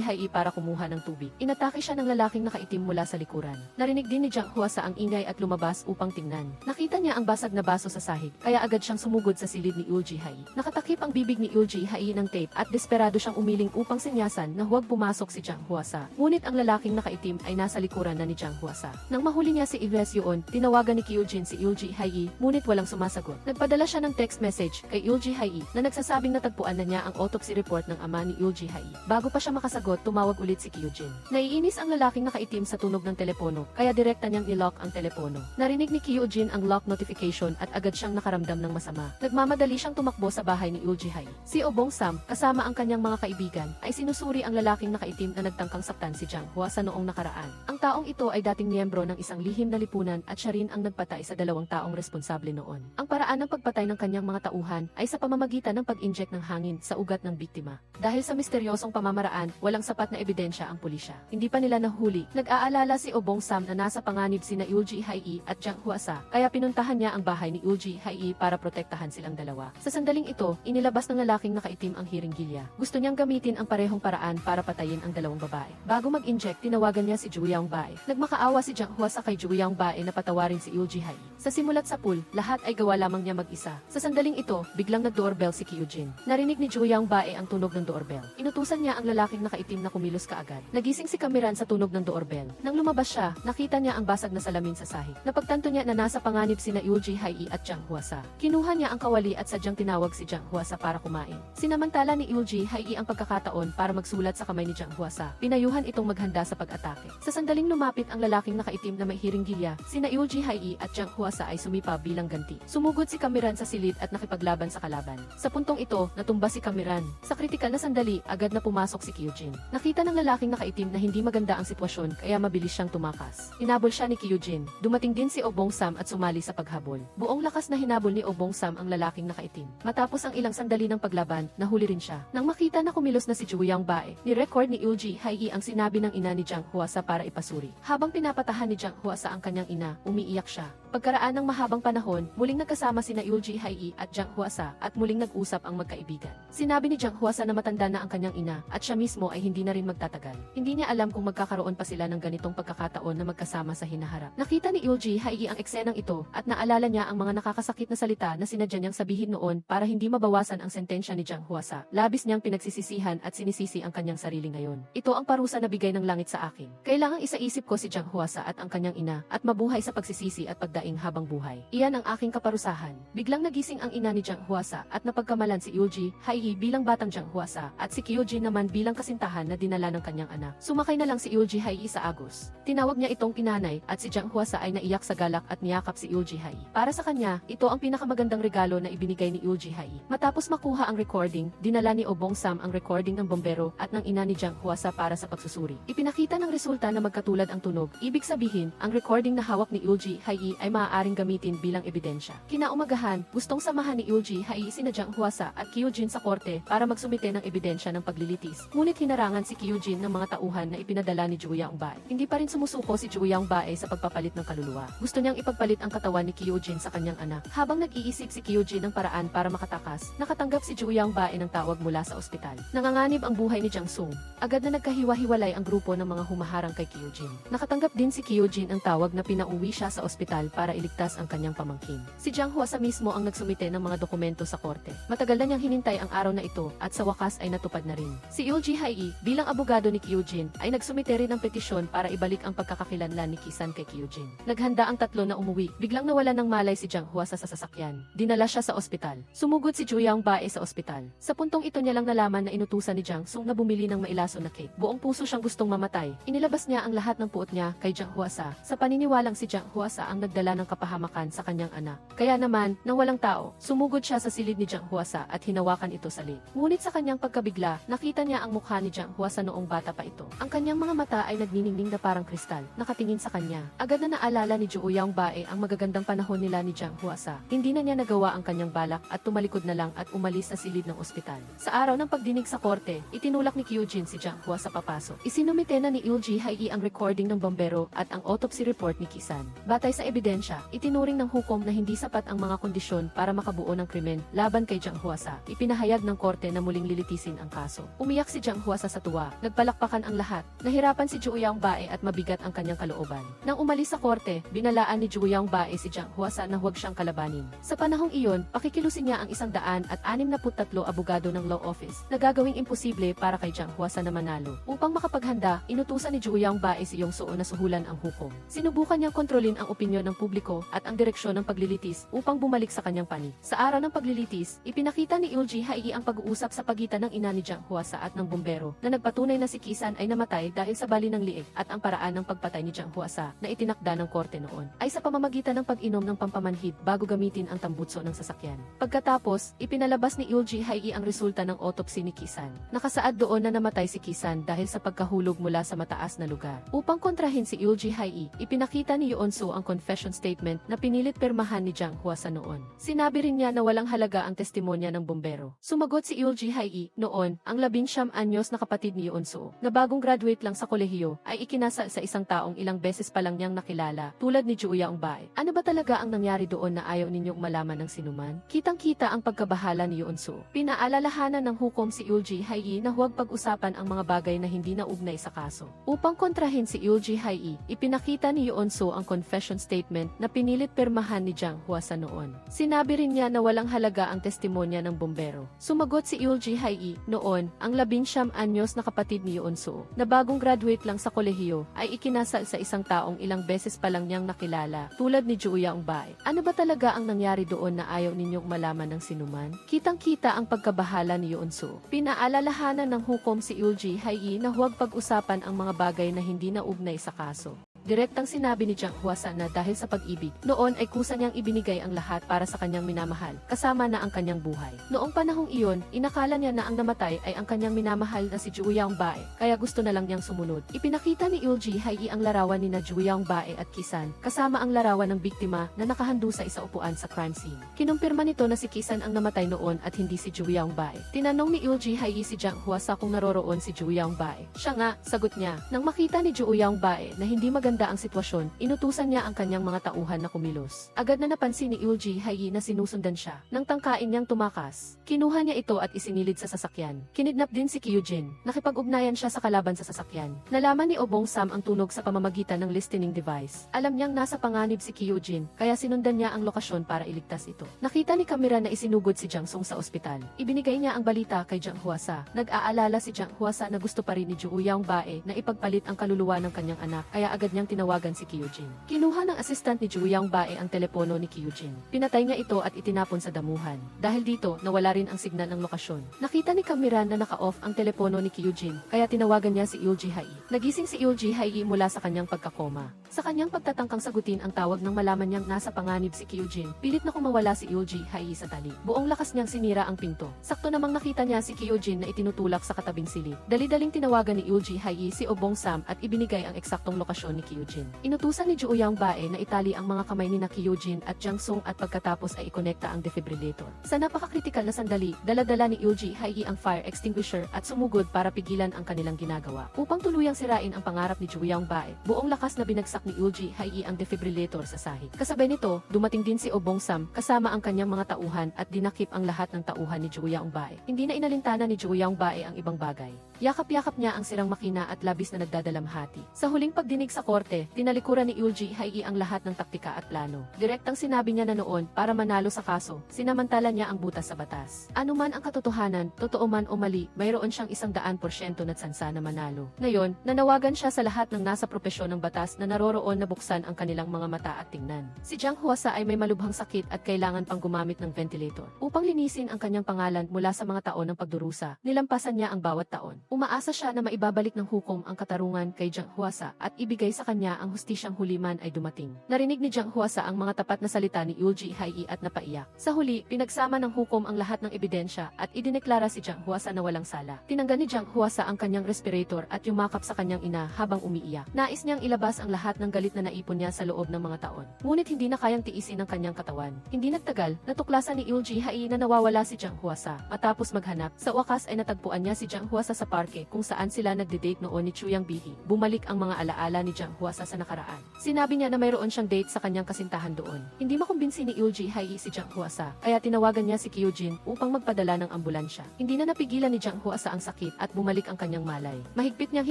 Hayi para kumuha ng tubig. Inatake siya ng lalaking nakaitim mula sa likuran. Narinig din ni Jiang Hwasa ang ingay at lumabas upang tingnan. Nakita niya ang basag na baso sa sahig, kaya agad siyang sumugod sa silid ni Ulji Hayi. Nakatakip ang bibig ni Ulji Hayi ng tape at desperado siyang umiling upang sinyasan na huwag pumasok si Jiang Hwasa. Ngunit ang lalaking nakaitim ay nasa likuran na ni Jiang Hwasa. Nang mahuli niya si Igles yun, tinawagan ni Kyujin si Ulji Hayi, ngunit walang sumasagot. Nagpadala siya ng text message kay Ulji Hayi na nagsasabing natagpuan na niya ang autopsy report ng ama ni Ulji Hayi. Bago pa siya makasagot, tumawag ulit si Kyujin. Naiinis ang lalaking nakaitim sa tunog ng telepono, kaya direkta niyang nilock ang telepono. Narinig ni Kyujin ang lock notification at agad siyang nakaramdam ng masama. Nagmamadali siyang tumakbo sa bahay ni Ulji Hayi. Si Obong Sam, kasama ang kanyang mga kaibigan, ay sinusuri ang lalaking nakaitim na nagtangkang saktan si Jiang Hwasa noong nakaraan. Ang taong ito ay dating miyembro ng isang lihim na lipunan at siya rin ang nagpatay sa dalawang taong responsable noon. Ang paraan ng pagpatay ng kanyang mga tauhan ay sa pamamagitan ng pag-inject ng hangin sa ugat ng biktima. Dahil sa misteryosong pamamaraan, paraan, walang sapat na ebidensya ang pulisya. Hindi pa nila nahuli. Nag-aalala si Obong Sam na nasa panganib sina Ulji Hayi at Jiang Huasa, kaya pinuntahan niya ang bahay ni Ulji Hayi para protektahan silang dalawa. Sa sandaling ito, inilabas ng lalaking nakaitim ang hiringgilya. Gusto niyang gamitin ang parehong paraan para patayin ang dalawang babae. Bago mag-inject, tinawagan niya si Ju Yangbae. Nagmakaawa si Jiang Huasa kay Ju Yangbae na patawarin si Ulji Hayi. Sa simulat sa pool, lahat ay gawa lamang niya mag-isa. Sa sandaling ito, biglang nag-doorbell si Kyujin. Narinig ni Ju Yangbae ang tunog ng doorbell. Inutusan niya ang lalaking nakaitim na kumilos kaagad. Nagising si Kamiran sa tunog ng doorbell. Nang lumabas siya, nakita niya ang basag na salamin sa sahig. Napagtanto niya na nasa panganib sina Ulji Hayi at Jiang Huasa. Kinuha niya ang kawali at sadyang tinawag si Jiang Huasa para kumain. Sinamantala ni Ulji Hayi ang pagkakataon para magsulat sa kamay ni Jiang Huasa. Pinayuhan itong maghanda sa pag-atake. Sa sandaling lumapit ang lalaking nakaitim na may hiringgilya, sina Ulji Hayi at Jiang Huasa ay sumipa bilang ganti. Sumugod si Kamiran sa silid at nakipaglaban sa kalaban. Sa puntong ito, natumba si Kamiran. Sa kritikal na sandali, agad na pumasok si Kyujin. Nakita ng lalaking nakaitim na hindi maganda ang sitwasyon kaya mabilis siyang tumakas. Hinabol siya ni Kyujin. Dumating din si Obong Sam at sumali sa paghabol. Buong lakas na hinabol ni Obong Sam ang lalaking nakaitim. Matapos ang ilang sandali ng paglaban, nahuli rin siya. Nang makita na kumilos na si Ju Yangbae, ni-record ni Ulji Hayi ang sinabi ng ina ni Jiang Huasa para ipasuri. Habang pinapatahan ni Jiang Huasa ang kanyang ina, umiiyak siya. Pagkaraan ng mahabang panahon, muling nagkasama sina Ulji Hayi at Jiang Huasa at muling nag-usap ang magkaibigan. Sinabi ni Jiang Huasa na matanda na ang kanyang ina at siya mismo ay hindi na rin magtatagal. Hindi niya alam kung magkakaroon pa sila ng ganitong pagkakataon na magkasama sa hinaharap. Nakita ni Ulji Hayi ang eksenang ito at naalala niya ang mga nakakasakit na salita na sinadya niyang sabihin noon para hindi mabawasan ang sentensya ni Jiang Huasa. Labis niyang pinagsisisihan at sinisisi ang kanyang sarili ngayon. Ito ang parusa na bigay ng langit sa akin. Kailangang isaisip ko si Jiang Huasa at ang kanyang ina at mabuhay sa pagsisisi at pagdaing habang buhay. Iyan ang aking kaparusahan. Biglang nagising ang ina ni Jiang Huasa at napagkamalan si Ulji Hayi bilang batang Jiang Huasa at si Kyujin naman bilang kasintahan na dinala ng kanyang anak. Sumakay na lang si Ulji Hayi sa agos. Tinawag niya itong inanay at si Jiang Huasa ay naiyak sa galak at niyakap si Ulji Hayi. Para sa kanya, ito ang pinakamagandang regalo na ibinigay ni Ulji Hayi. Matapos makuha ang recording, dinala ni Obong Sam ang recording ng bombero at ng ina ni Jiang Huasa para sa pagsusuri. Ipinakita ng resulta na magkatulad ang tunog. Ibig sabihin, ang recording na hawak ni Ulji Hayi ay maaaring gamitin bilang ebidensya. Kinaumagahan, gustong samahan ni Ulji Hayi sina Jiang Huasa at Kyujin sa korte para magsumite ng ebidensya ng paglilitis. Ngunit hinarangan si Kyujin ng mga tauhan na ipinadala ni Ju Yangbae. Hindi pa rin sumusuko si Ju Yangbae sa pagpapalit ng kaluluwa. Gusto niyang ipagpalit ang katawan ni Kyujin sa kanyang anak. Habang nag-iisip si Kyujin ng paraan para makatakas, nakatanggap si Ju Yangbae ng tawag mula sa ospital. Nanganganib ang buhay ni Jiang Sung. Agad na nagkahiwa-hiwalay ang grupo ng mga humaharang kay Kyujin. Nakatanggap din si Kyujin ang tawag na pinauwi siya sa ospital para iligtas ang kanyang pamangkin. Si Jiang Huasa mismo ang nagsumite ng mga dokumento sa korte. Matagal na niyang hinintay ang araw na ito at sa wakas ay natupad na rin. Si Ulji Hayi, bilang abogado ni Kyujin, ay nagsumite rin ng petisyon para ibalik ang pagkakakilanlan ni Kisan kay Kyujin. Naghanda ang tatlo na umuwi. Biglang nawala ng malay si Jiang Huasa sa sasakyan. Dinala siya sa ospital. Sumugod si Ju Yangbae sa ospital. Sa puntong ito niya lang nalaman na inutusan ni Jiang Sung na bumili ng mailaso na cake. Buong puso siyang gustong mamatay. Inilabas niya ang lahat ng puot niya kay Jiang Huasa. Sa paniniwalang si Jiang Huasa ang nagdala ng kapahamakan sa kanyang anak. Kaya naman, nang walang tao, sumugod siya sa silid ni Jiang Huasa at hinawakan ito sa lit. Ngunit sa kanyang pagkabigla, nakita niya ang mukha ni Jiang Huasa noong bata pa ito. Ang kanyang mga mata ay nagniningning na parang kristal, nakatingin sa kanya. Agad na naalala ni Ju Yangbae ang magagandang panahon nila ni Jiang Huasa. Hindi na niya nagawa ang kanyang balak at tumalikod na lang at umalis sa silid ng ospital. Sa araw ng pagdinig sa korte, itinulak ni Kyujin si Jiang Huasa papasok. Isinumite na ni Ulji Hayi ang recording ng bombero at ang autopsy report ni Kisan. Batay sa ebidensya, itinuring ng hukom na hindi sapat ang mga kondisyon para makabuo ng krimen laban kay Jiang Huasa. Ipinahayag ng korte na muling lilitisin ang kaso. Umiyak si Jiang Huasa sa tuwa. Nagpalakpakan ang lahat. Nahirapan si Ju Yangbae at mabigat ang kanyang kalooban. Nang umalis sa korte, binalaan ni Ju Yangbae si Jiang Huasa na huwag siyang kalabanin. Sa panahong iyon, pakikilusin niya ang 163 abogado ng law office na gagawing imposible para kay Jiang Huasa na manalo. Upang makapaghanda, inutusan ni Ju Yangbae si Yong Soo na suhulan ang hukom. Sinubukan niyang kontrolin ang opinyon ng publiko at ang direksyon ng paglilitis upang bumalik sa kanyang panig. Sa araw ng paglilitis, ipinakita ni Ulji Hayi ang pag-uusap sa pagitan ng ina ni Jiang Huasa at ng bombero na nagpatunay na si Kisan ay namatay dahil sa bali ng liig at ang paraan ng pagpatay ni Jiang Huasa na itinakda ng korte noon ay sa pamamagitan ng pag-inom ng pampamanhid bago gamitin ang tambutso ng sasakyan. Pagkatapos, ipinalabas ni Ulji Hayi ang resulta ng autopsy ni Kisan. Nakasaad doon na namatay si Kisan dahil sa pagkahulog mula sa mataas na lugar. Upang kontrahin si Ulji Hayi, ipinakita ni Yeon Soo ang confession statement na pinilit permahan ni Jiang Huasa noon. Sinabi rin niya na walang halaga ang testimonya ng bombero. Sumagot si Ulji Hayi, noon, ang 19 anyos na kapatid ni Yeon-soo, na bagong graduate lang sa kolehiyo, ay ikinasal sa isang taong ilang beses pa lang niyang nakilala, tulad ni Joo Young-bae. Ano ba talaga ang nangyari doon na ayaw ninyong malaman ng sinuman? Kitang-kita ang pagkabahala ni Yeon-soo. Pinaalalahanan ng hukom si Yoon Ji-hae na huwag pag-usapan ang mga bagay na hindi naugnay sa kaso. Upang kontrahin si Yoon Ji-hae, ipinakita ni Yeon-soo ang confession statement na pinilit pirmahan ni Jang Hwa-sa noon. Sinabi rin niya na walang halaga ang testimonya ng bombero. Sumagot si Yoon Ji-hae, noon, ang 19 anyos na kapatid ni Yeon-soo, na bagong graduate lang sa kolehiyo, ay ikinasal sa isang taong ilang beses pa lang niyang nakilala, tulad ni Joo Young-bae. Ano ba talaga ang nangyari doon na ayaw ninyong malaman ng sinuman? Kitang-kita ang pagkabahala ni Yeon-soo. Pinaalalahanan ng hukom si Yoon Ji-hae na huwag pag-usapan ang mga bagay na hindi naugnay sa kaso. Direktang sinabi ni Jang Hwa-sa na dahil sa pag-ibig, noon ay kusa niyang ibinigay ang lahat para sa kanyang minamahal, kasama na ang kanyang buhay. Noong panahong iyon, inakala niya na ang namatay ay ang kanyang minamahal na si Joo Young-bae, kaya gusto na lang niyang sumunod. Ipinakita ni Yoon Ji-hae ang larawan ni na Joo Young-bae at Ki-san, kasama ang larawan ng biktima na nakahando sa isa upuan sa crime scene. Kinumpirma nito na si Ki-san ang namatay noon at hindi si Joo Young-bae. Tinanong ni Yoon Ji-hae si Jang Hwa-sa kung naroroon si Joo Young-bae. Siya nga, sagot niya. Nang makita ni Joo Young-bae na hindi maganda ang sitwasyon, inutusan niya ang kanyang mga tauhan na kumilos. Agad na napansin ni Yoon Ji-hae na sinusundan siya. Nang tangkain niyang tumakas, kinuha niya ito at isinilid sa sasakyan. Kinidnap din si Kyujin. Nakipag-ugnayan siya sa kalaban sa sasakyan. Nalaman ni Oh Bong-sam ang tunog sa pamamagitan ng listening device. Alam niyang nasa panganib si Kyujin, kaya sinundan niya ang lokasyon para iligtas ito. Nakita ni Camera na isinugod si Jang Sung sa ospital. Ibinigay niya ang balita kay Jang Hwa-sa. Nag-aalala si Jang Hwa-sa na gusto pa rin ni Joo Young-bae na ipagpalit ang kaluluwa ng kanyang anak, kaya agad niyang tinawagan si Kyujin. Kinuha ng assistant ni Joo Young-bae ang telepono ni Kyujin. Pinatay niya ito at itinapon sa damuhan. Dahil dito, nawala rin ang signal ng lokasyon. Nakita ni Camera na naka-off ang telepono ni Kyujin, kaya tinawagan niya si Yoon Ji-hae. Nagising si Yoon Ji-hae mula sa kanyang pagkakoma. Sa kanyang pagtatangkang sagutin ang tawag nang malaman niyang nasa panganib si Kyujin, pilit na kumawala si Yoon Ji-hae sa tali. Buong lakas niyang sinira ang pinto. Sakto namang nakita niya si Kyujin na itinutulak sa katabing silid. Dali-daling tinawagan ni Yoon Ji-hae si Oh Bong-sam at ibinigay ang eksaktong lokasyon ni Kyujin. Inutusan ni Joo Young-bae na itali ang mga kamay ni Kyujin at Jang Sung at pagkatapos ay ikonekta ang defibrillator. Sa napakakritikal na sandali, dala-dala ni Yoon Ji-hae ang fire extinguisher at sumugod para pigilan ang kanilang ginagawa. Upang tuluyang sirain ang pangarap ni Joo Young-bae, buong lakas na binagsak ni Yoon Ji-hae ang defibrillator sa sahig. Kasabay nito, dumating din si Oh Bong-sam kasama ang kanyang mga tauhan at dinakip ang lahat ng tauhan ni Joo Young-bae. Hindi na inalintana ni Joo Young-bae ang ibang bagay. Yakap-yakap niya ang sirang makina at labis na nagdadalamhati. Sa huling pagdinig sa korte, tinalikuran ni Yoon Ji-hae ang lahat ng taktika at plano. Direktang sinabi niya na noon, para manalo sa kaso, sinamantala niya ang butas sa batas. Ano man ang katotohanan, totoo man o mali, mayroon siyang 100% na tsansa na manalo. Ngayon, nanawagan siya sa lahat ng nasa propesyon ng batas na naroroon na buksan ang kanilang mga mata at tingnan. Si Jang Hwa-sa ay may malubhang sakit at kailangan pang gumamit ng ventilator. Upang linisin ang kanyang pangalan mula sa mga taon ng pagdurusa, nilampasan niya ang bawat taon. Umaasa siya na maibabalik ng hukom ang katarungan kay Jang Hwa-sa at ibigay sa kanya ang hustisyang huliman ay dumating. Narinig ni Jang Hwa-sa ang mga tapat na salita ni Yoon Ji-hae at napaiyak. Sa huli, pinagsama ng hukom ang lahat ng ebidensya at idineklara si Jang Hwa-sa na walang sala. Tinanggal ni Jang Hwa-sa ang kanyang respirator at yumakap sa kanyang ina habang umiiyak. Nais niyang ilabas ang lahat ng galit na naipon niya sa loob ng mga taon. Ngunit hindi na kayang tiisin ng kanyang katawan. Hindi nagtagal, natuklasan ni Yoon Ji-hae na nawawala si Jang Hwa-sa. Matapos maghanap, sa wakas ay natagpuan niya si Jang Hwa-sa sa parke kung saan sila nagde-date noon ni Chuyang Bihi. Bumalik ang mga alaala ni Jang Hwa-sa sa nakaraan. Sinabi niya na mayroon siyang date sa kanyang kasintahan doon. Hindi makumbinsi ni Yoon Ji-hae si Jang Hwa-sa, kaya tinawagan niya si Kyujin upang magpadala ng ambulansya. Hindi na napigilan ni Jang Hwa-sa ang sakit at bumalik ang kanyang malay. Mahigpit niyang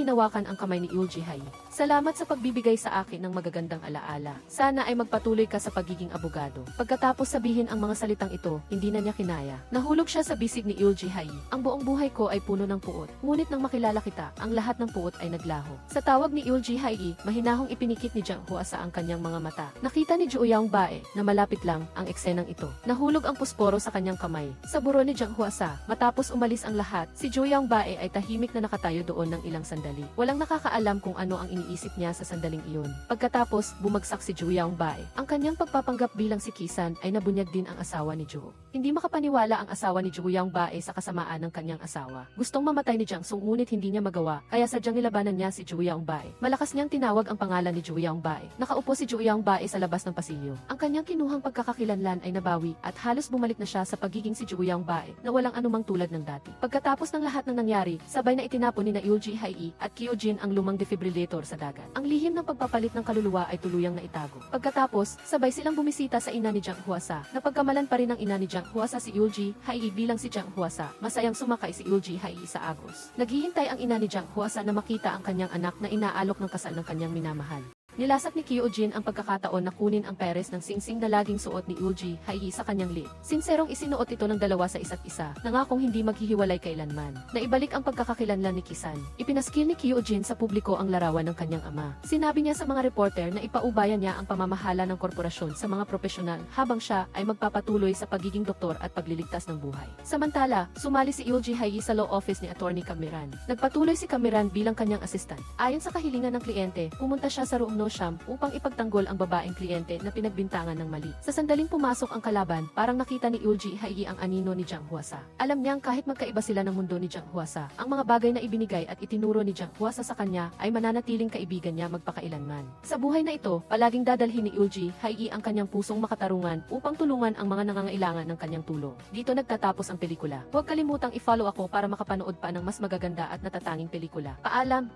hinawakan ang kamay ni Yoon Ji-hae. Salamat sa pagbibigay sa akin ng magagandang alaala. Sana ay magpatuloy ka sa pagiging abogado. Pagkatapos sabihin ang mga salitang ito, hindi na niya kinaya. Nahulog siya sa bisig ni Yoon Ji-hae. Ang buong buhay ko ay puno ng puot. Ngunit nang makilala kita, ang lahat ng puot ay naglaho. Sa tawag ni Yoon Ji-hae, mahinahong ipinikit ni Jang Hwa-sa ang kanyang mga mata. Nakita ni Joo Young-bae na malapit lang ang eksenang ito. Nahulog ang pusporo sa kanyang kamay. Sa buro ni Jang Hwa-sa, matapos umalis ang lahat, si Joo Young-bae ay tahimik na nakatayo doon ng ilang sandali. Walang nakakaalam kung ano ang iniisip niya sa sandaling iyon. Pagkatapos, bumagsak si Joo Young-bae. Ang kanyang pagpapanggap bilang si Ki-san ay nabunyag din ang asawa ni Joo. Hindi makapaniwala ang asawa ni Joo Young-bae sa kasamaan ng kanyang asawa. Gustong mamatay ni Jang Sung ngunit hindi niya magawa, kaya sadyang nilabanan niya si Joo Young-bae. Malakas niyang tinawag tinawag ang pangalan ni Ju Yongbae. Nakaupo si Ju Yongbae sa labas ng pasilyo. Ang kanyang kinuhang pagkakakilanlan ay nabawi at halos bumalik na siya sa pagiging si Ju Yongbae na walang anumang tulad ng dati. Pagkatapos ng lahat ng nangyari, sabay na itinapon ni na Eulji Hae at Kyojin ang lumang defibrillator sa dagat. Ang lihim ng pagpapalit ng kaluluwa ay tuluyang naitago. Pagkatapos, sabay silang bumisita sa ina ni Jang Hwasa. Napagkamalan pa rin ng ina ni Jang Hwasa si Eulji Hae bilang si Jang Hwasa. Masayang sumakay si Eulji Hae sa agos. Naghihintay ang ina ni Jang Hwasa na makita ang kanyang anak na inaalok ng kasal ng kanyang minamahal. Nilasap ni Kyojin ang pagkakataon na kunin ang peres ng singsing na laging suot ni Eulji Hae sa kanyang lip. Sinserong isinuot ito ng dalawa sa isa't isa, nangakong hindi maghihiwalay kailanman. Naibalik ang pagkakakilanlan ni Kisan. Ipinaskil ni Kyojin sa publiko ang larawan ng kanyang ama. Sinabi niya sa mga reporter na ipaubayan niya ang pamamahala ng korporasyon sa mga profesional habang siya ay magpapatuloy sa pagiging doktor at pagliligtas ng buhay. Samantala, sumali si Eulji Hae sa law office ni Attorney Kamiran. Nagpatuloy si Kamiran bilang kanyang assistant. Ayon sa kahilingan ng kliyente, pumunta siya sa room Siyam upang ipagtanggol ang babaeng kliyente na pinagbintangan ng mali. Sa sandaling pumasok ang kalaban, parang nakita ni Eulji Hae ang anino ni Jang Hwasa. Alam niyang kahit magkaiba sila ng mundo ni Jang Hwasa, ang mga bagay na ibinigay at itinuro ni Jang Hwasa sa kanya ay mananatiling kaibigan niya magpakailanman. Sa buhay na ito, palaging dadalhin ni Eulji Hae ang kanyang pusong makatarungan upang tulungan ang mga nangangailangan ng kanyang tulong. Dito nagtatapos ang pelikula. Huwag kalimutang i-follow ako para makapanood pa ng mas magaganda at natatanging pelikula. Paalam!